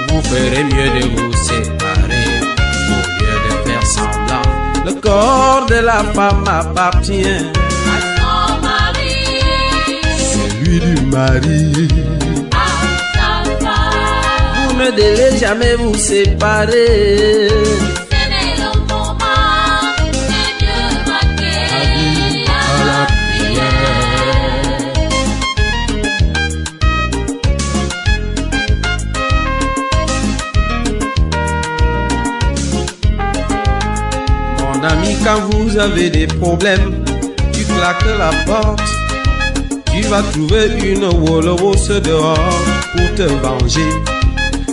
Vous ferez mieux de vous séparer au lieu de faire semblant. Le corps de la femme appartient À son mari, celui du mari. à sa femme. Vous ne devez jamais vous séparer. Ce n'est le moment de mieux vaquer à la prière. Mon ami, quand vous avez des problèmes, tu claques la porte. Tu vas trouver une Wolorosse dehors pour te venger.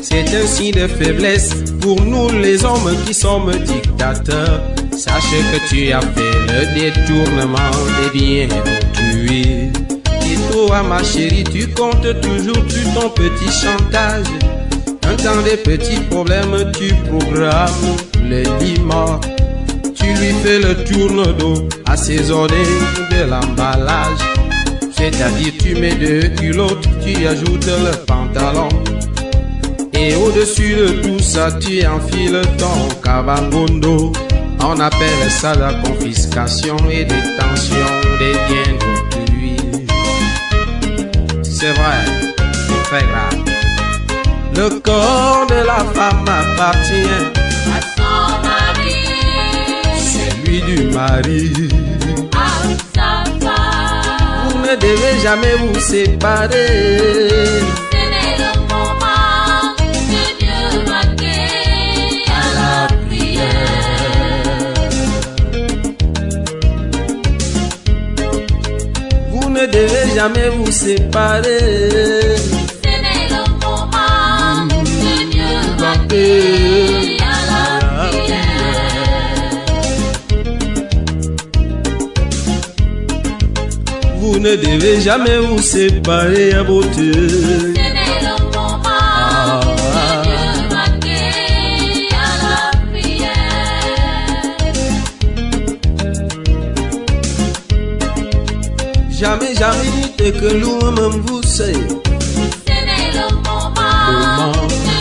C'est un signe de faiblesse pour nous les hommes qui sommes dictateurs. Sache que tu as fait le détournement des biens d'autrui. Et toi, ma chérie, tu comptes toujours sur ton petit chantage. Un temps des petits problèmes, tu programmes le lit mort. Tu lui fais le tourne-dos assaisonné de l'emballage. C'est-à-dire tu mets 2 culottes, tu ajoutes le pantalon. Et au-dessus de tout ça, tu enfiles ton cabangondo. On appelle ça la confiscation et détention des biens d'autrui. C'est vrai, c'est très grave. Le corps de la femme appartient À son mari, celui du mari. à sa femme. Vous ne devez jamais vous séparer. Ce n'est le moment de mieux vaquer à la prière. Vous ne devez jamais vous séparer. Ce n'est le moment de mieux Vaquer vaquer à la prière. Vous ne devez jamais vous séparer à beauté. Ce n'est le moment de mieux vaquer à la prière. Jamais, jamais, t'es que l'homme vous sait. Ce n'est le moment de